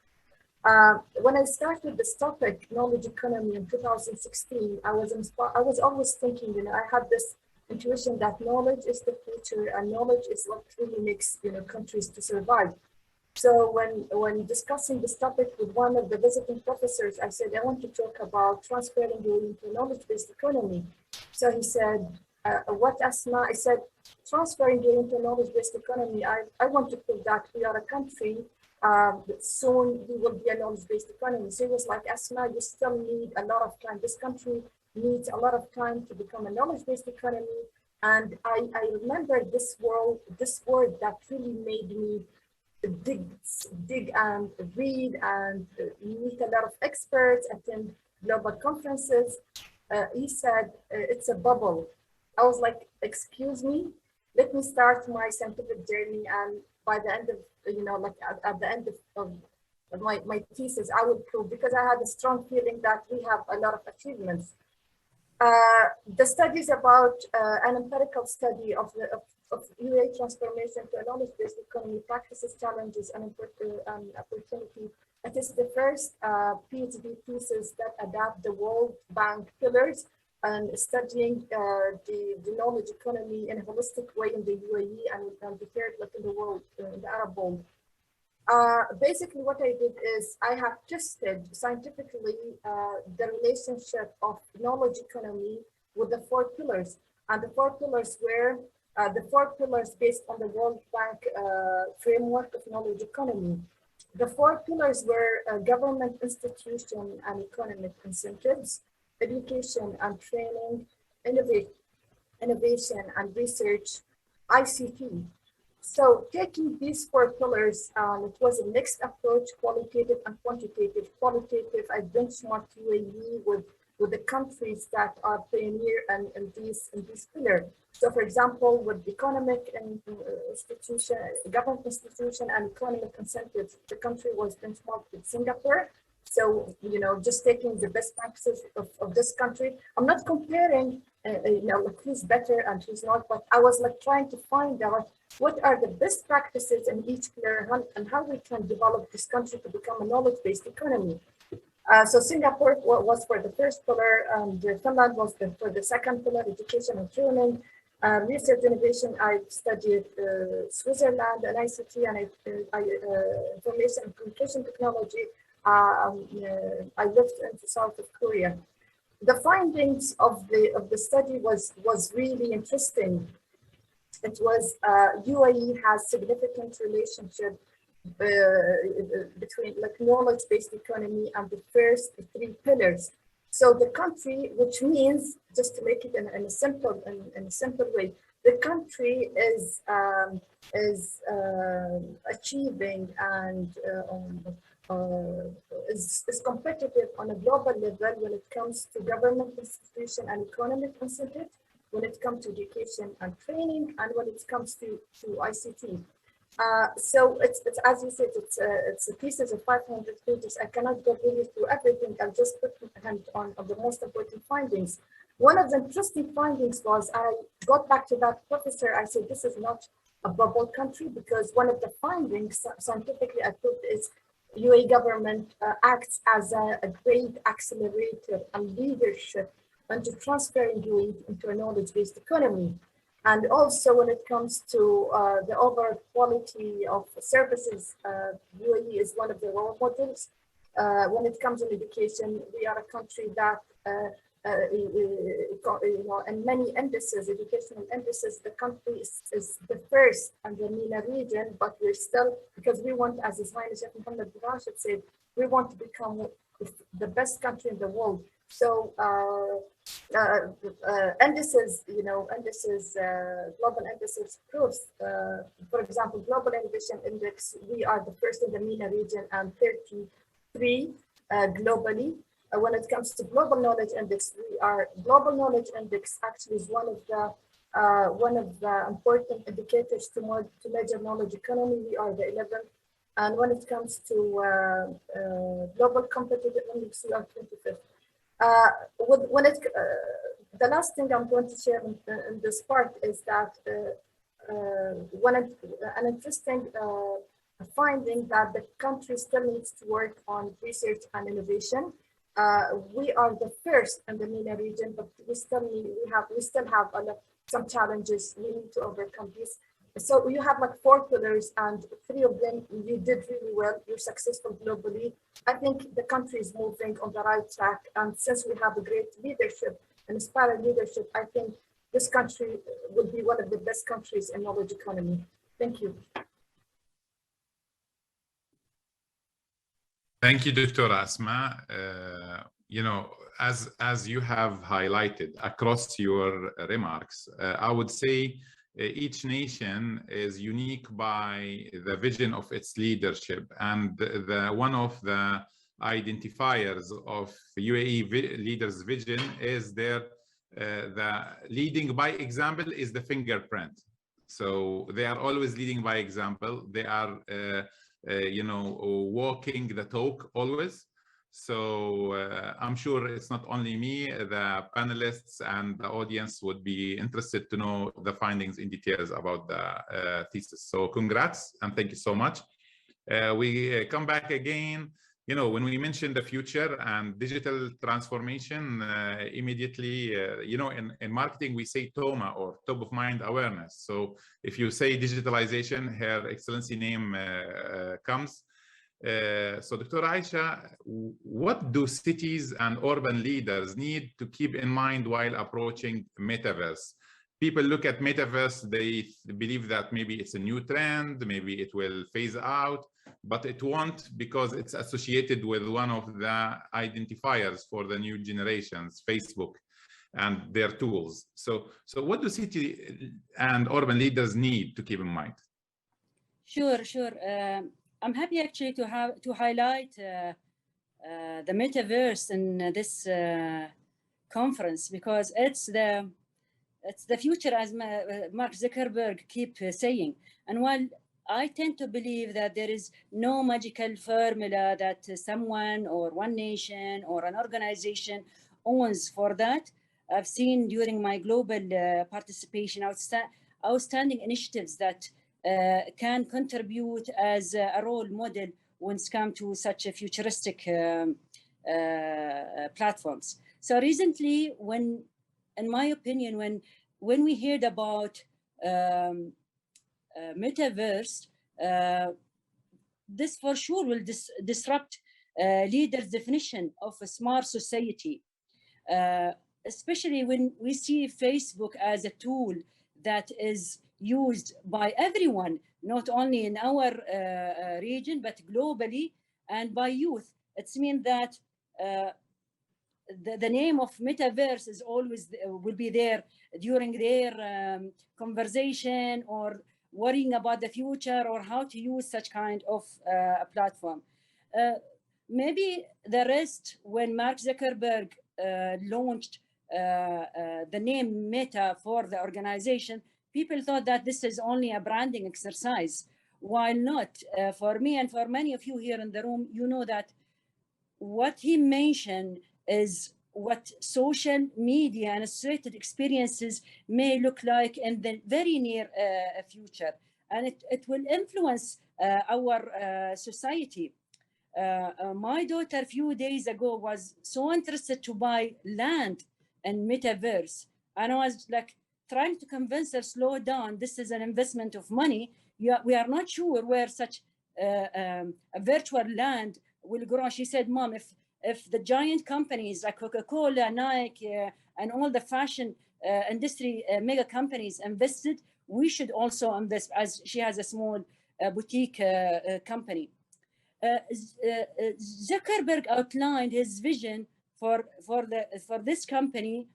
S11: When I started this topic, knowledge economy, in 2016, I was always thinking, I had this intuition that knowledge is the future and knowledge is what really makes countries to survive. So when discussing this topic with one of the visiting professors, I said, I want to talk about transferring into knowledge-based economy. So he said, what, Asma? I said, transferring into knowledge-based economy, I want to prove that we are a country, soon we will be a knowledge-based economy. So he was like, Asma, you still need a lot of time. This country needs a lot of time to become a knowledge-based economy. And I remember this word that really made me dig and read and meet a lot of experts, attend global conferences. He said, it's a bubble. I was like, excuse me, let me start my scientific journey. And by the end of, at the end of my thesis, I would prove, because I had a strong feeling that we have a lot of achievements. The studies about an empirical study of UAE transformation to a knowledge-based economy, practices, challenges, and opportunity. It is the first PhD thesis that adapt the World Bank pillars and studying the knowledge economy in a holistic way in the UAE and the third, like in the world, in the Arab world. Basically, what I did is I have tested scientifically the relationship of knowledge economy with the 4 pillars. And the 4 pillars were the 4 pillars based on the World Bank framework of knowledge economy. The 4 pillars were government, institution, and economic incentives, education and training, innovation and research, ICT. So taking these 4 pillars, it was a mixed approach, qualitative and quantitative. Qualitative, I benchmarked UAE with the countries that are pioneer in these pillars. So for example, with economic and government institution and economic incentives, the country was benchmarked with Singapore. So, just taking the best practices of this country. I'm not comparing, like who's better and who's not, but I was like trying to find out what are the best practices in each pillar and how we can develop this country to become a knowledge-based economy. So Singapore was for the first pillar, and Finland was for the second pillar, education and training. Research innovation, I studied Switzerland and ICT and information and communication technology. I lived in the south of Korea. The findings of the study was really interesting. It was UAE has significant relationship between like knowledge-based economy and the first 3 pillars. So the country, which means, just to make it in a simple way, the country is achieving and is competitive on a global level when it comes to government institution and economic incentive, when it comes to education and training, and when it comes to ICT. So it's as you said, it's a thesis of 500 pages. I cannot go really through everything. I'll just put my hand on the most important findings. One of the interesting findings was, I got back to that professor, I said, this is not a bubble country, because one of the findings scientifically I put is UAE government acts as a great accelerator and leadership into transferring UAE into a knowledge-based economy. And also when it comes to the overall quality of services, UAE is one of the role models. When it comes to education, we are a country that, in many indices, educational indices, the country is the first in the MENA region, but we're still, because we want, as His Highness Sheikh Mohammed bin Rashid said, we want to become the best country in the world. So indices, global indices proves, for example, Global Innovation Index, we are the first in the MENA region and 33 globally. When it comes to Global Knowledge Index, Global Knowledge Index actually is one of the important indicators to measure knowledge economy. We are the 11th. And when it comes to Global Competitive Index, we are 25th. The last thing I'm going to share in this part is that an interesting finding that the country still needs to work on research and innovation. We are the first in the MENA region, but we still have some challenges we need to overcome these. So you have like 4 pillars, and 3 of them you did really well. You're successful globally. I think the country is moving on the right track, and since we have a great leadership and inspiring leadership, I think this country will be one of the best countries in knowledge economy. Thank you.
S8: Thank you, Dr. Asma. As you have highlighted across your remarks, I would say each nation is unique by the vision of its leadership, and one of the identifiers of UAE leaders' vision is the leading by example is the fingerprint. So they are always leading by example. They are walking the talk always. So I'm sure it's not only me, the panelists and the audience would be interested to know the findings in details about the thesis. So congrats and thank you so much. We come back again, when we mention the future and digital transformation, immediately, in marketing, we say TOMA, or top of mind awareness. So if you say digitalization, Her Excellency name comes. So Dr. Aisha, what do cities and urban leaders need to keep in mind while approaching metaverse? People look at metaverse, they believe that maybe it's a new trend, maybe it will phase out, but it won't, because it's associated with one of the identifiers for the new generations, Facebook and their tools. So what do city and urban leaders need to keep in mind?
S9: Sure. I'm happy actually to highlight the metaverse in this conference, because it's the future, as Mark Zuckerberg keep saying. And while I tend to believe that there is no magical formula that someone or one nation or an organization owns for that, I've seen during my global participation outstanding initiatives that can contribute as a role model when it comes to such a futuristic platforms. So recently, in my opinion, when we heard about metaverse, this for sure will disrupt leaders' definition of a smart society, especially when we see Facebook as a tool that is used by everyone, not only in our region, but globally, and by youth. It means that the name of metaverse is always will be there during their conversation or worrying about the future or how to use such kind of platform. Maybe the rest, when Mark Zuckerberg launched the name Meta for the organization, people thought that this is only a branding exercise. While not, for me and for many of you here in the room, you know that what he mentioned is what social media and associated experiences may look like in the very near future. And it will influence our society. My daughter a few days ago was so interested to buy land in metaverse. And I was like trying to convince her, slow down, this is an investment of money. We are not sure where such a virtual land will grow. She said, Mom, if the giant companies like Coca-Cola, Nike, and all the fashion industry mega companies invested, we should also invest, as she has a small boutique company. Zuckerberg outlined his vision for this company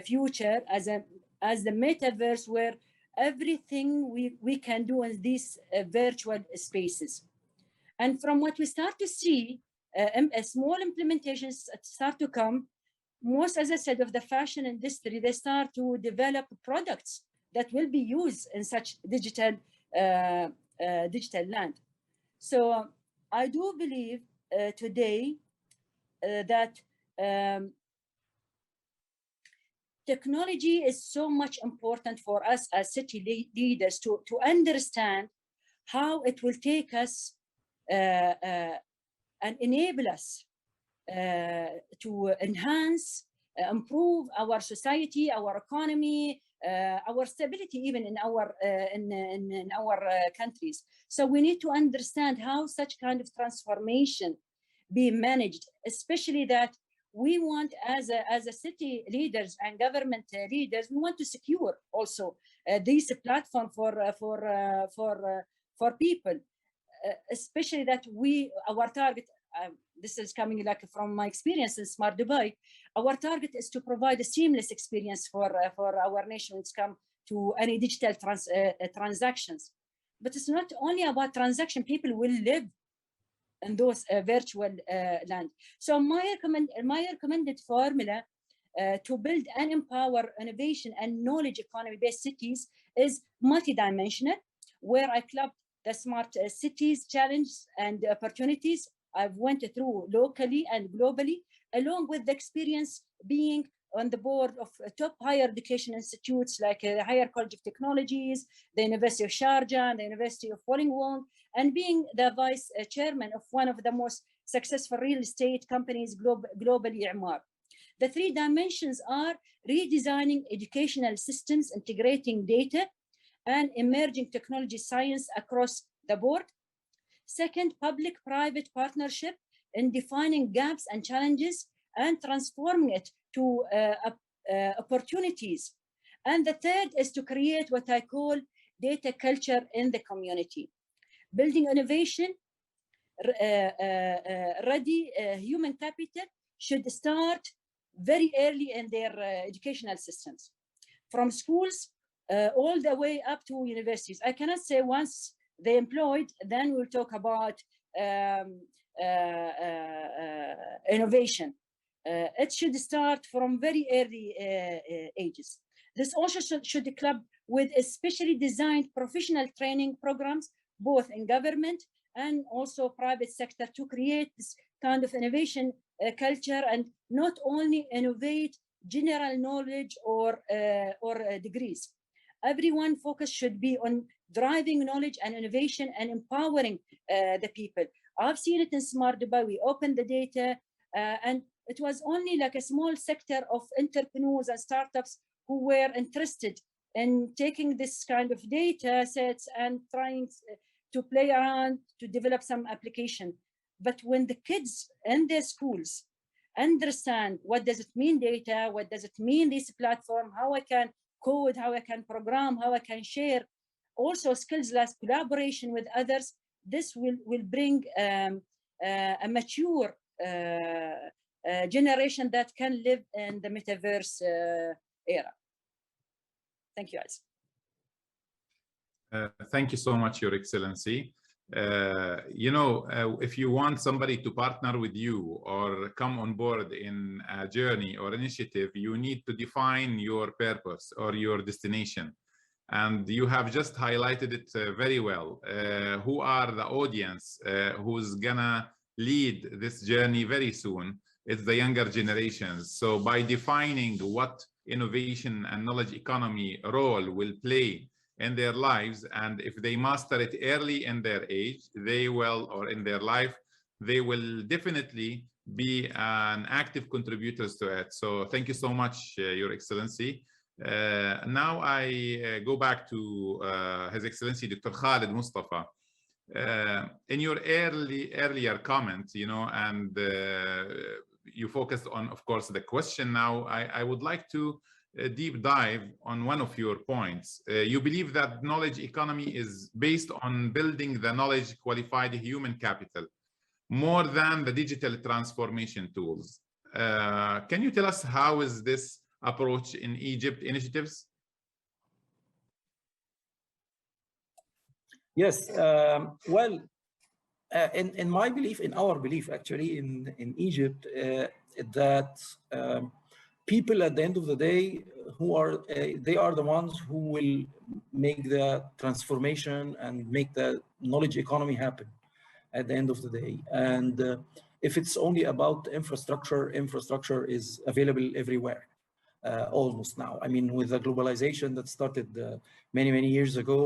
S9: future as the metaverse, where everything we can do in these virtual spaces. And from what we start to see, small implementations start to come. Most, as I said, of the fashion industry, they start to develop products that will be used in such digital land. So I do believe today that technology is so much important for us as city leaders to understand how it will take us and enable us to enhance, improve our society, our economy, our stability, even in our countries. So we need to understand how such kind of transformation be managed, especially that we want, as a city leaders and government leaders, we want to secure also this platform for people, especially that our target. This is coming like from my experience in Smart Dubai. Our target is to provide a seamless experience for our nation when it comes to any digital transactions. But it's not only about transaction. People will live in those virtual land. So my recommended formula to build and empower innovation and knowledge economy-based cities is multidimensional, where I clubbed the smart cities challenge and opportunities I've went through locally and globally, along with the experience being on the board of top higher education institutes like the Higher College of Technologies, the University of Sharjah, and the University of Wollongong, and being the vice chairman of one of the most successful real estate companies globally, I'mar. The three dimensions are redesigning educational systems, integrating data and emerging technology science across the board. Second, public-private partnership in defining gaps and challenges and transforming it to opportunities. And the third is to create what I call data culture in the community. Building innovation, ready human capital should start very early in their educational systems, from schools all the way up to universities. I cannot say once they employed, then we'll talk about innovation. It should start from very early ages. This also should club with especially designed professional training programs, both in government and also private sector, to create this kind of innovation culture and not only innovate general knowledge or degrees. Everyone focus should be on driving knowledge and innovation and empowering the people. I've seen it in Smart Dubai. We opened the data and it was only like a small sector of entrepreneurs and startups who were interested in taking this kind of data sets and trying to play around to develop some application. But when the kids in their schools understand what does it mean data, what does it mean this platform, how I can code, how I can program, how I can share, also skills like collaboration with others, this will bring a mature generation that can live in the metaverse era. Thank you, guys.
S8: Thank you so much, Your Excellency. If you want somebody to partner with you or come on board in a journey or initiative, you need to define your purpose or your destination. And you have just highlighted it very well. Who are the audience who's gonna lead this journey very soon? it's the younger generations. So by defining what innovation and knowledge economy role will play in their lives, and if they master it early in their age, they will, or in their life, they will definitely be an active contributors to it. So thank you so much, Your Excellency. Now I go back to His Excellency Dr. Khalid Mustafa. In your earlier comment, you know, and you focused on, of course, the question. Now I would like to deep dive on one of your points. You believe that knowledge economy is based on building the knowledge qualified human capital more than the digital transformation tools. Can you tell us how is this approach in Egypt initiatives?
S10: Yes, well, in my belief, in our belief actually in Egypt, that people at the end of the day who are, they are the ones who will make the transformation and make the knowledge economy happen at the end of the day. And if it's only about infrastructure, infrastructure is available everywhere. Almost now. I mean, with the globalization that started many, many years ago,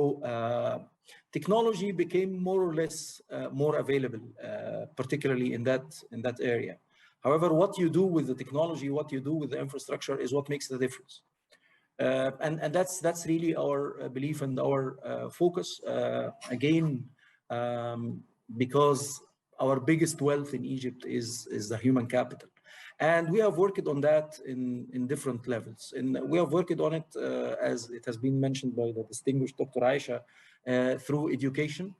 S10: technology became more or less more available, particularly in that area. However, what you do with the technology, what you do with the infrastructure is what makes the difference. And that's really our belief and our focus. Again, because our biggest wealth in Egypt is the human capital. And we have worked on that in different levels. And we have worked on it, as it has been mentioned by the distinguished Dr. Aisha, through education,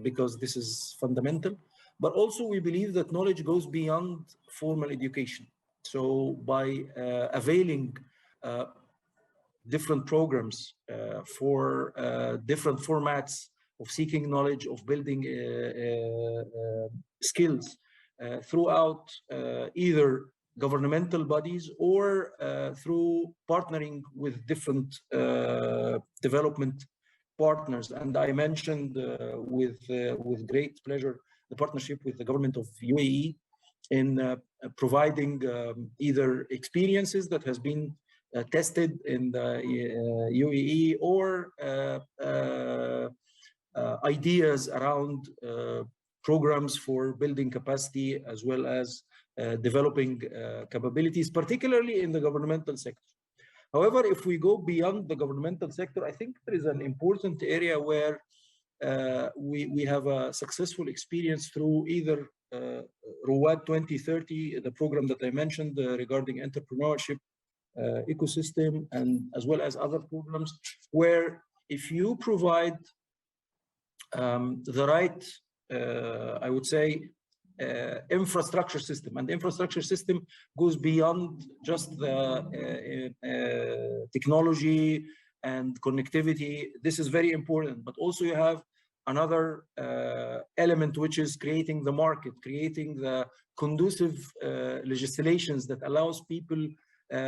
S10: because this is fundamental. But also we believe that knowledge goes beyond formal education. So by availing different programs for different formats of seeking knowledge, of building skills throughout either governmental bodies or through partnering with different development partners. And I mentioned with great pleasure the partnership with the government of UAE in providing either experiences that has been tested in the UAE or ideas around programs for building capacity as well as developing capabilities, particularly in the governmental sector. However, if we go beyond the governmental sector, I think there is an important area where we have a successful experience through either Rouad 2030, the program that I mentioned regarding entrepreneurship ecosystem, and as well as other programs, where if you provide the right, I would say, infrastructure system, and the infrastructure system goes beyond just the technology and connectivity. This is very important, but also you have another element, which is creating the market, creating the conducive legislations that allows people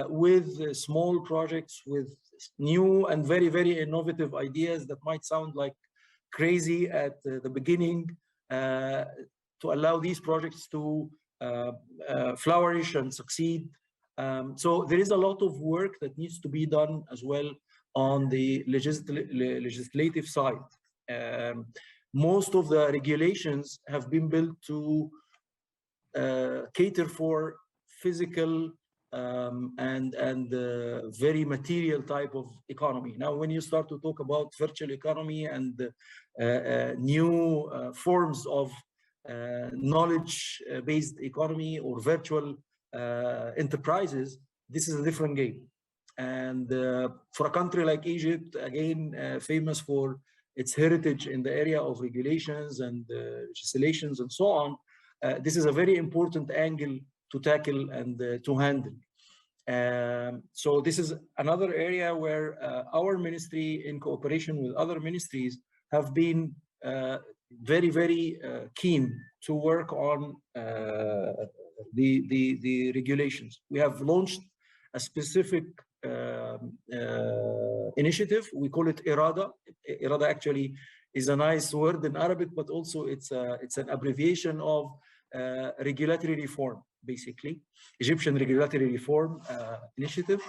S10: with small projects, with new and very, very innovative ideas that might sound like crazy at the beginning, to allow these projects to flourish and succeed. So there is a lot of work that needs to be done as well on the legislative side. Most of the regulations have been built to cater for physical and very material type of economy. Now, when you start to talk about virtual economy and new forms of knowledge-based economy or virtual enterprises, this is a different game. And for a country like Egypt, again, famous for its heritage in the area of regulations and legislations and so on, this is a very important angle to tackle and to handle. So this is another area where our ministry, in cooperation with other ministries, have been very, very keen to work on the regulations. We have launched a specific initiative. We call it IRADA. IRADA actually is a nice word in Arabic, but also it's an abbreviation of regulatory reform, basically, Egyptian regulatory reform initiative,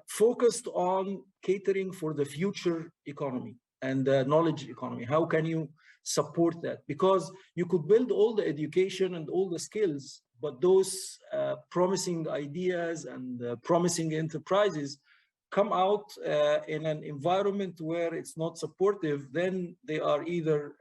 S10: focused on catering for the future economy and the knowledge economy. How can you support that? Because you could build all the education and all the skills, but those promising ideas and promising enterprises come out in an environment where it's not supportive, then they are either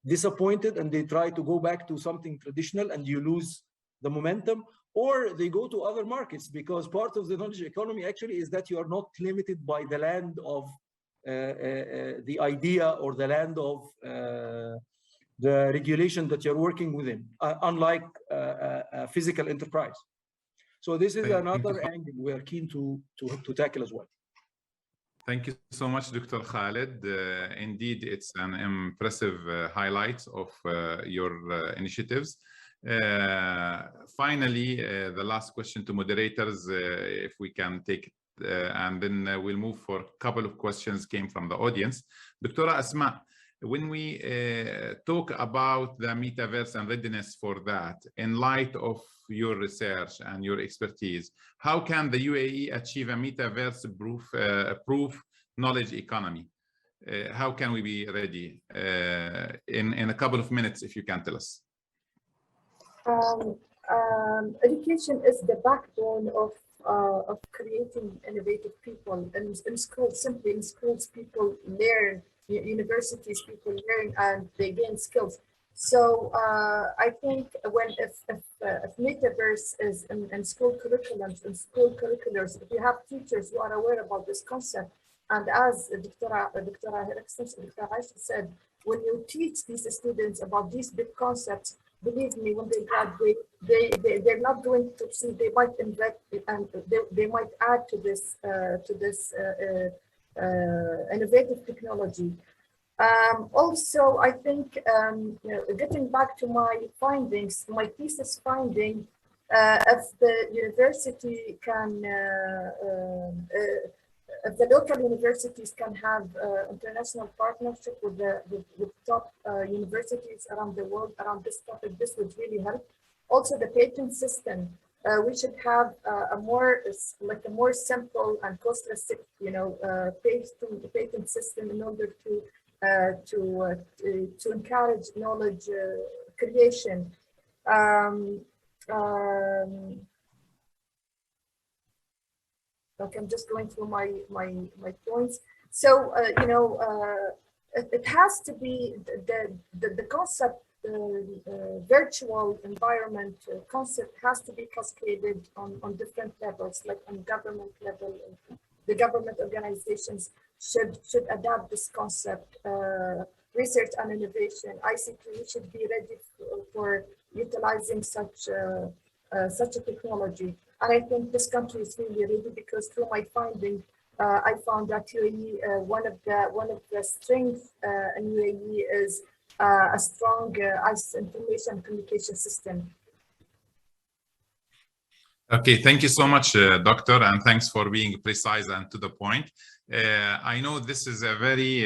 S10: disappointed and they try to go back to something traditional and you lose the momentum, or they go to other markets, because part of the knowledge economy actually is that you are not limited by the land of the idea or the land of the regulation that you're working within, unlike a physical enterprise. So this is another angle we are keen to tackle as well.
S8: Thank you so much, Dr. Khaled. Indeed, it's an impressive highlight of your initiatives. Finally, the last question to moderators, if we can take it, and then we'll move for a couple of questions came from the audience. Dr. Asma, when we talk about the metaverse and readiness for that, in light of your research and your expertise, how can the UAE achieve a metaverse-proof knowledge economy? How can we be ready? In a couple of minutes, if you can tell us.
S11: Education is the backbone of creating innovative people. And in schools, simply in schools, people learn, universities, people learn and they gain skills. So I think if metaverse is in school curriculums, if you have teachers who are aware about this concept, and as Dr. Aisha said, when you teach these students about these big concepts, believe me, when they graduate, they're not going to see. They might invest and they might add to this innovative technology. Also, I think getting back to my findings, my thesis finding, if the university can, if the local universities can have international partnership with top universities around the world around this topic, this would really help. Also, the patent system, we should have a more simple and costless, patent system in order to encourage knowledge creation. Okay, I'm just going through my points. So it has to be the concept, virtual environment concept has to be cascaded on different levels, like on government level. The government organizations should adapt this concept. Research and innovation, ICT should be ready for utilizing such a technology. And I think this country is really ready, because through my finding, I found that UAE, one of the strengths in UAE is a strong information communication system.
S8: Okay, thank you so much, Doctor, and thanks for being precise and to the point. I know this is a very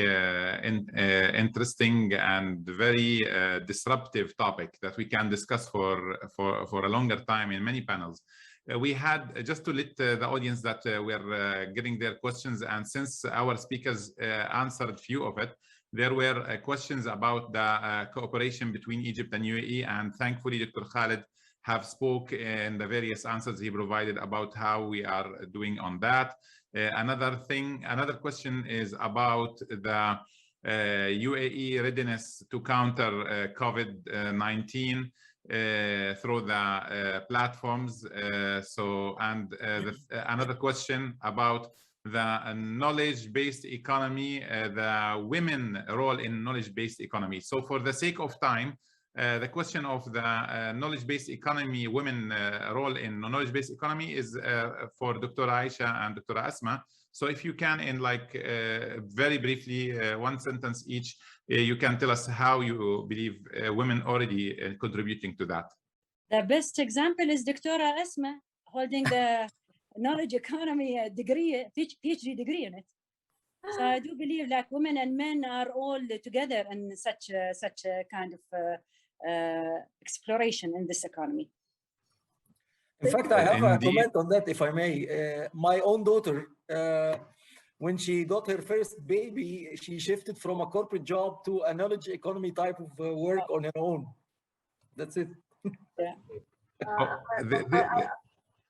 S8: interesting and very disruptive topic that we can discuss for a longer time in many panels. We had, just to let the audience that we're getting their questions, and since our speakers answered few of it, there were questions about the cooperation between Egypt and UAE, and thankfully Dr. Khaled have spoke in the various answers he provided about how we are doing on that. Another question is about the UAE readiness to counter COVID-19 through the platforms. Another question about the knowledge-based economy, the women role in knowledge-based economy. So for the sake of time, the question of the knowledge-based economy, women role in knowledge-based economy is for Dr. Aisha and Dr. Asma. So if you can, in very briefly, one sentence each, you can tell us how you believe women already contributing to that.
S9: The best example is Dr. Asma holding the knowledge economy degree, PhD degree in it. So I do believe women and men are all together in such a kind of exploration in this economy.
S10: In fact, I have a comment on that, if I may. My own daughter, when she got her first baby, she shifted from a corporate job to a knowledge economy type of work on her own. That's it.
S9: Yeah.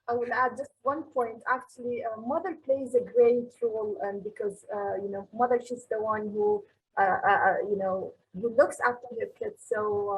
S11: I will add just one point. Actually, mother plays a great role, because you know, mother, she's the one who you know, who looks after her kids. So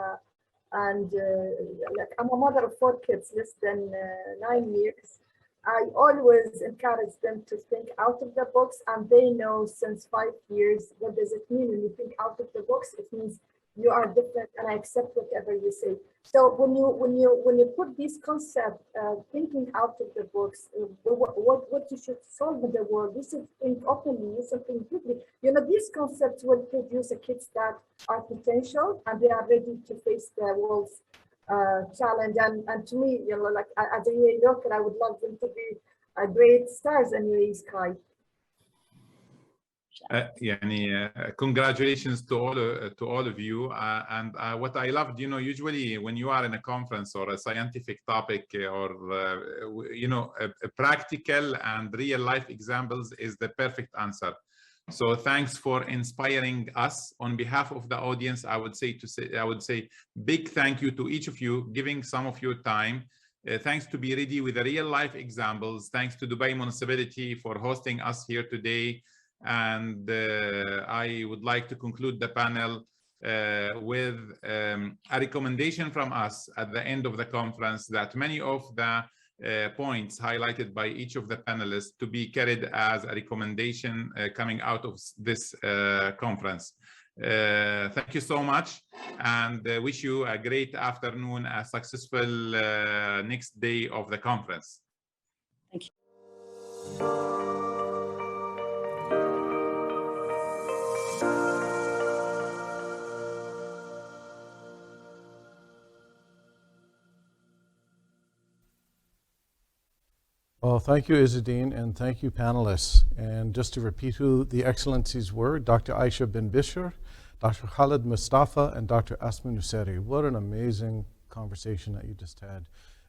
S11: like, I'm a mother of 4 kids, less than 9 years. I always encourage them to think out of the box, and they know since 5 years what does it mean when you think out of the box. It means you are different, and I accept whatever you say. So when you put this concept, thinking out of the box, what you should solve in the world, you should think openly, you should think deeply. You know, these concepts will produce kids that are potential and they are ready to face the world's challenge. And to me, you know, like as a UAE local, I would love them to be great stars in UAE sky.
S8: Congratulations to all of you. And what I loved, you know, usually when you are in a conference or a scientific topic or you know, a practical and real life examples is the perfect answer. So thanks for inspiring us. On behalf of the audience, I would say big thank you to each of you giving some of your time. Thanks to Be Ready with the real life examples. Thanks to Dubai Municipality for hosting us here today. And I would like to conclude the panel with a recommendation from us at the end of the conference that many of the points highlighted by each of the panelists to be carried as a recommendation coming out of this conference. Thank you so much, and wish you a great afternoon, a successful next day of the conference.
S9: Thank you.
S4: Well, thank you, Izzadeen, and thank you, panelists. And just to repeat who the excellencies were, Dr. Aisha bin Bishr, Dr. Khalid Mustafa, and Dr. Asma Nuseri. What an amazing conversation that you just had.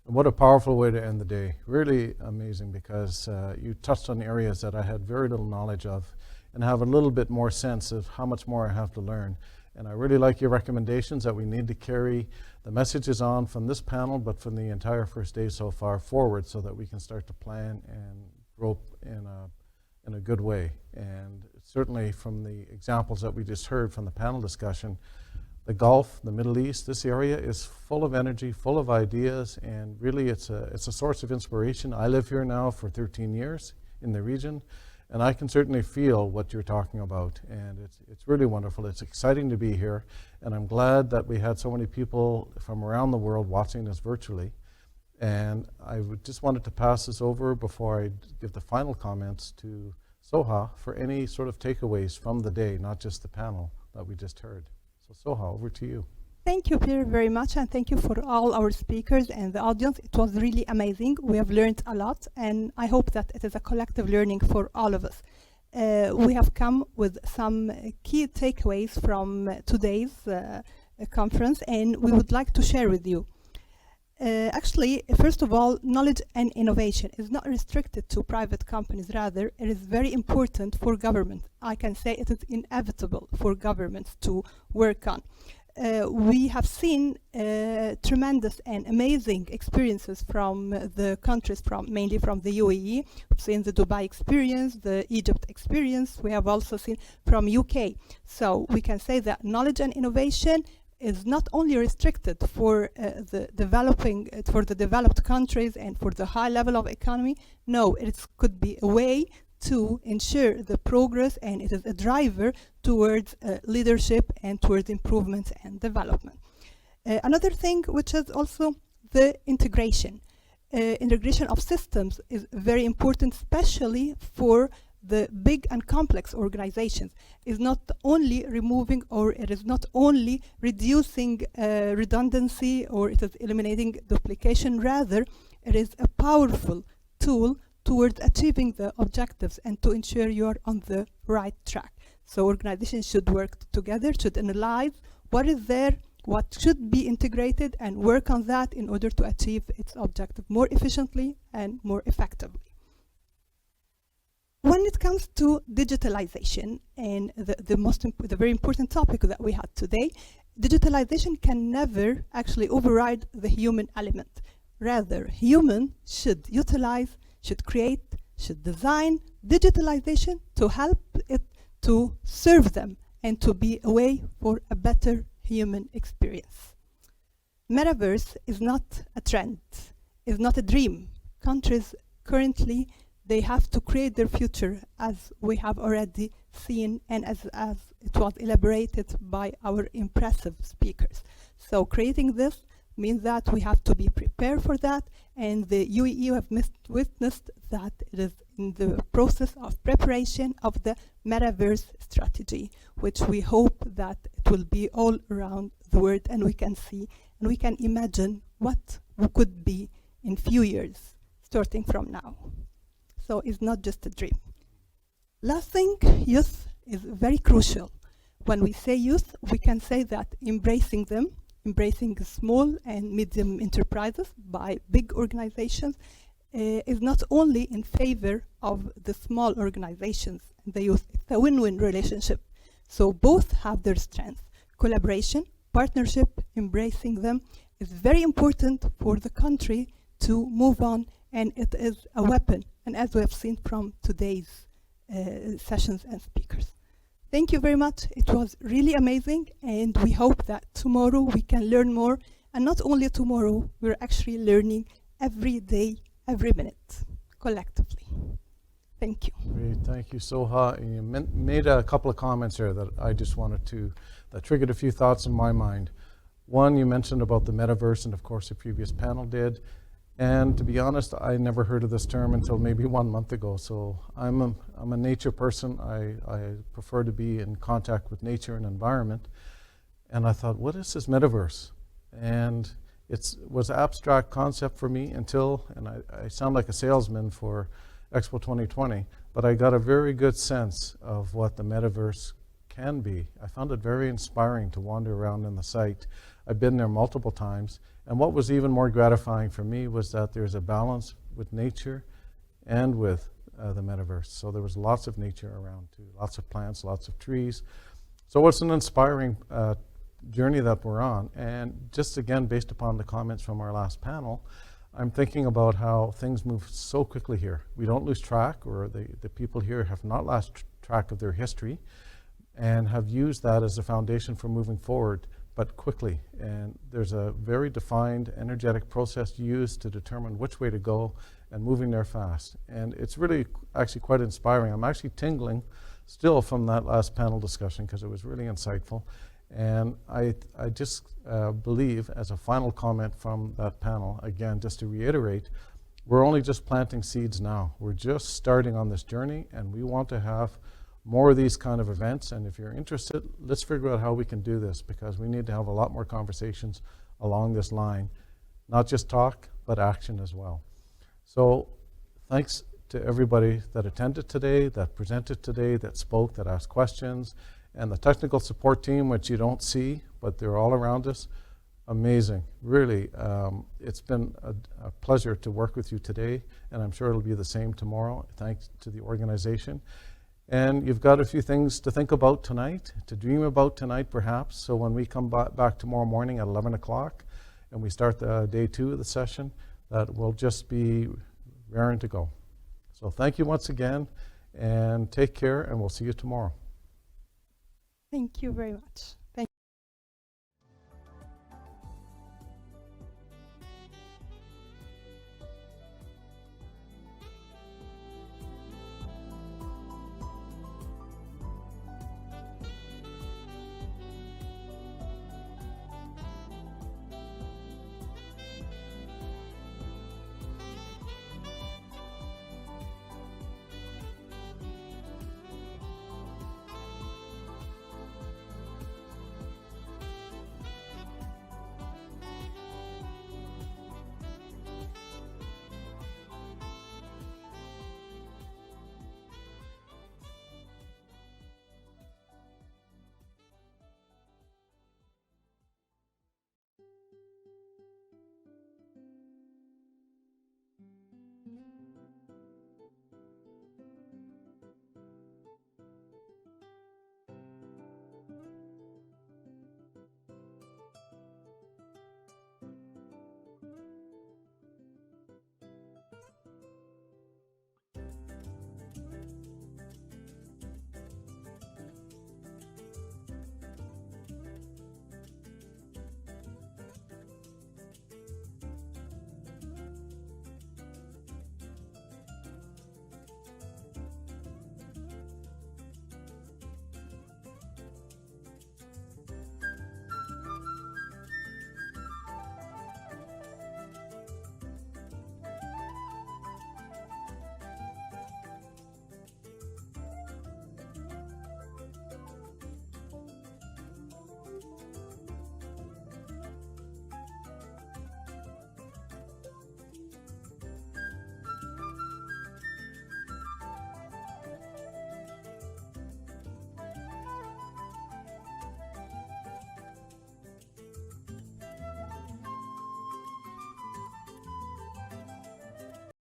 S4: And what a powerful way to end the day. Really amazing, because you touched on areas that I had very little knowledge of and have a little bit more sense of how much more I have to learn. And I really like your recommendations that we need to carry the messages on from this panel, but from the entire first day so far forward, so that we can start to plan and grow in a good way. And certainly from the examples that we just heard from the panel discussion, the Gulf, the Middle East, this area is full of energy, full of ideas, and really it's a source of inspiration. I live here now for 13 years in the region, and I can certainly feel what you're talking about, and it's really wonderful. It's exciting to be here, and I'm glad that we had so many people from around the world watching this virtually. And I just wanted to pass this over before I give the final comments to Soha for any sort of takeaways from the day, not just the panel that we just heard. So Soha, over to you.
S6: Thank you, Pierre, very much, and thank you for all our speakers and the audience. It was really amazing. We have learned a lot, and I hope that it is a collective learning for all of us. We have come with some key takeaways from today's conference, and we would like to share with you. Actually, first of all, knowledge and innovation is not restricted to private companies. Rather, it is very important for government. I can say it is inevitable for governments to work on. We have seen tremendous and amazing experiences from the countries, mainly from the UAE. We've seen the Dubai experience, the Egypt experience. We have also seen from UK. So we can say that knowledge and innovation is not only restricted for the developed countries and for the high level of economy. No, it could be a way to ensure the progress, and it is a driver towards leadership and towards improvement and development. Another thing, which is also the integration. Integration of systems is very important, especially for the big and complex organizations. Is not only removing, or it is not only reducing redundancy, or it is eliminating duplication. Rather, it is a powerful tool towards achieving the objectives and to ensure you are on the right track. So organizations should work together, should analyze what is there, what should be integrated, and work on that in order to achieve its objective more efficiently and more effectively. When it comes to digitalization, and the very important topic that we had today, digitalization can never actually override the human element. Rather, human should utilize, should create, should design digitalization to help it to serve them and to be a way for a better human experience. Metaverse is not a trend, is not a dream. Countries currently, they have to create their future, as we have already seen and as it was elaborated by our impressive speakers. So creating this means that we have to be prepared for that, and the UAE have witnessed that it is in the process of preparation of the metaverse strategy, which we hope that it will be all around the world, and we can see and we can imagine what we could be in few years starting from now. So it's not just a dream. Last thing, youth is very crucial. When we say youth, we can say that embracing them, embracing small and medium enterprises by big organizations is not only in favor of the small organizations and the youth, it's a win-win relationship. So both have their strengths. Collaboration, partnership, embracing them is very important for the country to move on, and it is a weapon, and as we have seen from today's sessions and speakers. Thank you very much. It was really amazing, and we hope that tomorrow we can learn more, and not only tomorrow, we're actually learning every day, every minute, collectively. Thank you.
S4: Great, thank you, Soha. And you made a couple of comments here that I just wanted to, that triggered a few thoughts in my mind. One, you mentioned about the metaverse, and of course the previous panel did. And to be honest, I never heard of this term until maybe 1 month ago. So I'm a nature person. I prefer to be in contact with nature and environment. And I thought, what is this metaverse? And it was an abstract concept for me until, and I sound like a salesman for Expo 2020, but I got a very good sense of what the metaverse can be. I found it very inspiring to wander around in the site. I've been there multiple times. And what was even more gratifying for me was that there's a balance with nature and with the metaverse. So there was lots of nature around too, lots of plants, lots of trees. So it's an inspiring journey that we're on. And just again, based upon the comments from our last panel, I'm thinking about how things move so quickly here. We don't lose track, or the people here have not lost track of their history and have used that as a foundation for moving forward, but quickly. And there's a very defined energetic process used to determine which way to go, and moving there fast. And it's really actually quite inspiring. I'm actually tingling still from that last panel discussion because it was really insightful. And I just believe, as a final comment from that panel, again, just to reiterate, we're only just planting seeds now. We're just starting on this journey, and we want to have more of these kind of events. And if you're interested, let's figure out how we can do this, because we need to have a lot more conversations along this line, not just talk, but action as well. So thanks to everybody that attended today, that presented today, that spoke, that asked questions, and the technical support team, which you don't see, but they're all around us. Amazing, really. It's been a pleasure to work with you today, and I'm sure it'll be the same tomorrow. Thanks to the organization. And you've got a few things to think about tonight, to dream about tonight perhaps. So when we come back tomorrow morning at 11 o'clock and we start the day 2 of the session, that will just be raring to go. So thank you once again, and take care, and we'll see you tomorrow.
S6: Thank you very much.